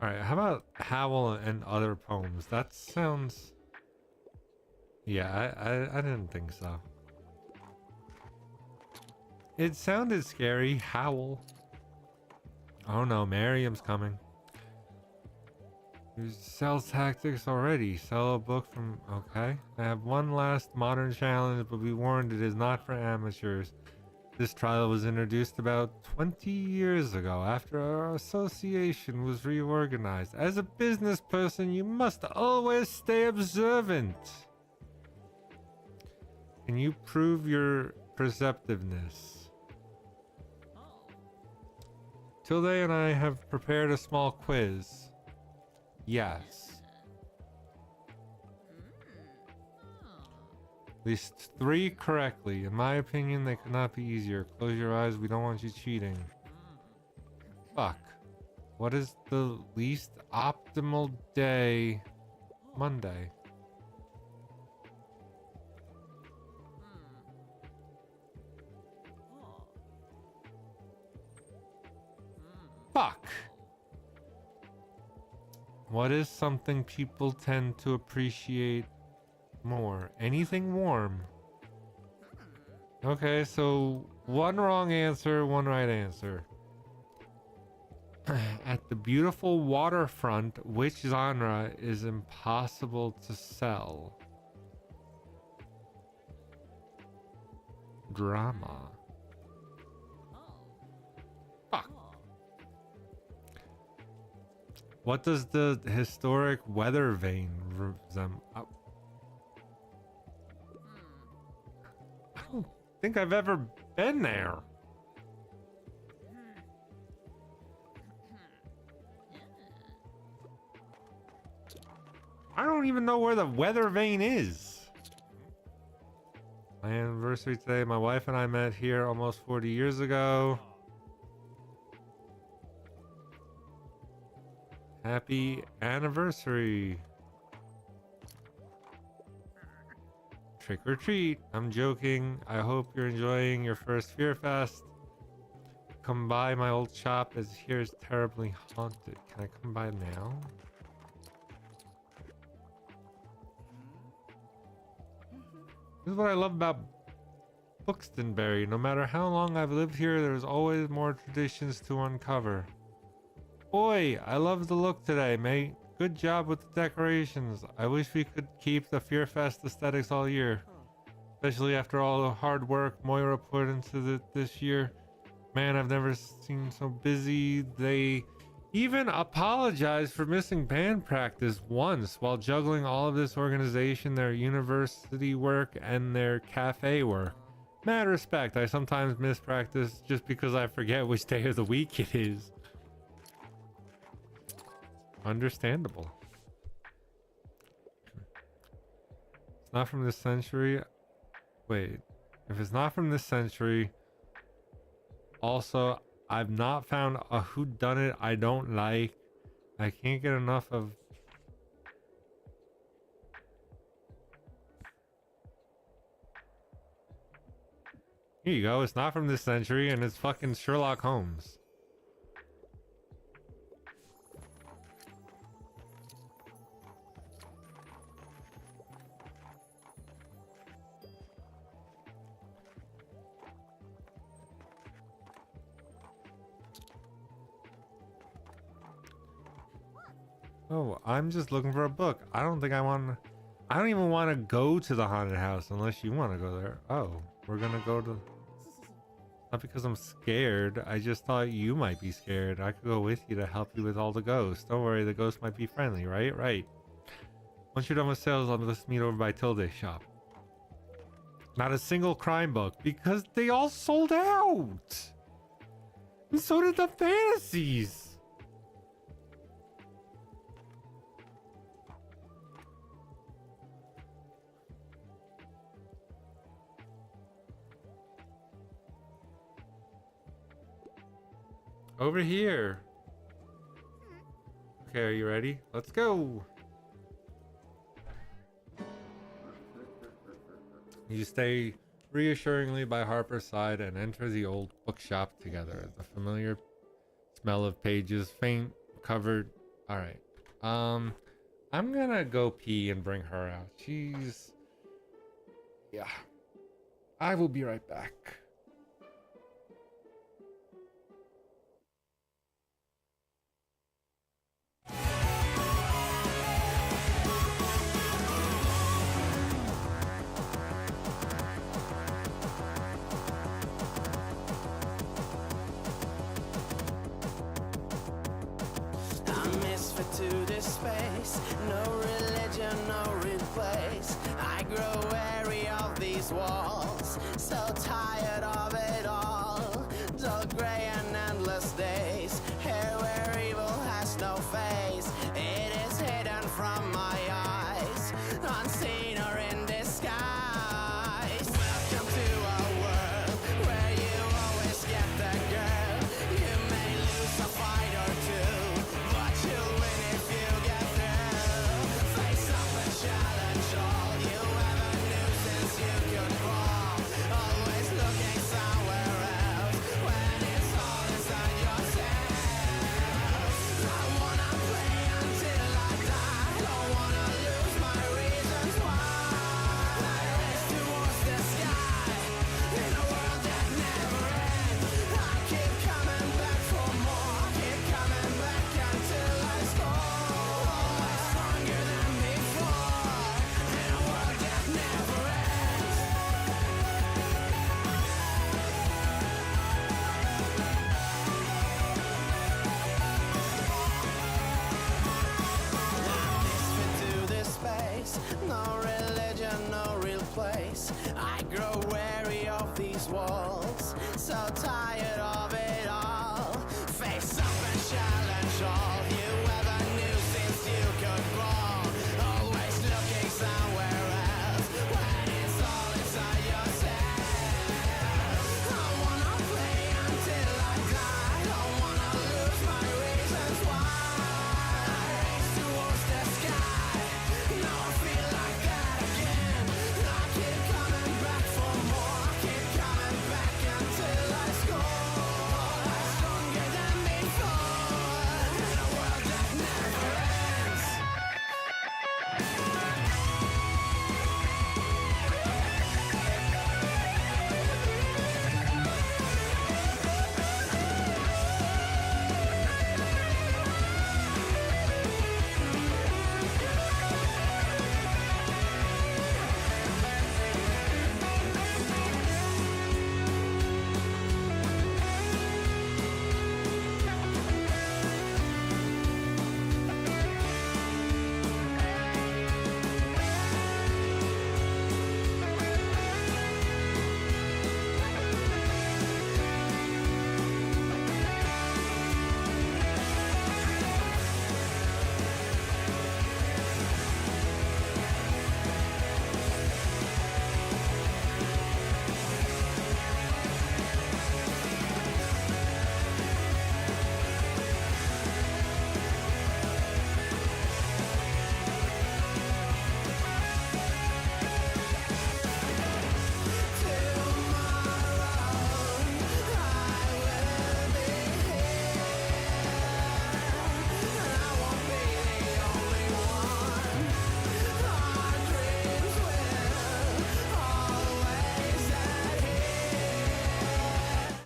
Alright, how about Howl and Other Poems? That sounds... Yeah, I didn't think so. It sounded scary. Howl. Oh no, Miriam's coming. You sell tactics already. Sell a book from... Okay. I have one last modern challenge, but be warned, it is not for amateurs. This trial was introduced about 20 years ago after our association was reorganized. As a business person, you must always stay observant. Can you prove your perceptiveness? Tilde and I have prepared a small quiz. Yes. At least 3 correctly. In my opinion, they could not be easier. Close your eyes, we don't want you cheating. Fuck. What is the least optimal day? Monday. Fuck. What is something people tend to appreciate more? Anything warm. Okay, so 1 wrong answer, 1 right answer. At the beautiful waterfront, which genre is impossible to sell? Drama. Fuck. What does the historic weather vane resemble? I don't think I've ever been there. I don't even know where the weather vane is. My anniversary today. My wife and I met here almost 40 years ago. Happy anniversary. Trick or treat. I'm joking. I hope you're enjoying your first Fear Fest. come by my old shop as here is terribly haunted. Can I come by now? This is what I love about Buxtonbury. No matter how long I've lived here, there's always more traditions to uncover. Oi, I love the look today, mate. Good job with the decorations. I wish we could keep the Fearfest aesthetics all year. Especially after all the hard work Moira put into this year. Man, I've never seen so busy. They even apologized for missing band practice once while juggling all of this organization, their university work, and their cafe work. Mad respect. I sometimes miss practice just because I forget which day of the week it is. Understandable. It's not from this century. Wait, if it's not from this century, also, I've not found a whodunit I don't like. I can't get enough of... Here you go, it's not from this century, and it's fucking Sherlock Holmes. Oh, I'm just looking for a book. I don't even want to go to the haunted house unless you want to go there. Oh, we're gonna go to... Not because I'm scared. I just thought you might be scared. I could go with you to help you with all the ghosts. Don't worry, the ghosts might be friendly, right? Right. Once you're done with sales, let's meet over by Tilde's shop. Not a single crime book because they all sold out. And so did the fantasies. Over here. Okay, are you ready? Let's go. You stay reassuringly by Harper's side and enter the old bookshop together. The familiar smell of pages, faint, covered. All right. I'm gonna go pee and bring her out. Yeah. I will be right back. To this space, no religion, no real place. I grow weary of these walls, so tired of it all. Dull gray and endless days, here where evil has no face. It is hidden from my eyes, unseen or in disguise. Welcome to a world where you always get the girl. You may lose a fight or two, but you'll win if you get through. Face up and challenge all you ever knew since you could crawl. Always looking somewhere else when it's all inside yourself. I wanna play until I die. Don't wanna lose my reasons why. I race towards the sky in a world that never ends. I keep coming back for more. Keep coming back until I score. Always stronger than before in a world that never ends. Misfit to this space, no religion, no real place. I grow weary of these walls, so tired of it all. Face up and challenge all you ever knew since you could crawl. Always looking somewhere else when it's all inside yourself. I wanna play until I die. Don't wanna lose my reasons why. I race towards the sky. Now I feel like that again. I keep coming back for more. Keep coming back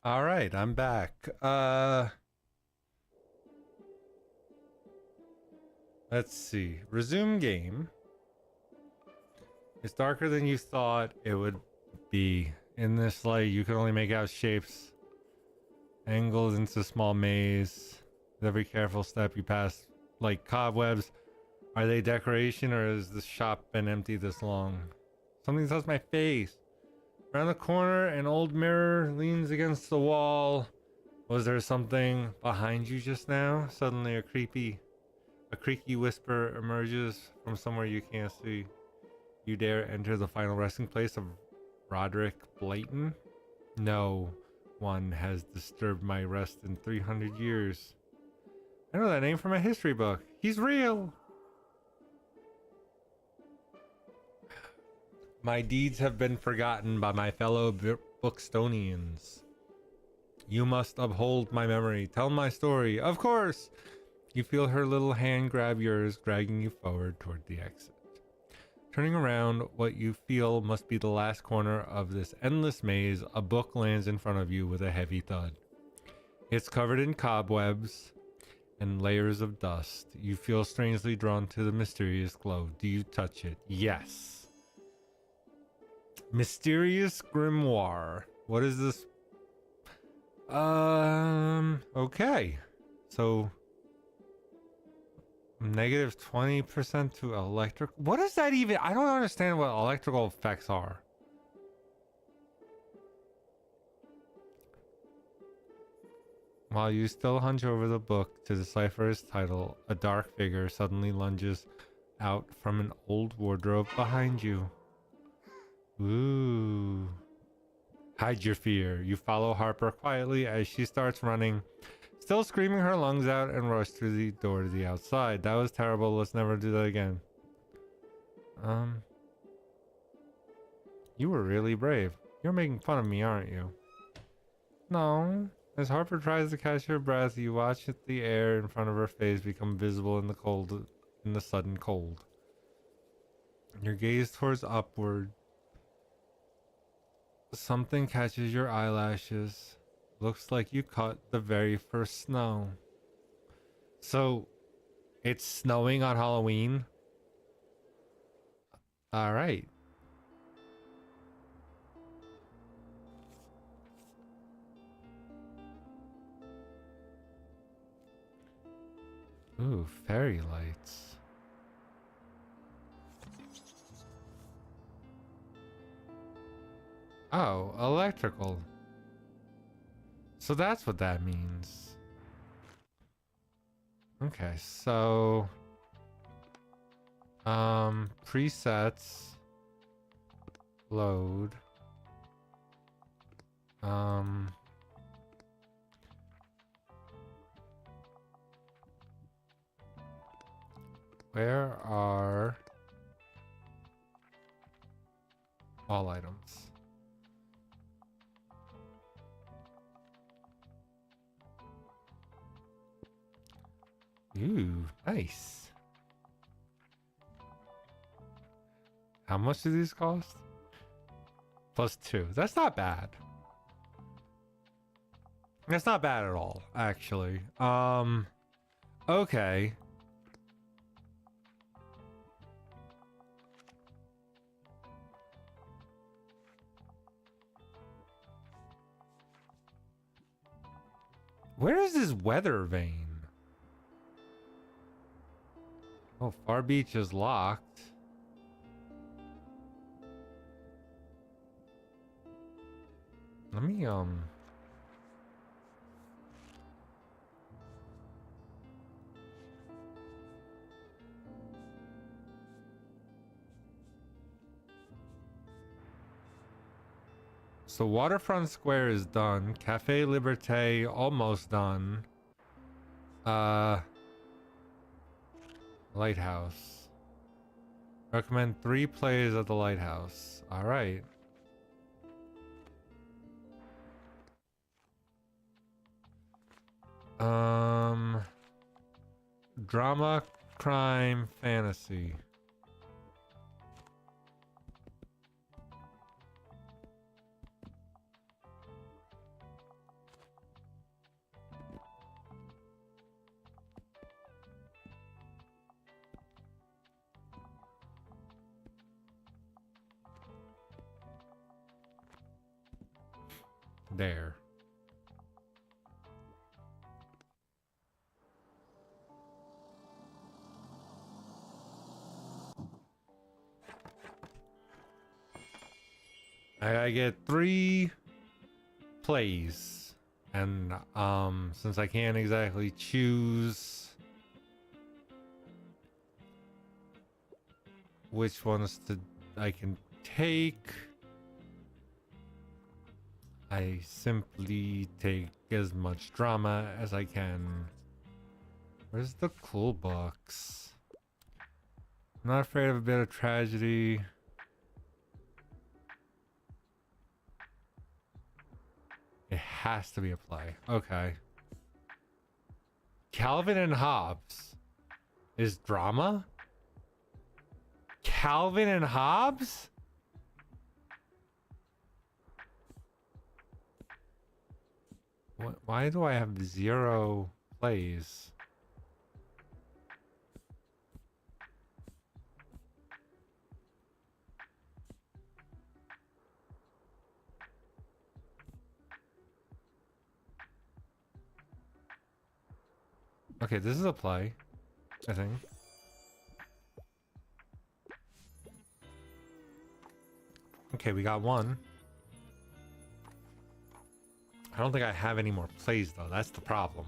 All right, I'm back. Let's see. Resume game. It's darker than you thought it would be. In this light, you can only make out shapes, angles into small maze. With every careful step you pass, like cobwebs. Are they decoration, or has the shop been empty this long? Something touched my face. Around the corner, an old mirror leans against the wall. Was there something behind you just now? Suddenly a creaky whisper emerges from somewhere you can't see. You dare enter the final resting place of Roderick Blayton? No one has disturbed my rest in 300 years. I know that name from a history book. He's real! My deeds have been forgotten by my fellow Bookstonians. You must uphold my memory. Tell my story. Of course! You feel her little hand grab yours, dragging you forward toward the exit. Turning around, what you feel must be the last corner of this endless maze. A book lands in front of you with a heavy thud. It's covered in cobwebs and layers of dust. You feel strangely drawn to the mysterious glow. Do you touch it? Yes. Mysterious grimoire. What is this? Okay. So negative 20% to electric. What is that even? I don't understand what electrical effects are. While you still hunch over the book to decipher its title, a dark figure suddenly lunges out from an old wardrobe behind you. Ooh. Hide your fear. You follow Harper quietly as she starts running, still screaming her lungs out, and rush through the door to the outside. That was terrible. Let's never do that again. You were really brave. You're making fun of me, aren't you? No. As Harper tries to catch her breath, you watch the air in front of her face become visible in the sudden cold. Your gaze towards upward. Something catches your eyelashes. Looks like you caught the very first snow. So, it's snowing on Halloween? Alright. Ooh, fairy lights. Oh, electrical. So that's what that means. Okay, so presets load. Where are all items? Ooh, nice. How much do these cost? +2. That's not bad. That's not bad at all, actually. Okay. Where is this weather vane? Oh, Far Beach is locked. Let me, So Waterfront Square is done. Cafe Liberté almost done. Lighthouse. Recommend 3 plays at the Lighthouse. Alright. Drama, crime, fantasy. there. I get 3 plays, and since I can't exactly choose which ones I can take, I simply take as much drama as I can. Where's the cool books? I'm not afraid of a bit of tragedy. It has to be a play. Okay. Calvin and Hobbes is drama? Calvin and Hobbes? Why do I have 0 plays? Okay, this is a play, I think. Okay, we got 1. I don't think I have any more plays though. That's the problem.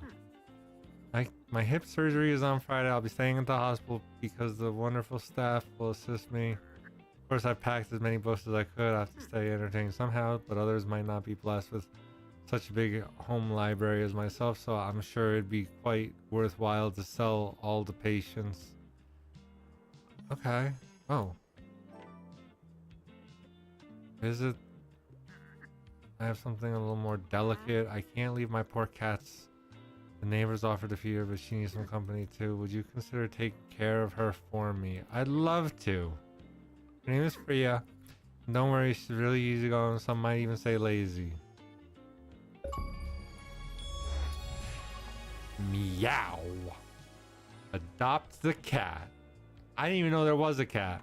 My hip surgery is on Friday. I'll be staying at the hospital because the wonderful staff will assist me. Of course, I've packed as many books as I could. I have to stay entertained somehow, but others might not be blessed with such a big home library as myself, so I'm sure it'd be quite worthwhile to sell all the patients. Okay. Oh. Is it? I have something a little more delicate. I can't leave my poor cats. The neighbors offered to feed her, but she needs some company too. Would you consider taking care of her for me? I'd love to. Her name is Freya. Don't worry, she's really easygoing. Some might even say lazy. Meow. Adopt the cat. I didn't even know there was a cat.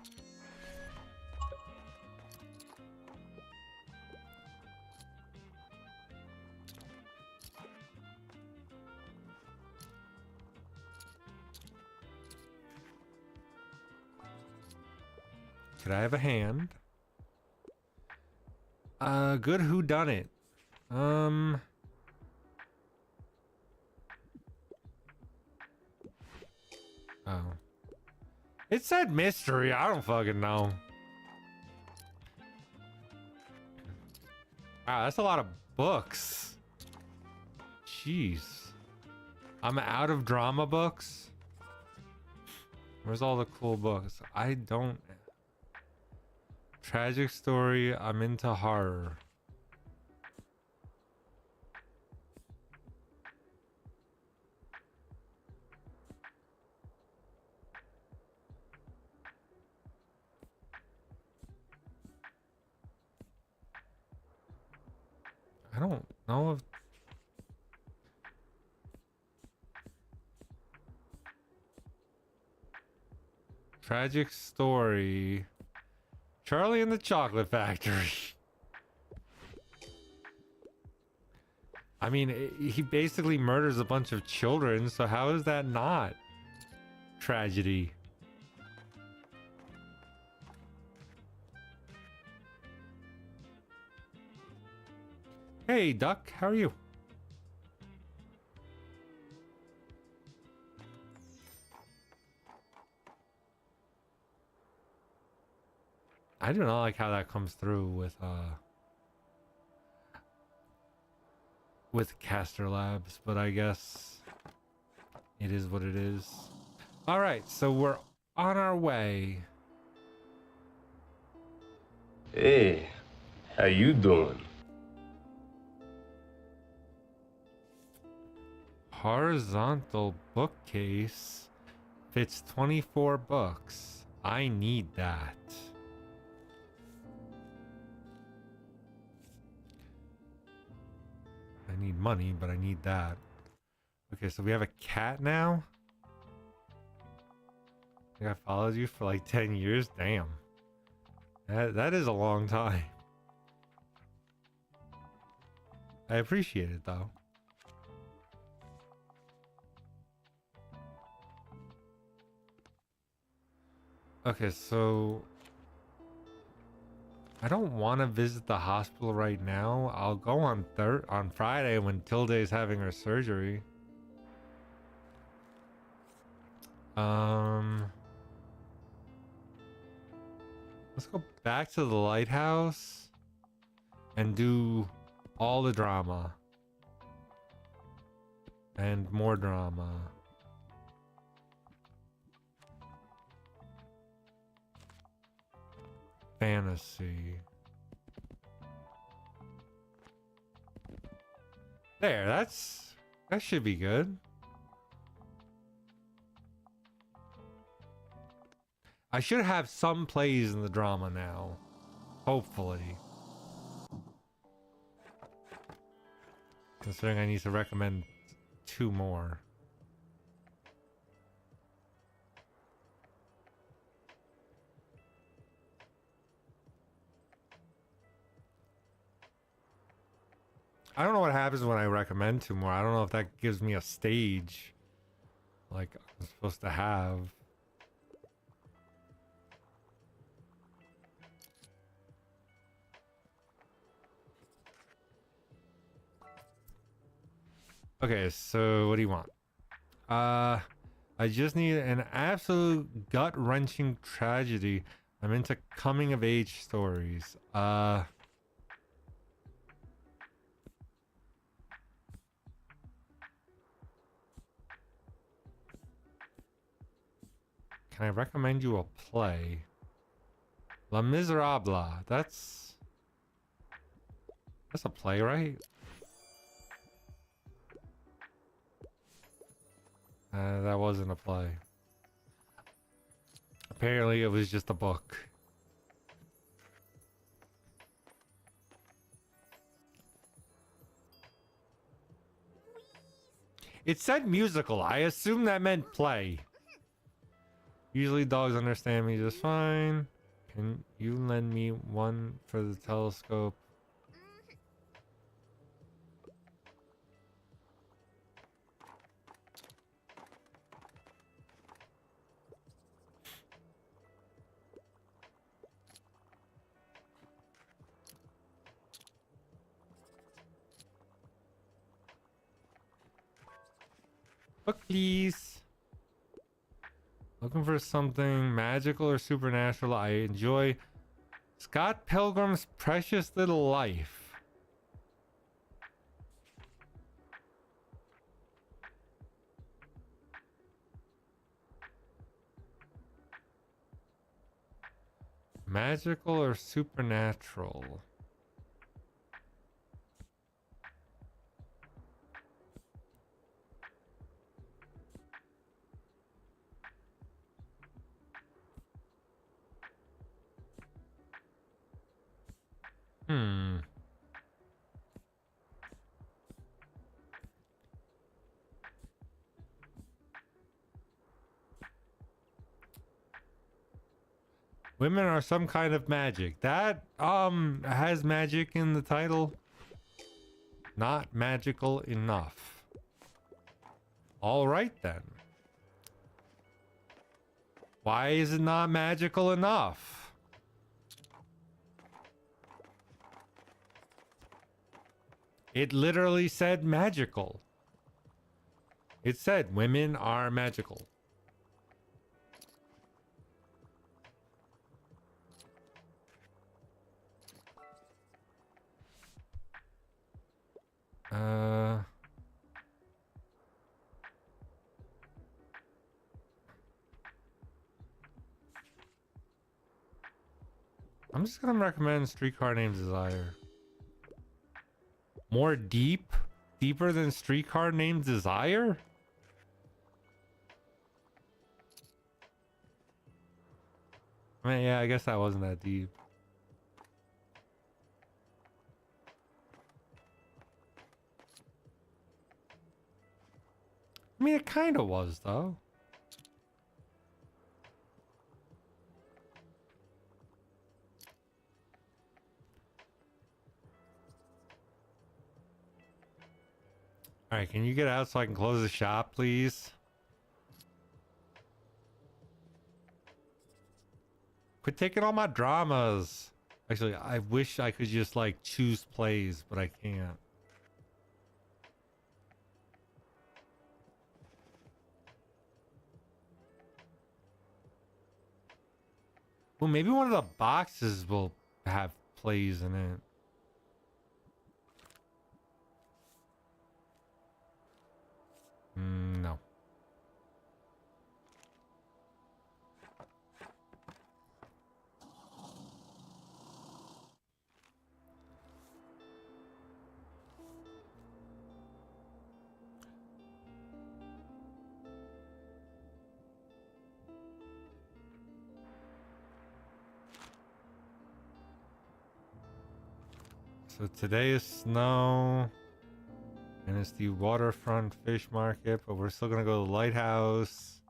Could I have a hand? Good whodunit. Oh. It said mystery. I don't fucking know. Wow, that's a lot of books. Jeez. I'm out of drama books. Where's all the cool books? I don't... Tragic story. I'm into horror. I don't know if... Tragic story. Charlie and the Chocolate Factory. I mean, he basically murders a bunch of children, so how is that not tragedy? Hey, Duck, how are you? I do not like how that comes through with Caster Labs, but I guess it is what it is. All right, so we're on our way. Hey, how you doing? Horizontal bookcase fits 24 books. I need that. I need money, but I need that. Okay, so we have a cat now? I think I followed you for like 10 years? Damn. That is a long time. I appreciate it though. Okay, so I don't want to visit the hospital right now. I'll go on Friday when Tilde's having her surgery. Let's go back to the lighthouse and do all the drama and more drama. Fantasy. There, that should be good. I should have some plays in the drama now. Hopefully. Considering I need to recommend 2 more. I don't know what happens when I recommend 2 more. I don't know if that gives me a stage like I'm supposed to have. Okay, so what do you want? I just need an absolute gut-wrenching tragedy. I'm into coming-of-age stories. Can I recommend you a play? Les Miserables. That's a play, right? That wasn't a play. Apparently it was just a book. It said musical. I assume that meant play. Usually dogs understand me just fine. Can you lend me one for the telescope? Book, please. Looking for something magical or supernatural. I enjoy Scott Pilgrim's Precious Little Life. Magical or supernatural? Women are some kind of magic. That has magic in the title. Not magical enough. All right then. Why is it not magical enough? It literally said magical. It said women are magical. I'm just gonna recommend Streetcar Named Desire. More deeper than Streetcar Named Desire? I mean, yeah, I guess that wasn't that deep. I mean, it kind of was, though. All right, can you get out so I can close the shop, please? Quit taking all my dramas. Actually, I wish I could just like choose plays, but I can't. Well, maybe one of the boxes will have plays in it. No. So today is snow, and it's the waterfront fish market, but we're still gonna go to the lighthouse.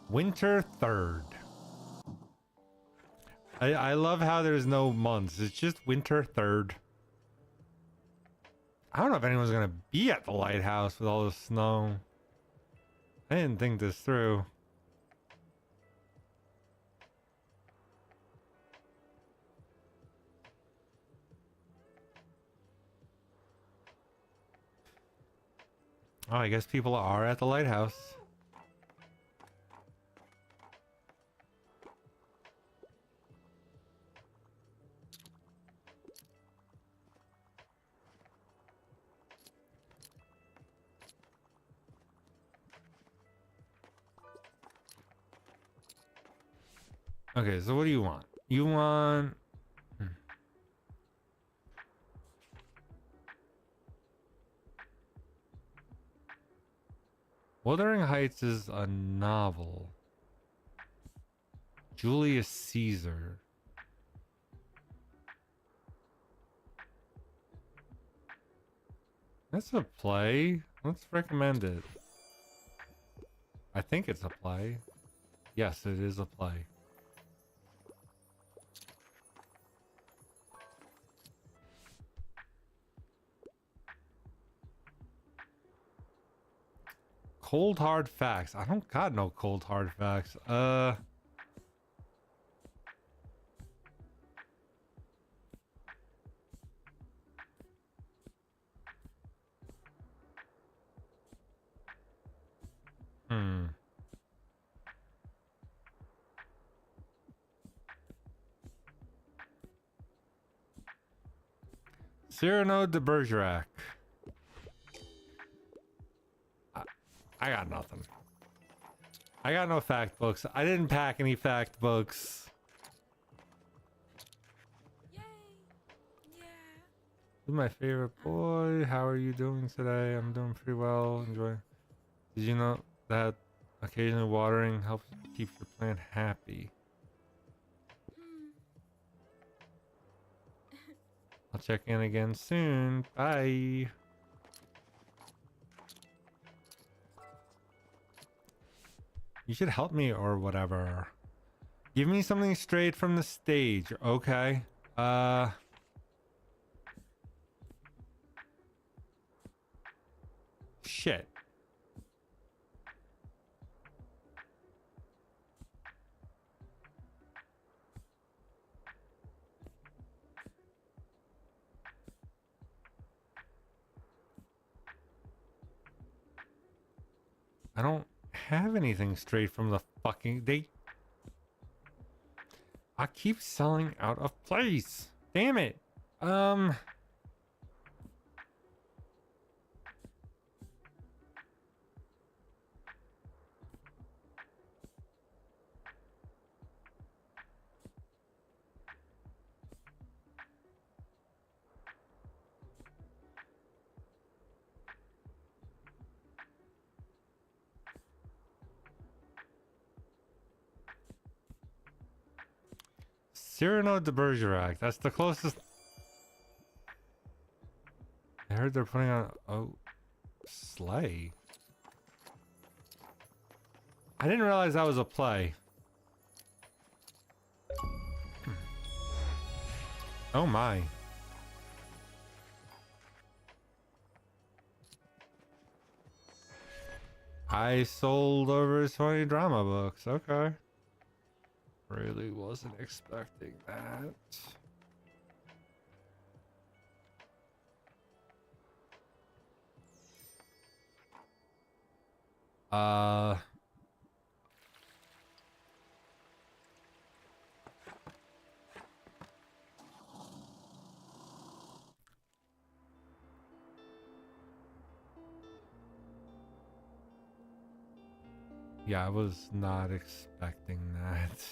Winter 3rd. I love how there's no months. It's just winter 3rd. I don't know if anyone's gonna be at the lighthouse with all the snow. I didn't think this through. Oh, I guess people are at the lighthouse. Okay, so what do you want? You want... Wuthering Heights is a novel. Julius Caesar. That's a play. Let's recommend it. I think it's a play. Yes, it is a play. Cold hard facts. I don't got no cold hard facts. Cyrano de Bergerac. I got nothing. I got no fact books. I didn't pack any fact books. Yay! Yeah. This is my favorite boy. How are you doing today? I'm doing pretty well. Enjoy. Did you know that occasionally watering helps keep your plant happy? I'll check in again soon. Bye. You should help me or whatever. Give me something straight from the stage, okay? Shit. I don't have anything straight from the fucking... I keep selling out of place. Damn it. Cyrano de Bergerac. That's the closest. I heard they're putting on... Oh. Sleigh. I didn't realize that was a play. Oh my. I sold over 20 drama books. Okay. Really wasn't expecting that. Yeah, I was not expecting that.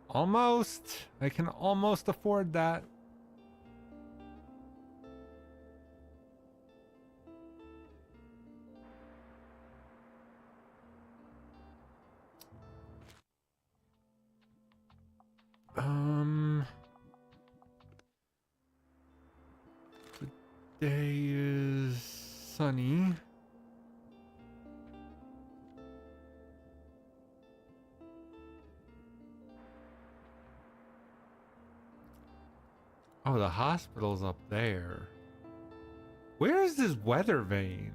Almost. I can almost afford that. Today is sunny. Oh, the hospital's up there. Where is this weather vane?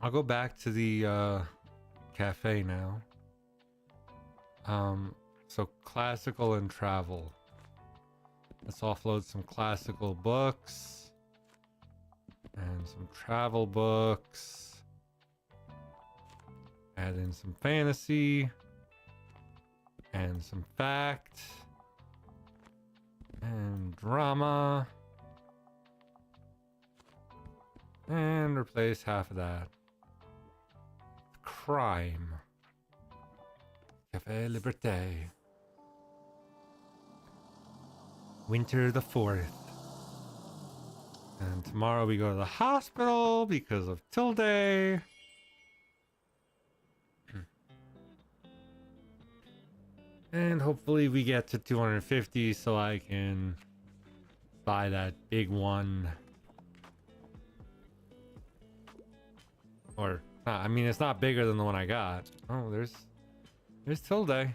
I'll go back to the cafe now. So classical and travel. Let's offload some classical books and some travel books. Add in some fantasy and some fact and drama. And replace half of that. Crime. Café Liberté. Winter the 4th. And tomorrow we go to the hospital because of Tilde. And hopefully we get to 250 so I can buy that big one. Or, I mean, it's not bigger than the one I got. Oh, there's Tilde.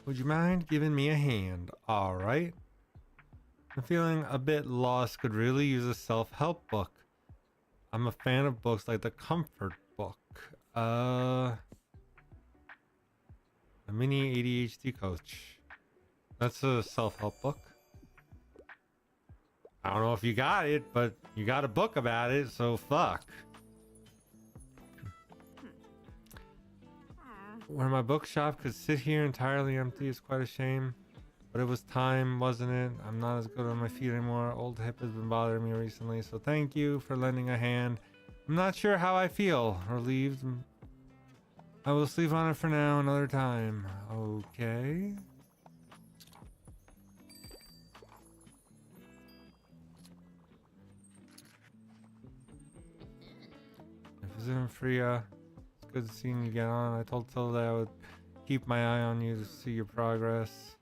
Would you mind giving me a hand? All right. I'm feeling a bit lost. Could really use a self-help book. I'm a fan of books like the Comfort Book. A mini ADHD coach. That's a self-help book. I don't know if you got it, but you got a book about it, so fuck. Where my bookshop could sit here entirely empty is quite a shame. But it was time, wasn't it? I'm not as good on my feet anymore. Old hip has been bothering me recently, so thank you for lending a hand. I'm not sure how I feel. Relieved. I will sleep on it for now, another time. Okay. If it's in Freya, it's good seeing you get on. I told Tilda I would keep my eye on you to see your progress.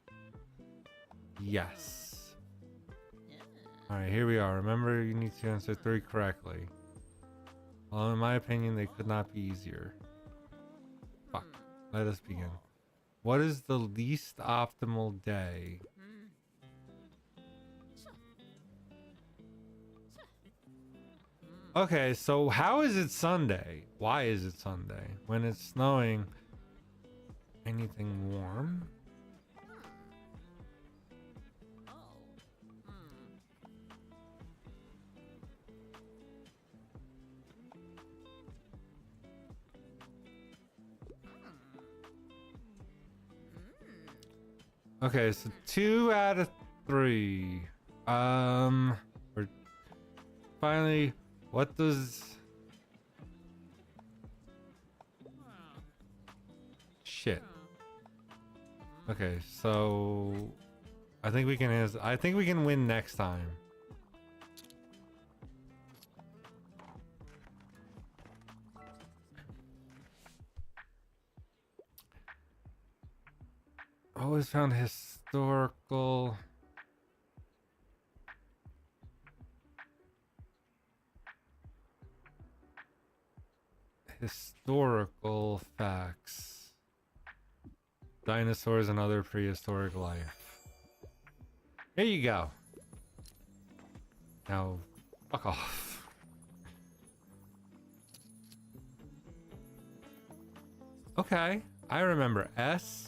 Yes. Alright, here we are. Remember, you need to answer 3 correctly. Well, in my opinion, they could not be easier. Fuck. Let us begin. What is the least optimal day? Okay, so how is it Sunday? Why is it Sunday? When it's snowing, anything warm? Okay, so 2 out of 3. We're finally. What does? Shit. Okay, so I think we can. I think we can win next time. Always found historical. Historical facts. Dinosaurs and other prehistoric life. Here you go. Now, fuck off. Okay, I remember S.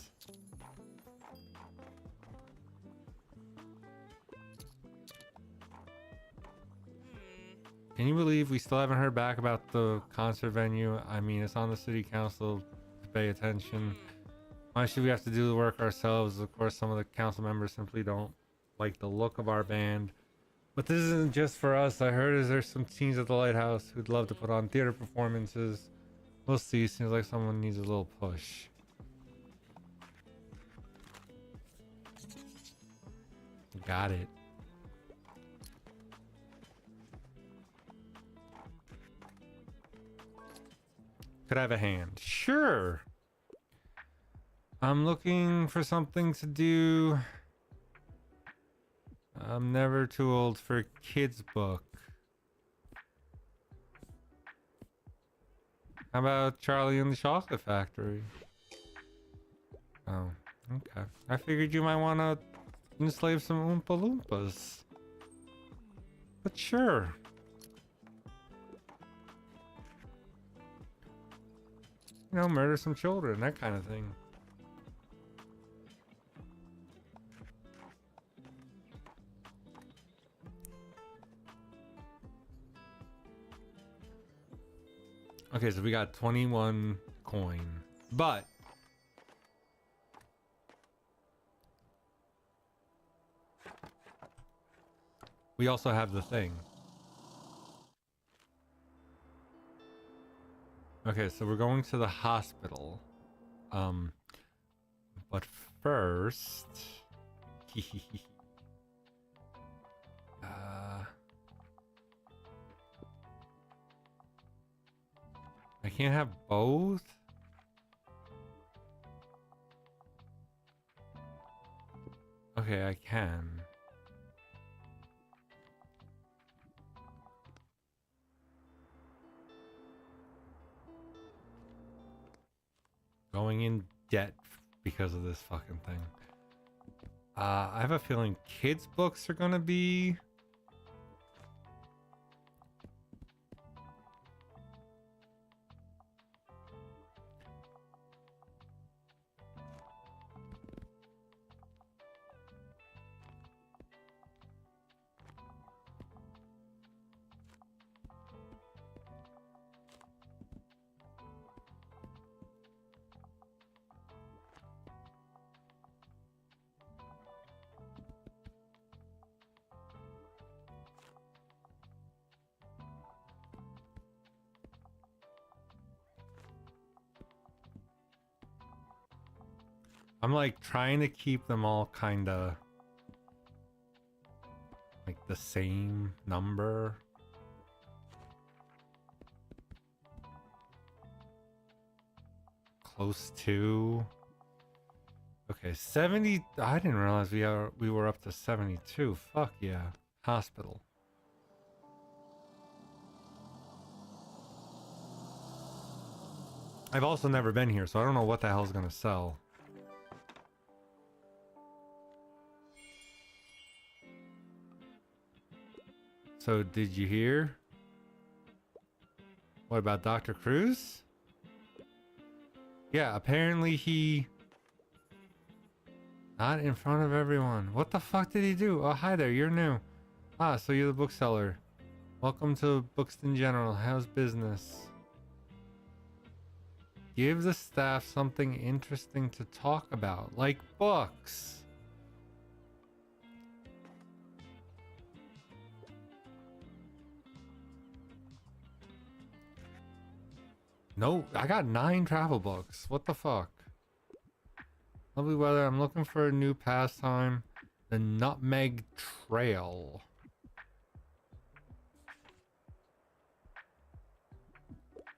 Can you believe we still haven't heard back about the concert venue? I mean, it's on the city council to pay attention. Why should we have to do the work ourselves? Of course, some of the council members simply don't like the look of our band. But this isn't just for us. I heard there's some teens at the Lighthouse who'd love to put on theater performances. We'll see. Seems like someone needs a little push. Got it. Could I have a hand? Sure. I'm looking for something to do. I'm never too old for a kid's book. How about Charlie and the Chocolate Factory? Oh, okay. I figured you might want to enslave some Oompa Loompas. But sure. You know, murder some children, that kind of thing. Okay, so we got 21 coin, but we also have the thing. Okay, so we're going to the hospital. But first, I can't have both. Okay, I can. Going in debt because of this fucking thing. I have a feeling kids' books are gonna be... I'm like trying to keep them all kinda like the same number. Close to. Okay, 70. I didn't realize we were up to 72. Fuck yeah. Hospital. I've also never been here, so I don't know what the hell's gonna sell. So, did you hear? What about Dr. Cruz? Yeah, apparently he... Not in front of everyone. What the fuck did he do? Oh, hi there, you're new. Ah, so you're the bookseller. Welcome to Bookston General. How's business? Give the staff something interesting to talk about, like books. No, I got 9 travel books. What the fuck? Lovely weather. I'm looking for a new pastime. The Nutmeg Trail.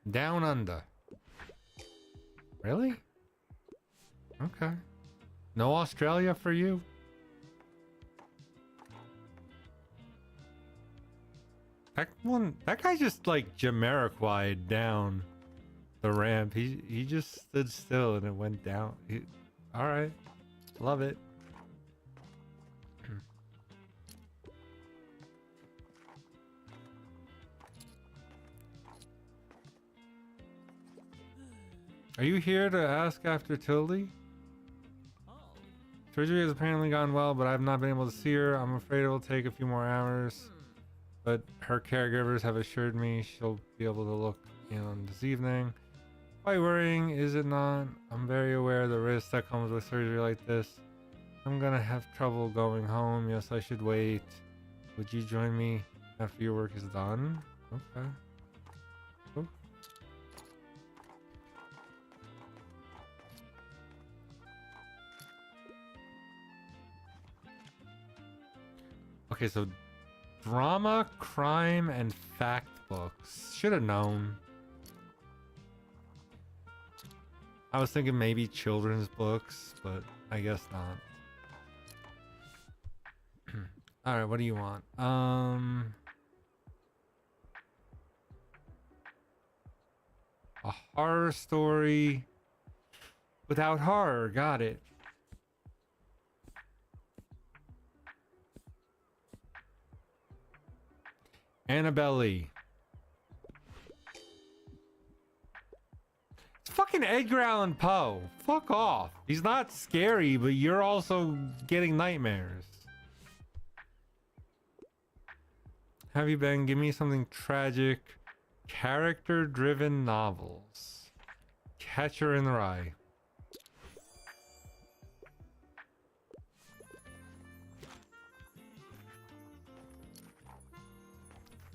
Down under. Really? Okay. No Australia for you? That guy just like Jamiroquai'd down the ramp. He just stood still and it went down. All right, love it. Are you here to ask after Tildy? Surgery has apparently gone well, but I've not been able to see her. I'm afraid it will take a few more hours. But her caregivers have assured me she'll be able to look in on this evening. Quite worrying, is it not? I'm very aware of the risk that comes with surgery like this. I'm gonna have trouble going home. Yes, I should wait. Would you join me after your work is done? Okay. Cool. Okay, so drama, crime, and fact books. Should have known. I was thinking maybe children's books, but I guess not. All right, what do you want? A horror story without horror. Got it. Annabelle Lee. It's fucking Edgar Allan Poe. Fuck off. He's not scary, but you're also getting nightmares. Have you been? Give me something tragic. Character-driven novels. Catcher in the Rye.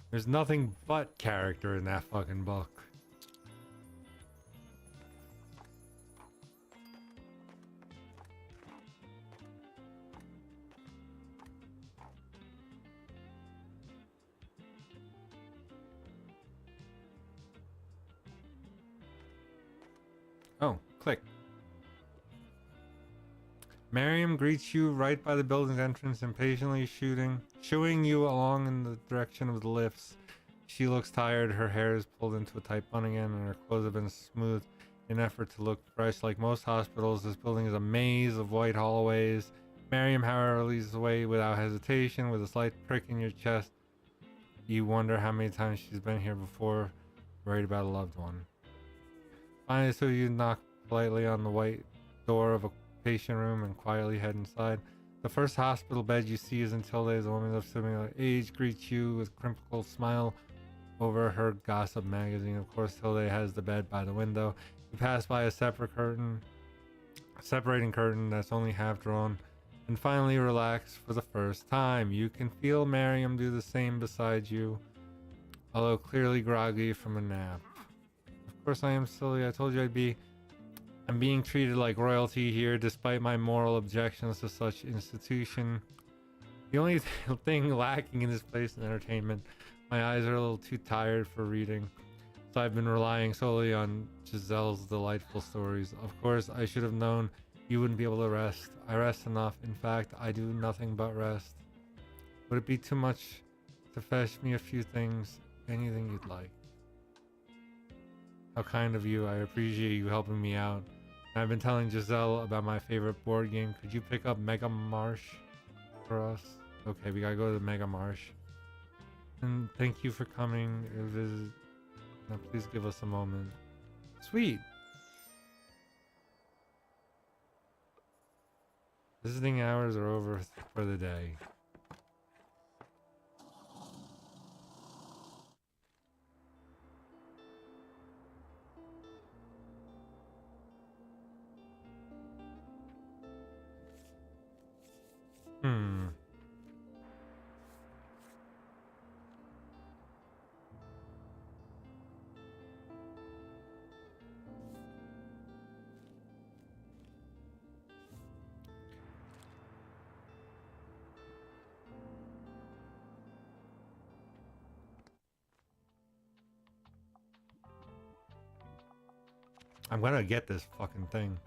There's nothing but character in that fucking book. Oh, click. Miriam greets you right by the building's entrance, impatiently shooing you along in the direction of the lifts. She looks tired, her hair is pulled into a tight bun again, and her clothes have been smoothed in an effort to look fresh. Like most hospitals, this building is a maze of white hallways. Miriam, however, leads the way without hesitation, with a slight prick in your chest. You wonder how many times she's been here before, worried about a loved one. Finally, so you knock politely on the white door of a patient room and quietly head inside. The first hospital bed you see is Tilde's. A woman of similar age greets you with a crimpled smile over her gossip magazine. Of course, Tilde has the bed by the window. You pass by a separating curtain that's only half drawn, and finally relax for the first time. You can feel Miriam do the same beside you, although clearly groggy from a nap. Of course, I am silly. I told you I'm being treated like royalty here, despite my moral objections to such institution. The only thing lacking in this place is entertainment. My eyes are a little too tired for reading, so I've been relying solely on Giselle's delightful stories. Of course, I should have known you wouldn't be able to rest. I rest enough. In fact, I do nothing but rest. Would it be too much to fetch me a few things? Anything you'd like. How kind of you. I appreciate you helping me out. I've been telling Giselle about my favorite board game. Could you pick up Mega Marsh for us? Okay, we gotta go to the Mega Marsh. And thank you for coming. Now please give us a moment. Sweet. Visiting hours are over for the day. I'm gonna get this fucking thing.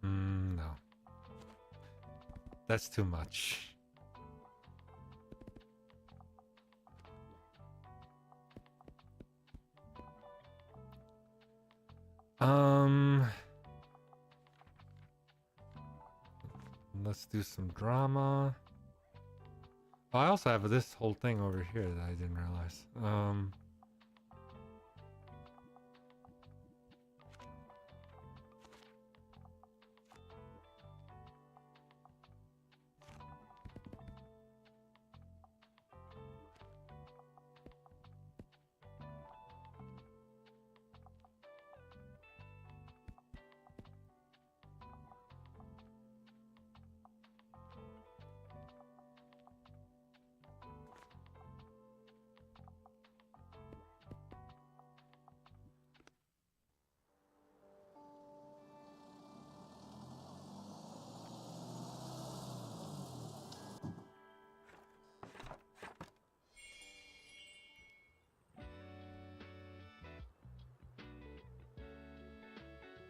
No. That's too much. Let's do some drama. Oh, I also have this whole thing over here that I didn't realize.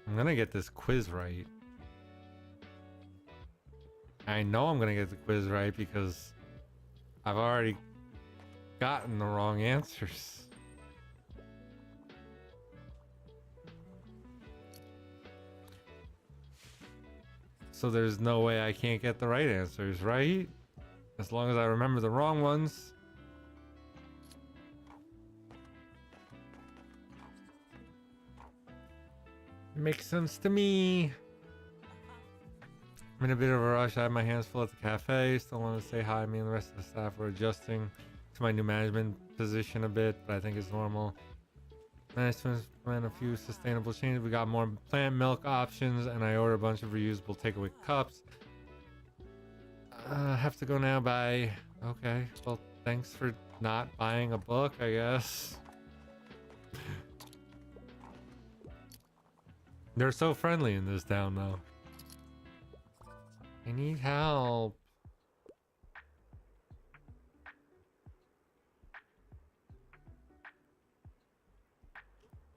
I'm gonna get this quiz right. I know I'm gonna get the quiz right because I've already gotten the wrong answers. So there's no way I can't get the right answers, right? As long as I remember the wrong ones. Makes sense to me. I'm in a bit of a rush. I have my hands full at the cafe. Still want to say hi. Me and the rest of the staff were adjusting to my new management position a bit, but I think it's normal. Managed to implement a few sustainable changes. We got more plant milk options, and I ordered a bunch of reusable takeaway cups. Have to go now. Bye. Okay. Well, thanks for not buying a book, I guess. They're so friendly in this town, though. I need help.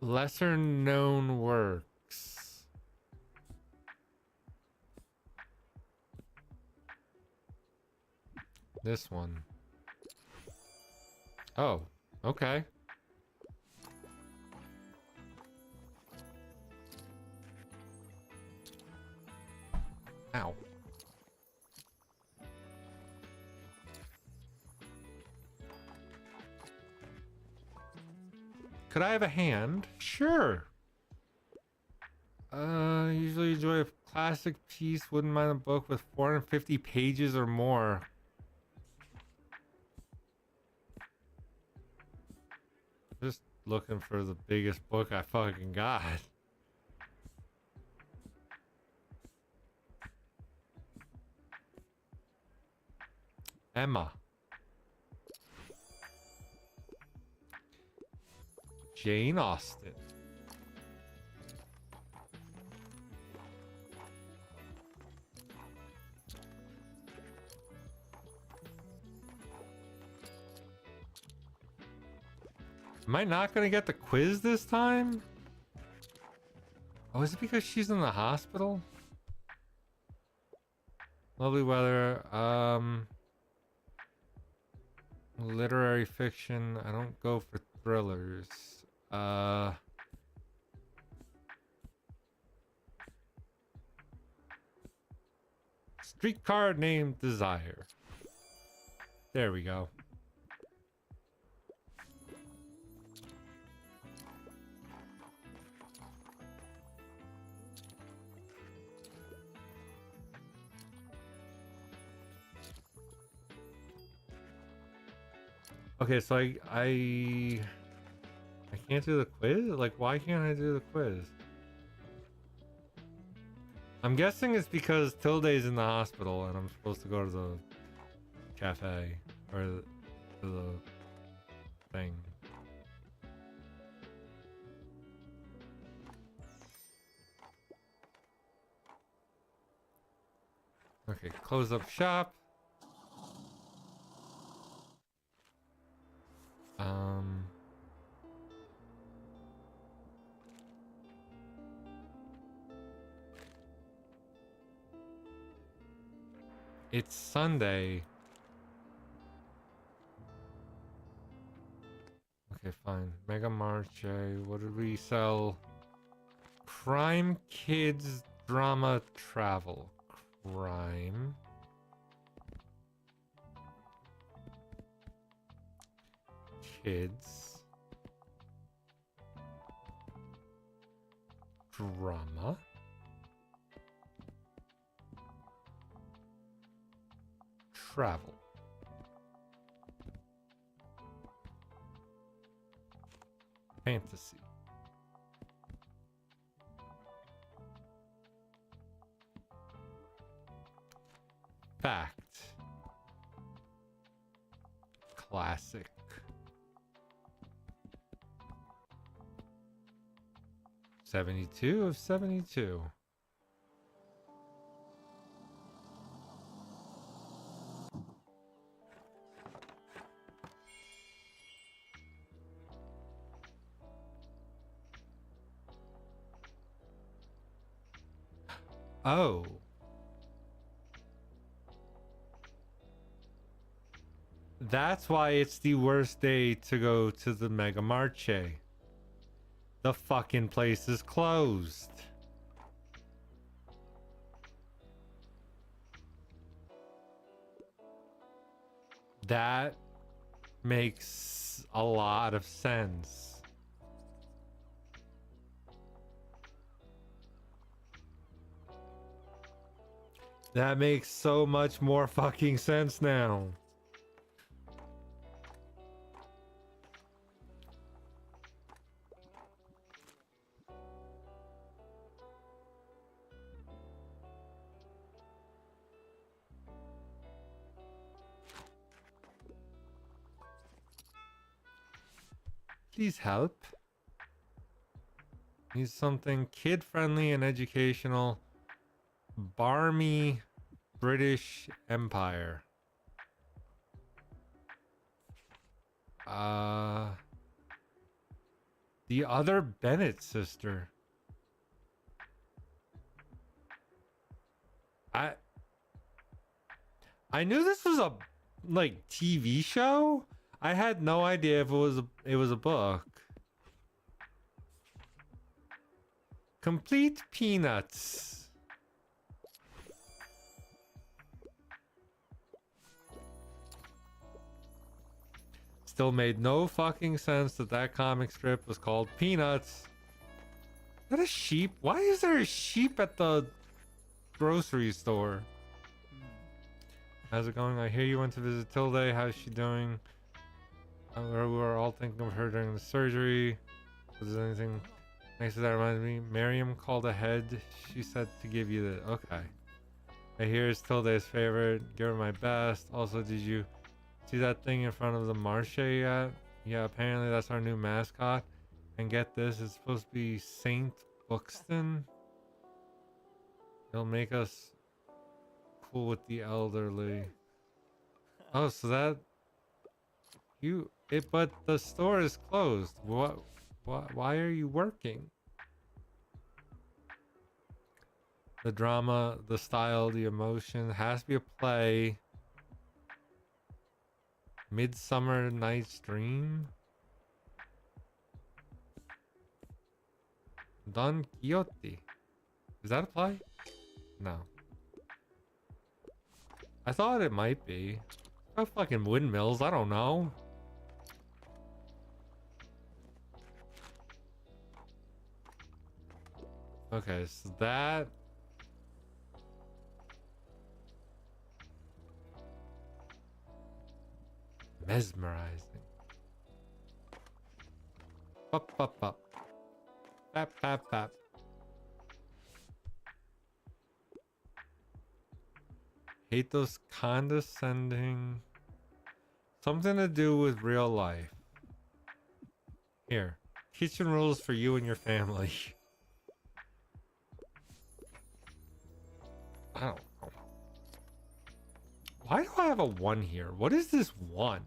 Lesser known works. This one. Oh, okay. Ow. Could I have a hand? Sure. Usually enjoy a classic piece. Wouldn't mind a book with 450 pages or more. Just looking for the biggest book I fucking got. Emma. Jane Austen. Am I not gonna get the quiz this time? Oh, is it because she's in the hospital? Lovely weather. Literary fiction. I don't go for thrillers. Streetcar Named Desire. There we go. Okay, so I can't do the quiz? Like, why can't I do the quiz? I'm guessing it's because Tilde's in the hospital and I'm supposed to go to the cafe or to the thing. Okay, close up shop. It's Sunday. Okay, fine. Mega Marche. What did we sell? Crime Kids Drama Travel. Crime. Kids. Drama. Travel. Fantasy. Fact. Classic. $72 of $72. Oh. That's why it's the worst day to go to the Mega Marche. The fucking place is closed. That makes a lot of sense. That makes so much more fucking sense now. Please help. Need something kid-friendly and educational. Barmy British Empire. The Other Bennett Sister. I knew this was a like TV show. I had no idea if it was a book. Complete Peanuts. Still made no fucking sense that that comic strip was called Peanuts. Is that a sheep? Why is there a sheep at the grocery store? How's it going? I hear you went to visit Tilde. How's she doing? We were all thinking of her during the surgery. If there's anything nice that reminds me, Miriam called ahead. She said to give you the... Okay. I hear it's Tilde's favorite. Give her my best. Also, did you see that thing in front of the Marche yet? Yeah, apparently that's our new mascot. And get this, it's supposed to be Saint Buxton. It'll make us cool with the elderly. Oh, so that... But the store is closed. What? Why are you working? The drama, the style, the emotion has to be a play. Midsummer Night's Dream. Don Quixote. Is that a play? No. I thought it might be. Oh, fucking windmills. I don't know. Okay, so that... Mesmerizing. Up, up, up. Pap, pap, pap. Hate those condescending... Something to do with real life. Here. Kitchen rules for you and your family. I don't know. Why do I have a 1 here? What is this 1?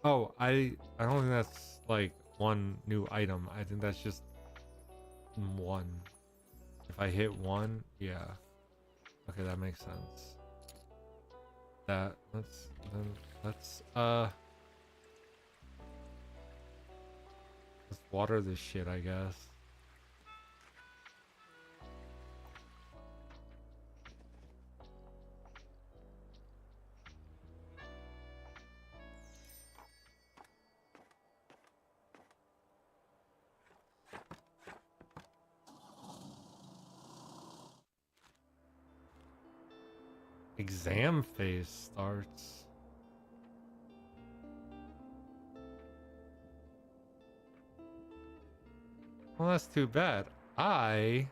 Oh, I don't think that's like one new item. I think that's just 1. If I hit 1, yeah. Okay, that makes sense. Let's water this shit, I guess. Exam phase starts. Well, that's too bad. I'm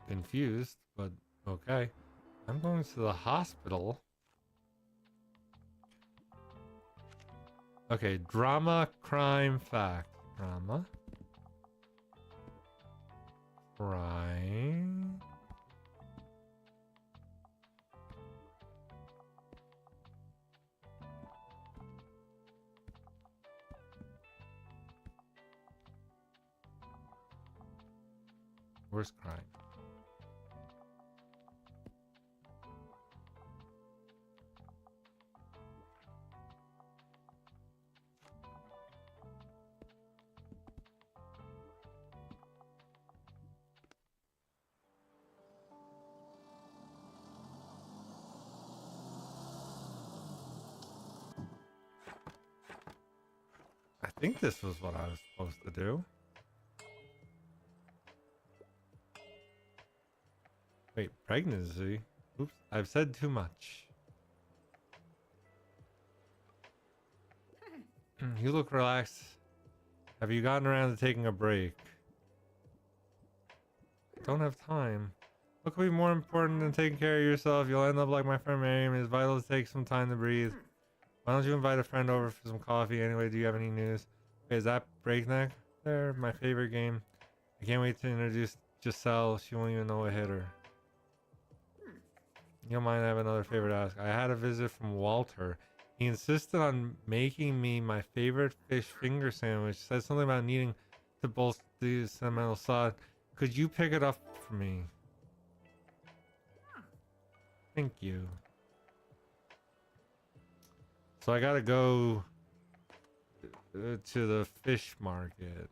confused, but okay. I'm going to the hospital. Okay, drama, crime, fact. Drama. Crime. Where's crime? I think this was what I was supposed to do. Wait, pregnancy? Oops, I've said too much. You look relaxed. Have you gotten around to taking a break? I don't have time. What could be more important than taking care of yourself? You'll end up like my friend Miriam. It's vital to take some time to breathe. Why don't you invite a friend over for some coffee? Anyway, do you have any news? Okay, is that Breakneck there? My favorite game. I can't wait to introduce Giselle. She won't even know what hit her. You don't mind, I have another favor to ask. I had a visit from Walter. He insisted on making me my favorite fish finger sandwich. Said something about needing to bolster the sentimental side. Could you pick it up for me? Thank you. So I gotta go to the fish market.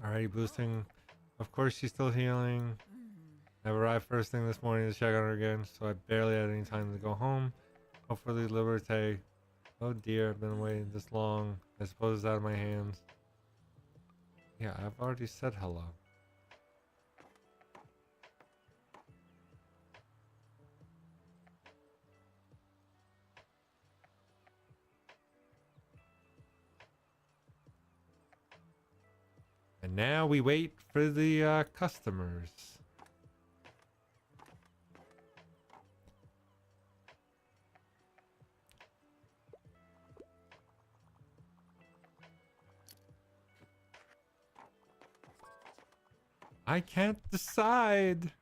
Alrighty, boosting. Of course, she's still healing. I arrived first thing this morning to check on her again, so I barely had any time to go home. Hopefully, Liberté. Oh dear, I've been waiting this long. I suppose it's out of my hands. Yeah, I've already said hello. And now we wait for the customers. I can't decide.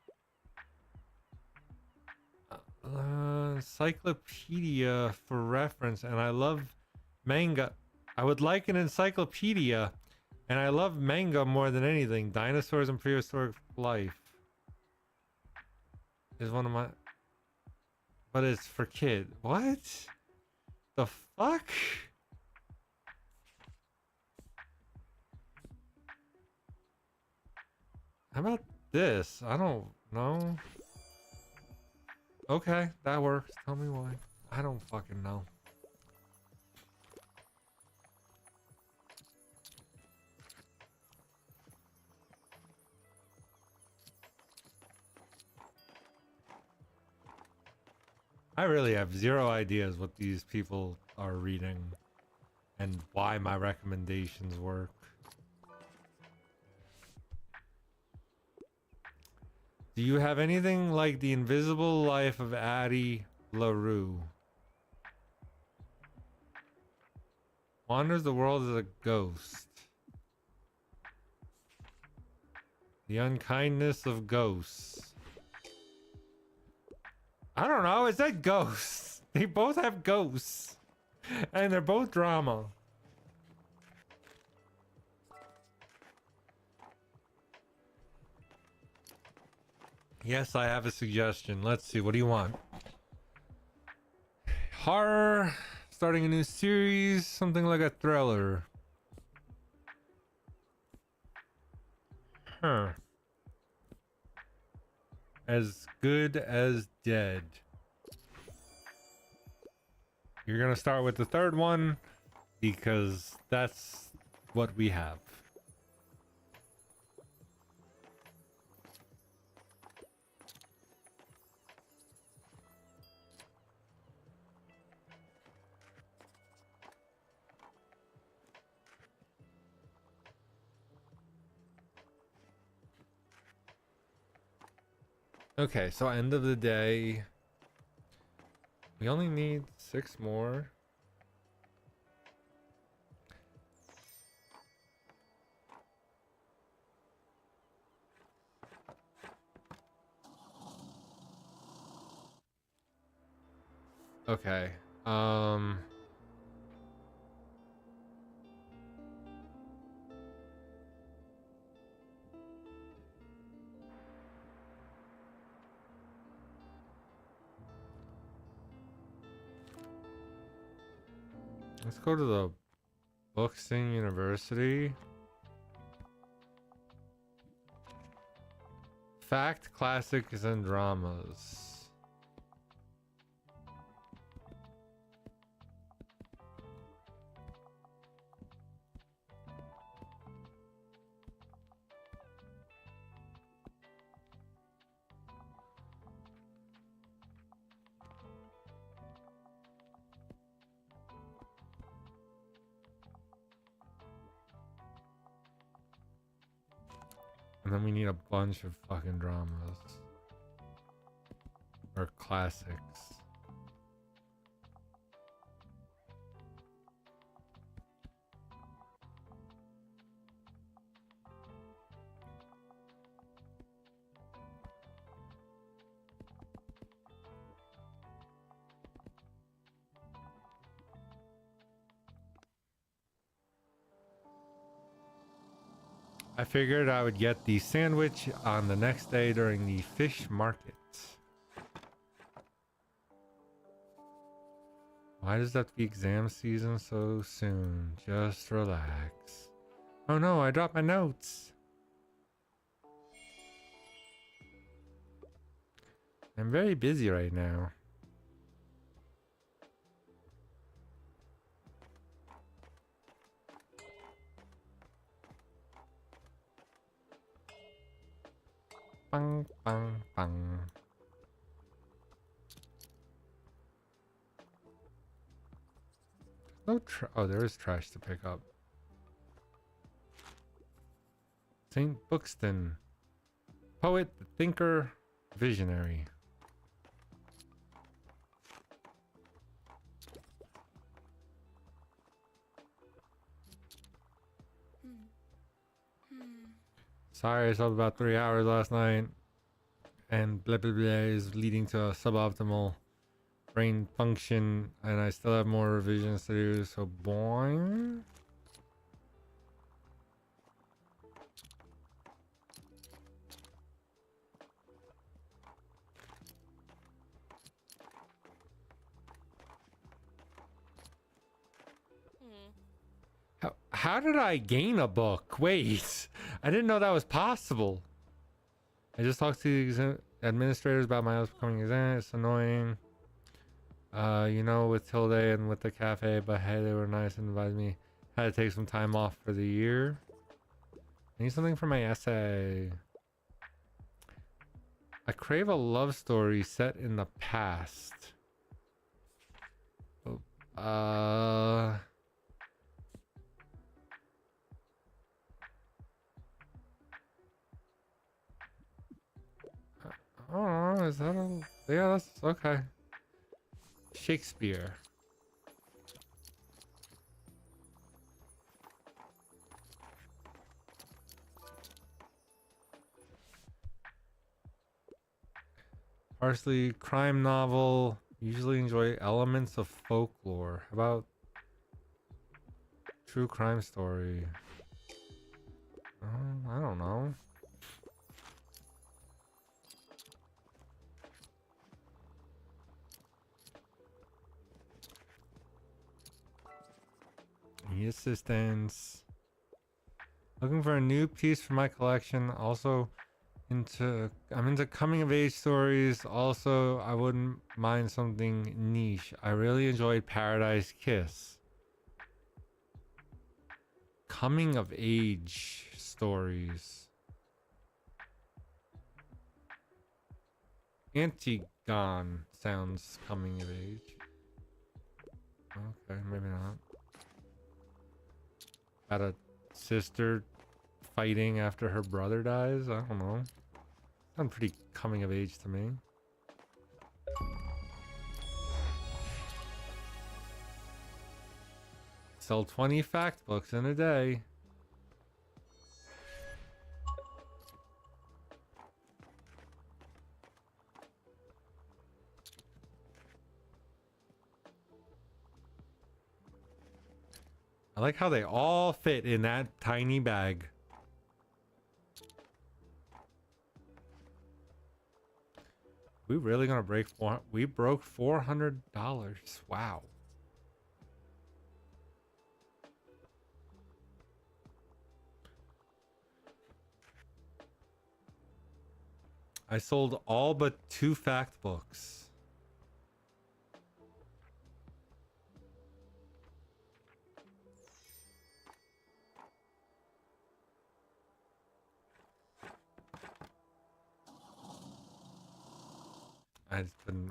Encyclopedia for reference, and I love manga. I would like an encyclopedia, and I love manga more than anything. Dinosaurs and prehistoric life is one of my. But it's for kid. What? The fuck? How about this? I don't know. Okay, that works. Tell me why. I don't fucking know. I really have zero ideas what these people are reading and why my recommendations work. Do you have anything like The Invisible Life of Addie LaRue? Wanders the world as a ghost. The unkindness of ghosts. I don't know. It said ghosts. They both have ghosts. And they're both drama. Yes, I have a suggestion. Let's see. What do you want? Horror. Starting a new series. Something like a thriller. Huh. As Good as Dead. You're gonna start with the third one because that's what we have. Okay, so end of the day, we only need 6 more. Okay. Let's go to the Bookshop University. Fact, classics, and dramas. And then we need a bunch of fucking dramas. Or classics. I figured I would get the sandwich on the next day during the fish market. Why does that have to be exam season so soon? Just relax. Oh no, I dropped my notes. I'm very busy right now. Bang, bang, bang. No oh, there is trash to pick up. St. Bookston. Poet, thinker, visionary. Sorry, I slept about 3 hours last night. And blah blah blah is leading to a suboptimal brain function. And I still have more revisions to do, so boing. How did I gain a book? Wait, I didn't know that was possible. I just talked to the administrators about my house becoming exempt. It's annoying. You know, with Tilde and with the cafe, but hey, they were nice and advised me I had to take some time off for the year. I need something for my essay. I crave a love story set in the past. Oh, oh, is that a... Yeah, that's okay. Shakespeare. Partially crime novel. Usually enjoy elements of folklore. How about true crime story? I don't know. Need assistance. Looking for a new piece for my collection. Also I'm into coming of age stories. Also, I wouldn't mind something niche. I really enjoyed Paradise Kiss. Coming of age stories. Antigone sounds coming of age. Okay, maybe not. Got a sister fighting after her brother dies? I don't know. Sounds pretty coming of age to me. Sell 20 fact books in a day. I like how they all fit in that tiny bag. We really gonna break we broke $400. Wow. I sold all but 2 fact books.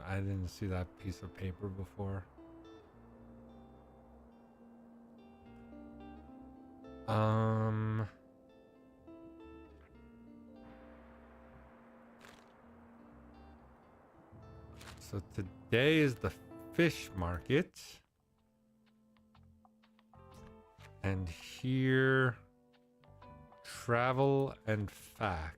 I didn't see that piece of paper before. So today is the fish market. And here, travel and facts.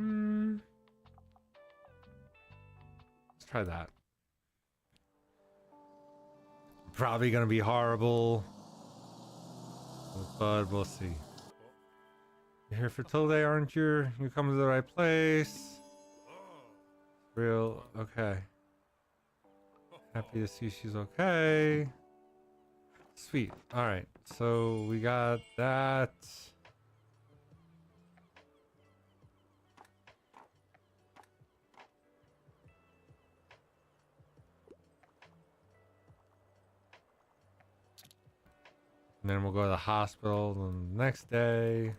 Let's try that. Probably gonna be horrible, but we'll see. You're here for Tilde, aren't you? You come to the right place. Real okay. Happy to see she's okay. Sweet. All right. So we got that. And then we'll go to the hospital the next day.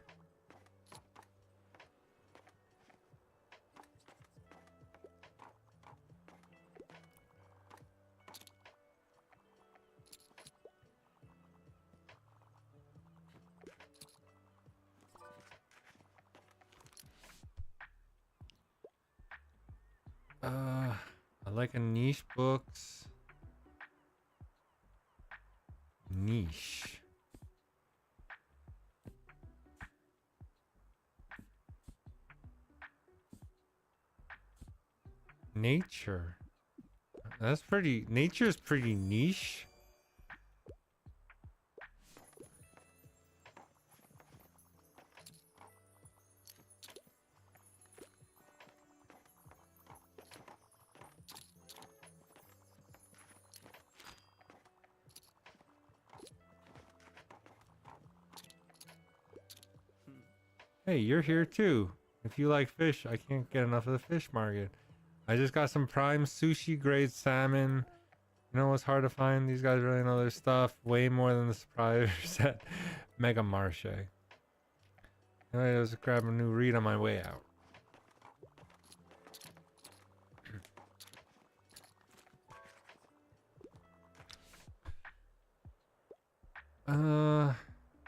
I like a niche books. Niche. Nature. That's pretty. Nature's pretty niche. Hey, you're here too. If you like fish, I can't get enough of the fish market. I just got some prime sushi grade salmon. You know what's hard to find? These guys really know their stuff. Way more than the suppliers at Mega Marche. Anyway, I was grab a new read on my way out.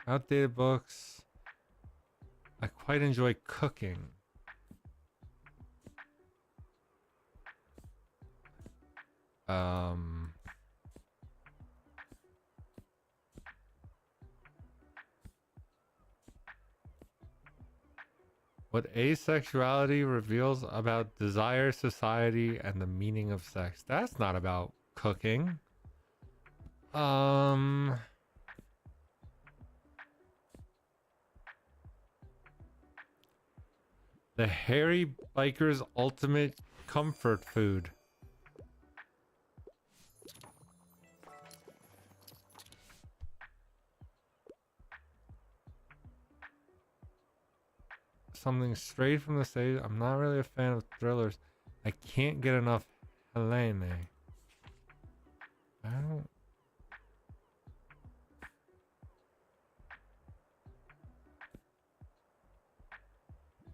Outdated books. I quite enjoy cooking. What asexuality reveals about desire, society, and the meaning of sex. That's not about cooking. The hairy biker's ultimate comfort food. Something straight from the stage. I'm not really a fan of thrillers. I can't get enough Helene. I don't...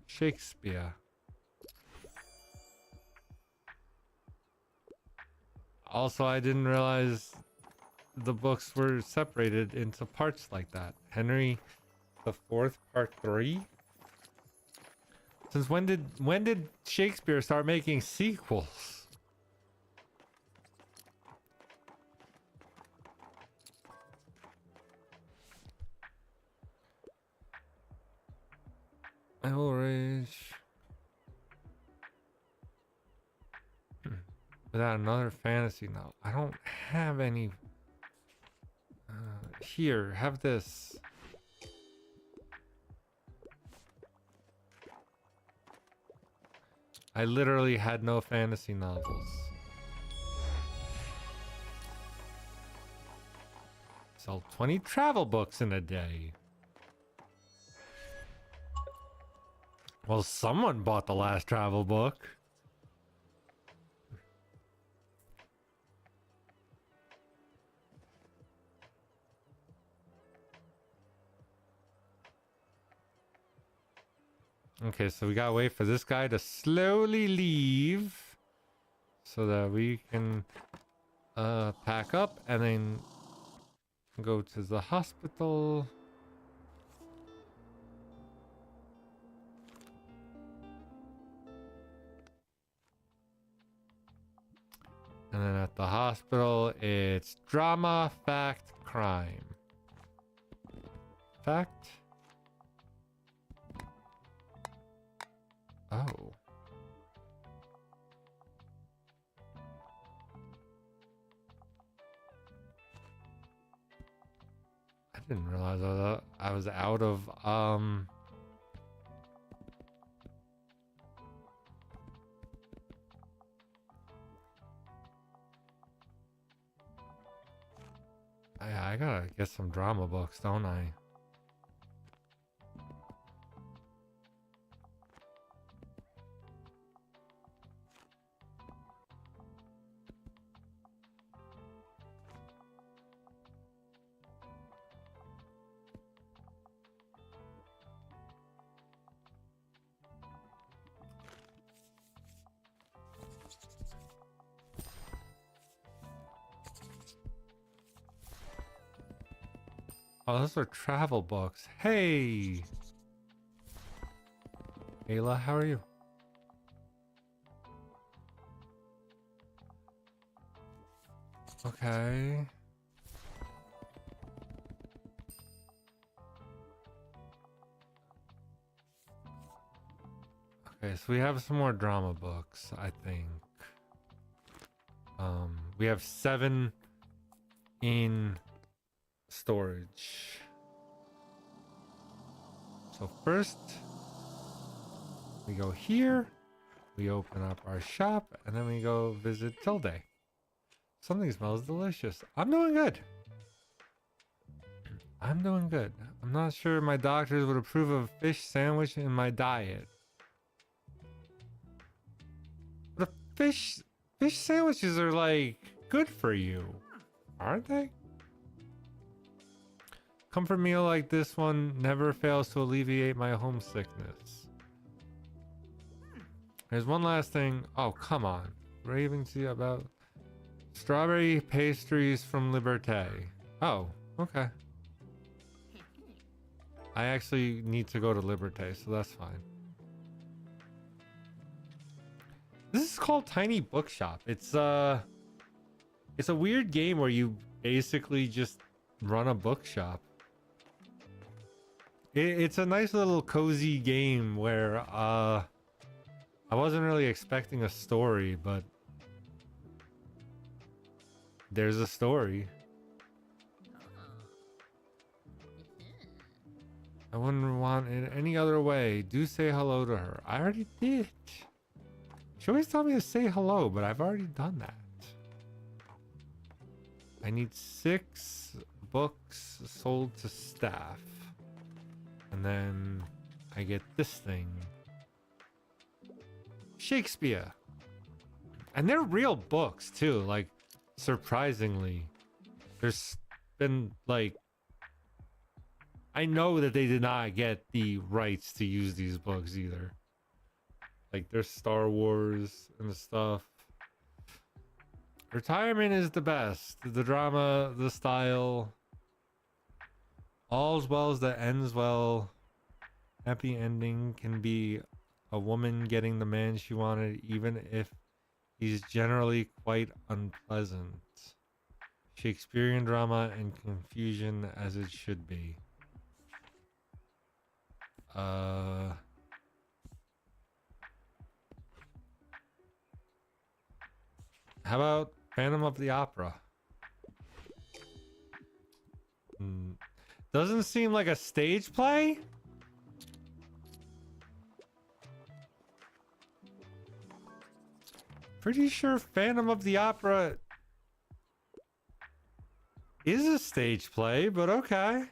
Shakespeare. Also, I didn't realize the books were separated into parts like that. Henry the Fourth, Part 3. Since when did Shakespeare start making sequels? I will rage. Without another fantasy novel. I don't have any. Here, have this. I literally had no fantasy novels. Sell 20 travel books in a day. Well, someone bought the last travel book. Okay, so we gotta wait for this guy to slowly leave so that we can pack up and then go to the hospital. And then at the hospital, it's drama, fact, crime. Fact. Oh. I didn't realize I was out of I gotta get some drama books, don't I? Oh, those are travel books. Hey! Ayla, how are you? Okay. Okay, so we have some more drama books, I think. We have 7 in storage. So first, we go here, we open up our shop, and then we go visit Tilde. Something smells delicious. I'm doing good. I'm doing good. I'm not sure my doctors would approve of a fish sandwich in my diet. But fish sandwiches are like good for you, aren't they? Comfort meal like this one never fails to alleviate my homesickness. There's one last thing. Oh, come on. Raving to you about strawberry pastries from Liberté. Oh, okay. I actually need to go to Liberté, so that's fine. This is called Tiny Bookshop. It's a weird game where you basically just run a bookshop. It's a nice little cozy game where I wasn't really expecting a story, but there's a story. I wouldn't want it any other way. Do say hello to her. I already did. She always told me to say hello, but I've already done that. I need 6 books sold to staff. And then I get this thing. Shakespeare. And they're real books too, like surprisingly. There's been like, I know that they did not get the rights to use these books either. Like there's Star Wars and stuff. Retirement is the best. The drama, the style. All's well that ends well. Happy ending can be a woman getting the man she wanted, even if he's generally quite unpleasant. Shakespearean drama and confusion as it should be. How about Phantom of the Opera? Doesn't seem like a stage play? Pretty sure Phantom of the Opera is a stage play, but okay.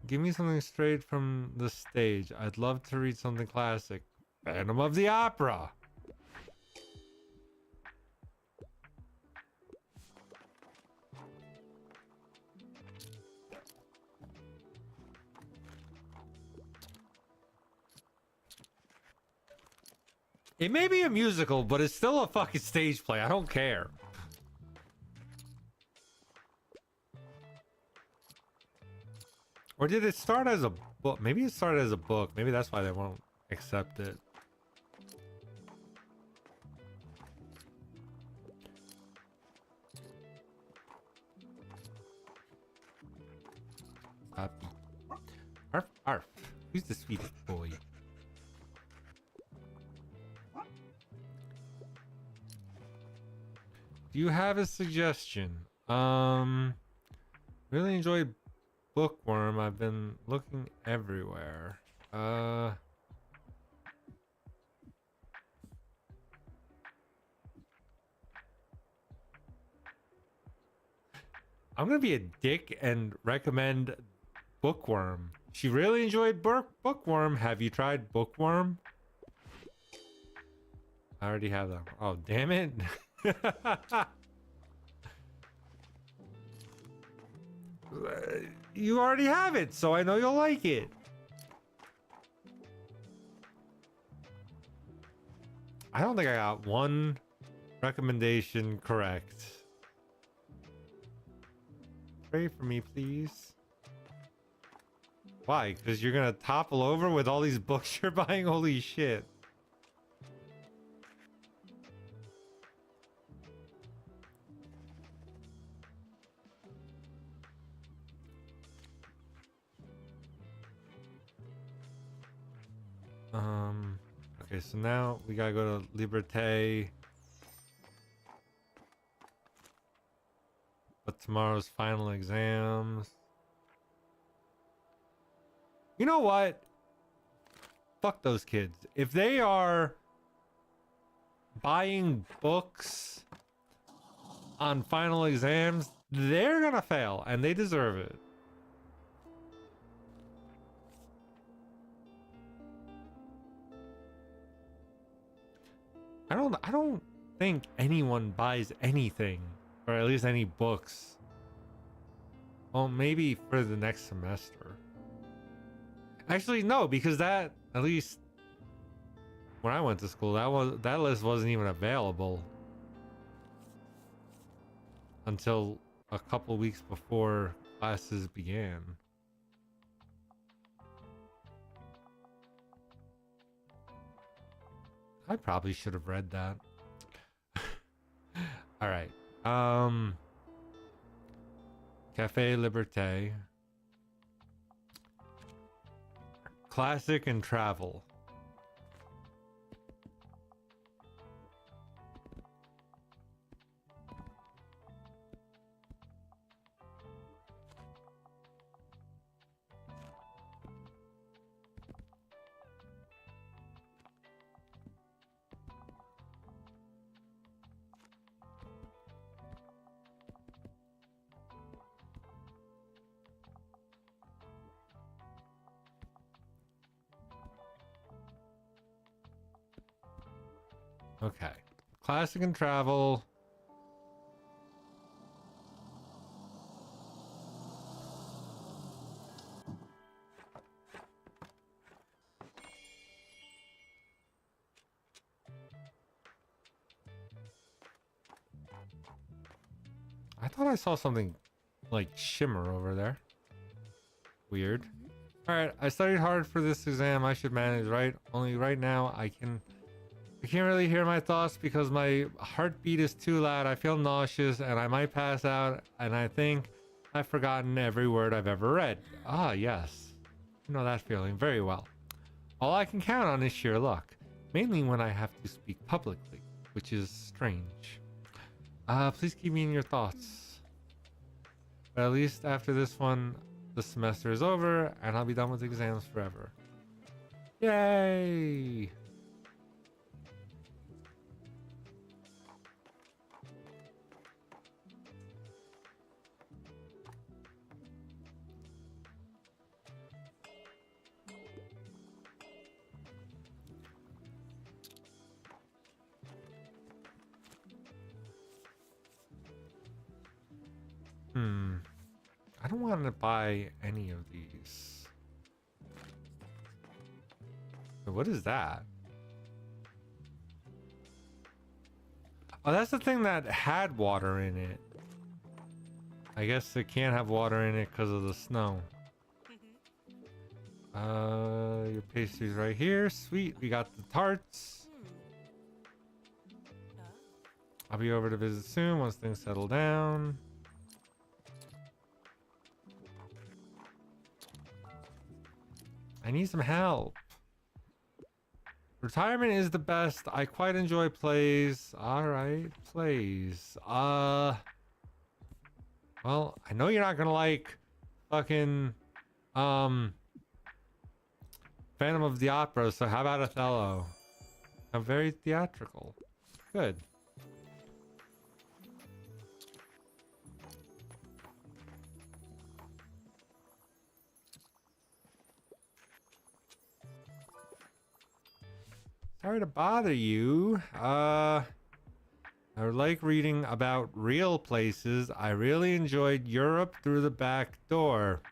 Give me something straight from the stage. I'd love to read something classic. Phantom of the Opera. It may be a musical, but it's still a fucking stage play. I don't care. Or did it start as a book? Maybe it started as a book. Maybe that's why they won't accept it. Arf, arf. Who's the sweetest boy? Do you have a suggestion? Really enjoyed Bookworm. I've been looking everywhere. I'm gonna be a dick and recommend Bookworm. She really enjoyed Bookworm. Have you tried Bookworm? I already have that. Oh, damn it. You already have it, so I know you'll like it. I don't think I got one recommendation correct. Pray for me, please. Why? Because you're gonna topple over with all these books you're buying? Holy shit. Okay, so now we gotta go to Liberté. But tomorrow's final exams. You know what? Fuck those kids. If they are buying books on final exams, they're gonna fail, and they deserve it. I don't think anyone buys anything, or at least any books. Well, maybe for the next semester. Actually, no, because that, at least when I went to school, that list wasn't even available until a couple weeks before classes began. I probably should have read that. All right. Cafe Liberté. Classic and travel. Okay. Classic and travel. I thought I saw something like shimmer over there. Weird. Alright, I studied hard for this exam. I should manage, right? Only right now I can't really hear my thoughts because my heartbeat is too loud. I feel nauseous and I might pass out, and I think I've forgotten every word I've ever read. Ah, yes. You know that feeling very well. All I can count on is sheer luck, mainly when I have to speak publicly, which is strange. Please keep me in your thoughts. But at least after this one, the semester is over and I'll be done with exams forever. Yay! I don't want to buy any of these. What is that? Oh, that's the thing that had water in it. I guess it can't have water in it because of the snow. Your pastry's right here. Sweet. We got the tarts. I'll be over to visit soon once things settle down. I need some help. Retirement is the best. I quite enjoy plays. Alright, plays. Well, I know you're not gonna like fucking Phantom of the Opera, so how about Othello? I'm very theatrical. Good. Sorry to bother you. I like reading about real places. I really enjoyed Europe through the back door.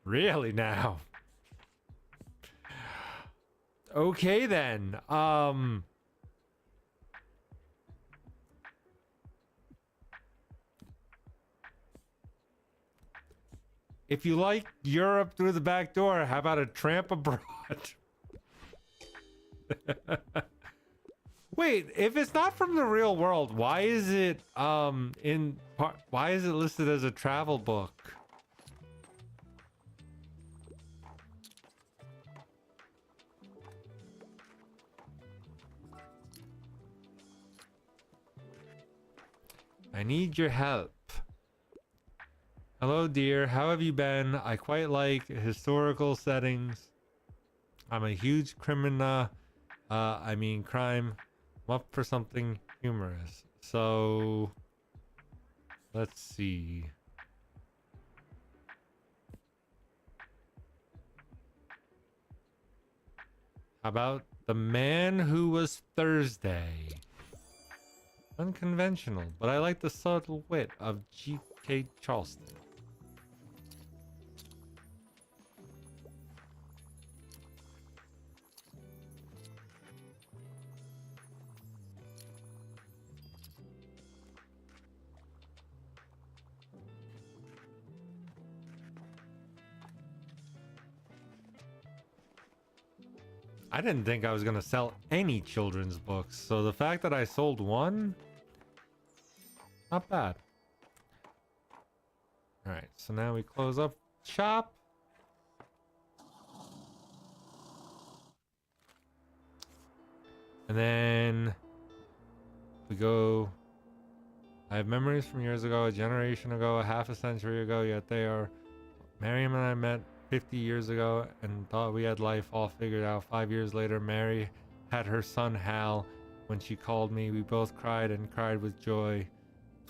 Really now? Okay then. If you like Europe through the back door, how about a tramp abroad? Wait, if it's not from the real world, why is it why is it listed as a travel book? I need your help. Hello, dear. How have you been? I quite like historical settings. I'm a huge crime. I'm up for something humorous. So, let's see. How about The Man Who Was Thursday. Unconventional, but I like the subtle wit of G.K. Charleston. I didn't think I was gonna sell any children's books, so the fact that I sold one, not bad. All right, so now we close up shop. And then we go. I have memories from years ago, a generation ago, a half a century ago, yet they are. Miriam and I met 50 years ago and thought we had life all figured out. 5 years later, Mary had her son Hal. When she called me, we both cried and cried with joy.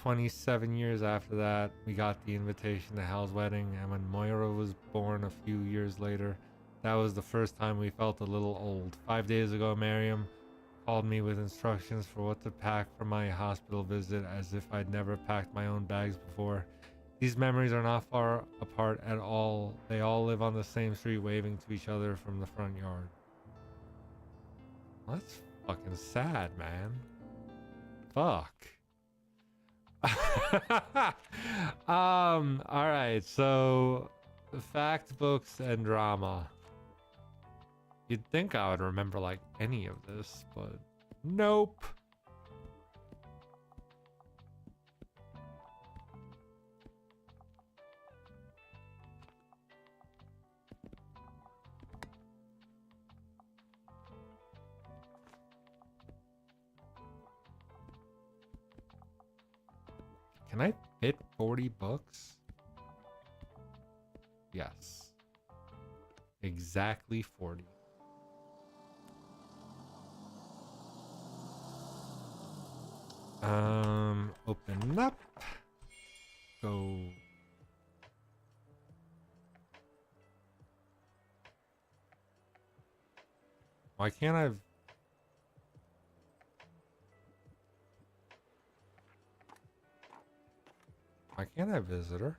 27 years after that, we got the invitation to Hal's wedding, and when Moira was born a few years later, that was the first time we felt a little old. 5 days ago, Miriam called me with instructions for what to pack for my hospital visit, as if I'd never packed my own bags before. These memories are not far apart at all. They all live on the same street, waving to each other from the front yard. Well, that's fucking sad, man. Fuck. All right, so fact books and drama. You'd think I would remember like any of this, but nope. Can I fit 40 books? Yes. Exactly 40. Open up. Go. Why can't I? Why can't I visit her?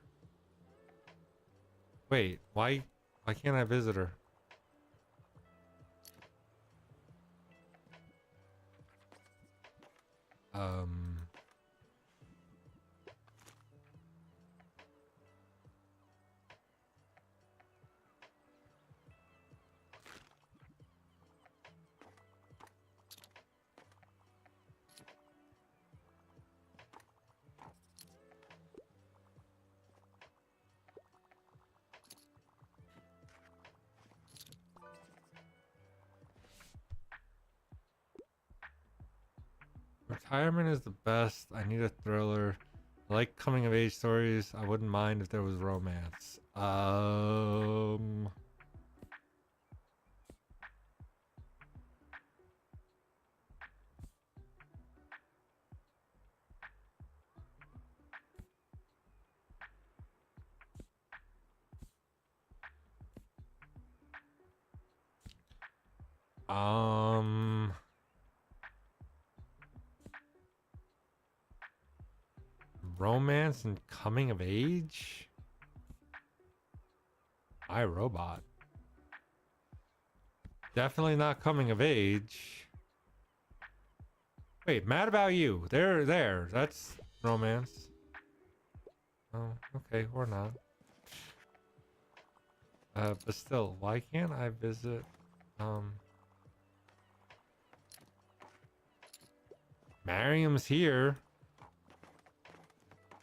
Wait, why can't I visit her? Retirement is the best. I need a thriller. I like coming of age stories. I wouldn't mind if there was romance. Romance and coming of age? I, Robot. Definitely not coming of age. Wait, Mad About You. There. That's romance. Oh, okay, or not. But still, why can't I visit, Mariam's here.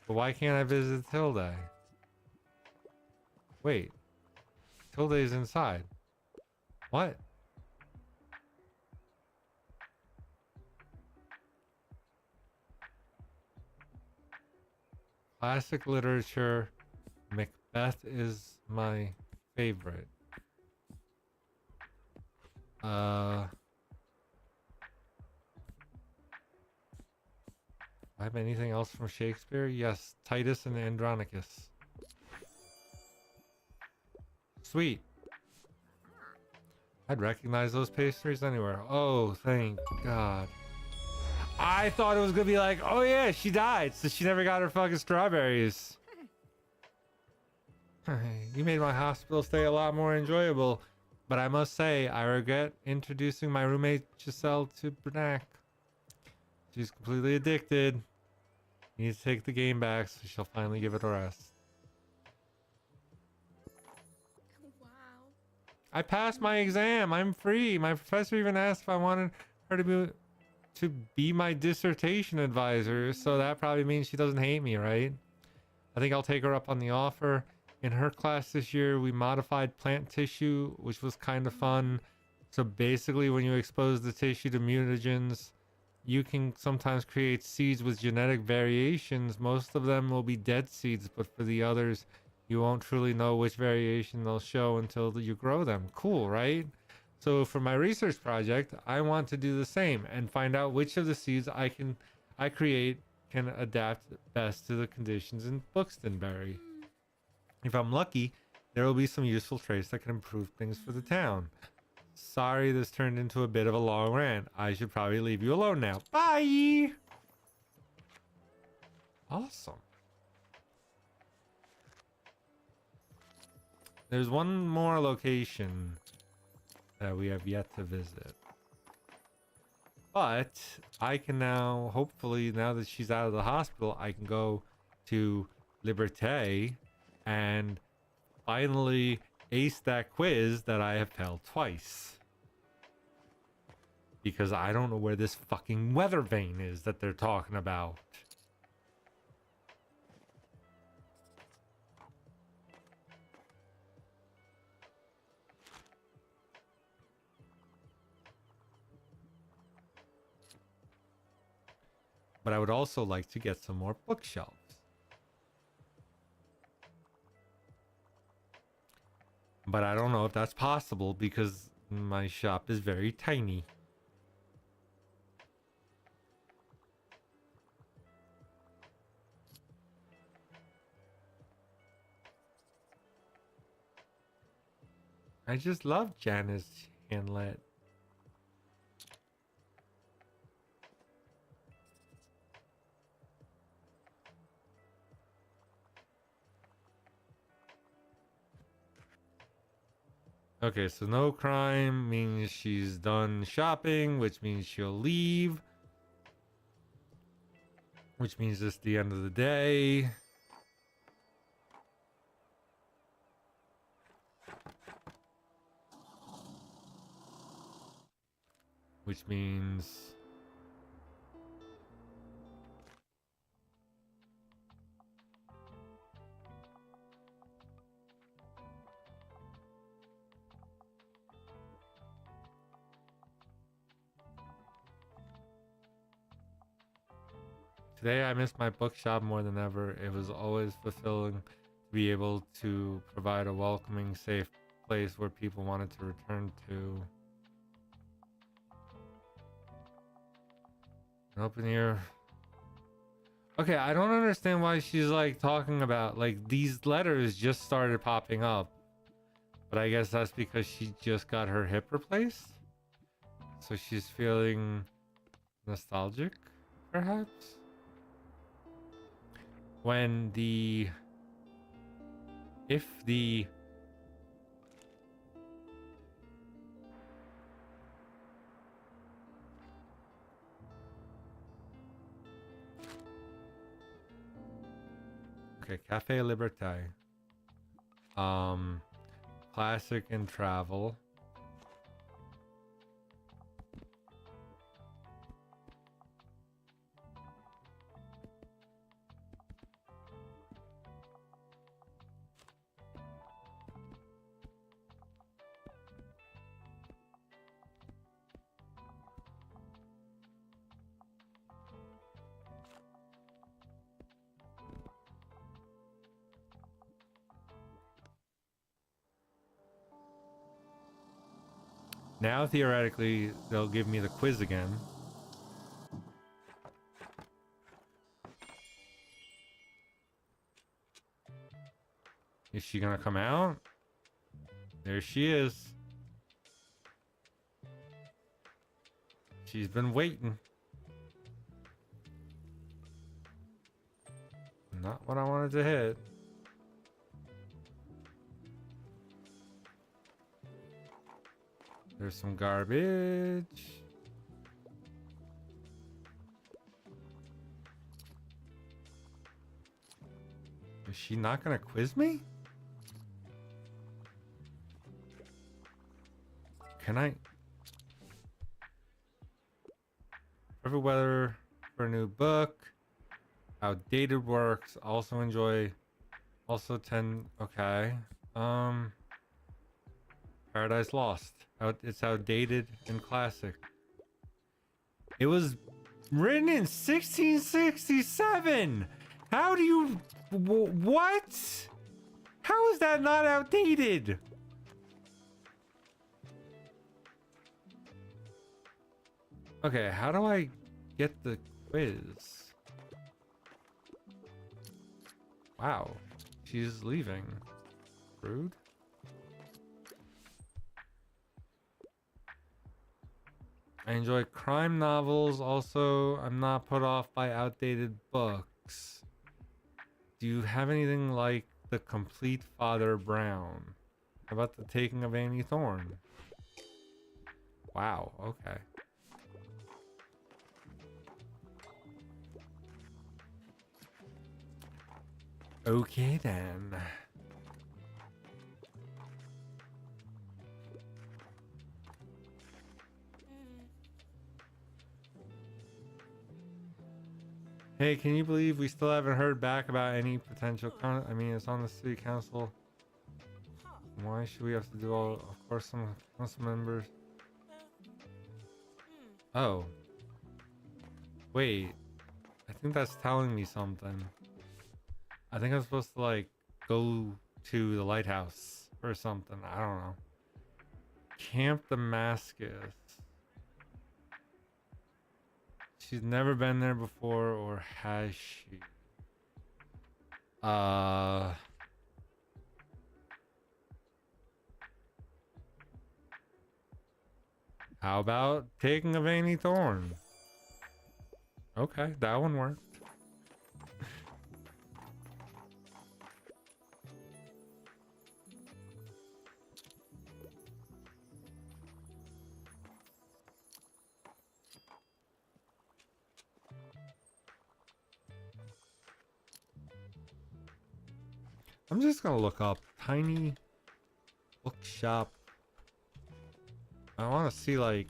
But why can't I visit Tilde? Wait. Tilde's inside. What? Classic literature. Macbeth is my favorite. I have anything else from Shakespeare? Yes, Titus and Andronicus. Sweet. I'd recognize those pastries anywhere. Oh, thank God. I thought it was gonna be like, oh yeah, she died, so she never got her fucking strawberries. You made my hospital stay a lot more enjoyable, but I must say, I regret introducing my roommate Giselle to Bernac. She's completely addicted. Needs to take the game back, so she'll finally give it a rest. Wow. I passed my exam. I'm free. My professor even asked if I wanted her to be my dissertation advisor, so that probably means she doesn't hate me, right? I think I'll take her up on the offer. In her class this year, we modified plant tissue, which was kind of fun. So basically, when you expose the tissue to mutagens, you can sometimes create seeds with genetic variations. Most of them will be dead seeds, but for the others, you won't truly know which variation they'll show until you grow them. Cool, right? So for my research project, I want to do the same and find out which of the seeds I create can adapt best to the conditions in Buxtonbury. If I'm lucky, there will be some useful traits that can improve things for the town. Sorry this turned into a bit of a long rant. I should probably leave you alone now. Bye! Awesome. There's one more location that we have yet to visit. But I can now, hopefully, now that she's out of the hospital, I can go to Liberté and finally ace that quiz that I have failed twice. Because I don't know where this fucking weather vane is that they're talking about. But I would also like to get some more bookshelves. But I don't know if that's possible because my shop is very tiny. I just love Janice Hanlett. Okay, so no crime means she's done shopping, which means she'll leave. Which means it's the end of the day. Which means... Today I missed my bookshop more than ever. It was always fulfilling to be able to provide a welcoming, safe place where people wanted to return to. Open ear. Okay, I don't understand why she's like talking about like these letters just started popping up. But I guess that's because she just got her hip replaced. So she's feeling nostalgic, perhaps? When if the okay, Cafe Liberté, classic and travel. Now, theoretically, they'll give me the quiz again. Is she gonna come out? There she is. She's been waiting. Not what I wanted to hit. There's some garbage. Is she not gonna quiz me? Can I? Perfect weather for a new book. Outdated works. Also enjoy. Also 10. Okay. Paradise Lost. It's outdated and classic. It was written in 1667. How do you? What? How is that not outdated? Okay, how do I get the quiz? Wow, she's leaving. Rude. I enjoy crime novels. Also, I'm not put off by outdated books. Do you have anything like The Complete Father Brown? How about The Taking of Annie Thorne? Wow, okay. Okay then. Hey, can you believe we still haven't heard back about any potential I mean, it's on the city council. Why should we have to do all? Of course, some council members. Oh. Wait. I think that's telling me something. I think I'm supposed to, like, go to the lighthouse or something. I don't know. Camp Damascus. She's never been there before, or has she? How about Taking of Annie Thorne? Okay, that one worked. I'm just gonna look up tiny bookshop. I want to see, like,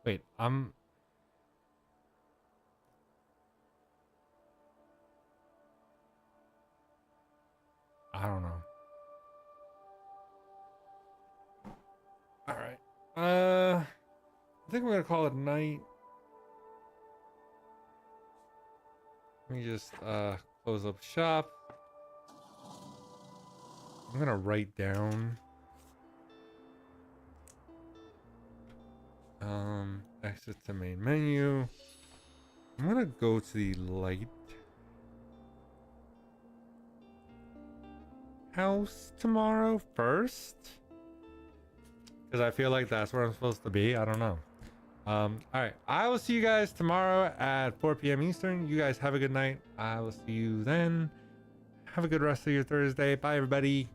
wait, I don't know. All right. I think we're gonna call it night. Let me just close up shop. I'm gonna write down exit to main menu. I'm gonna go to the light house tomorrow first, because I feel like that's where I'm supposed to be. I don't know. All right, I will see you guys tomorrow at 4 p.m. Eastern. You guys have a good night. I will see you then. Have a good rest of your Thursday. Bye, everybody.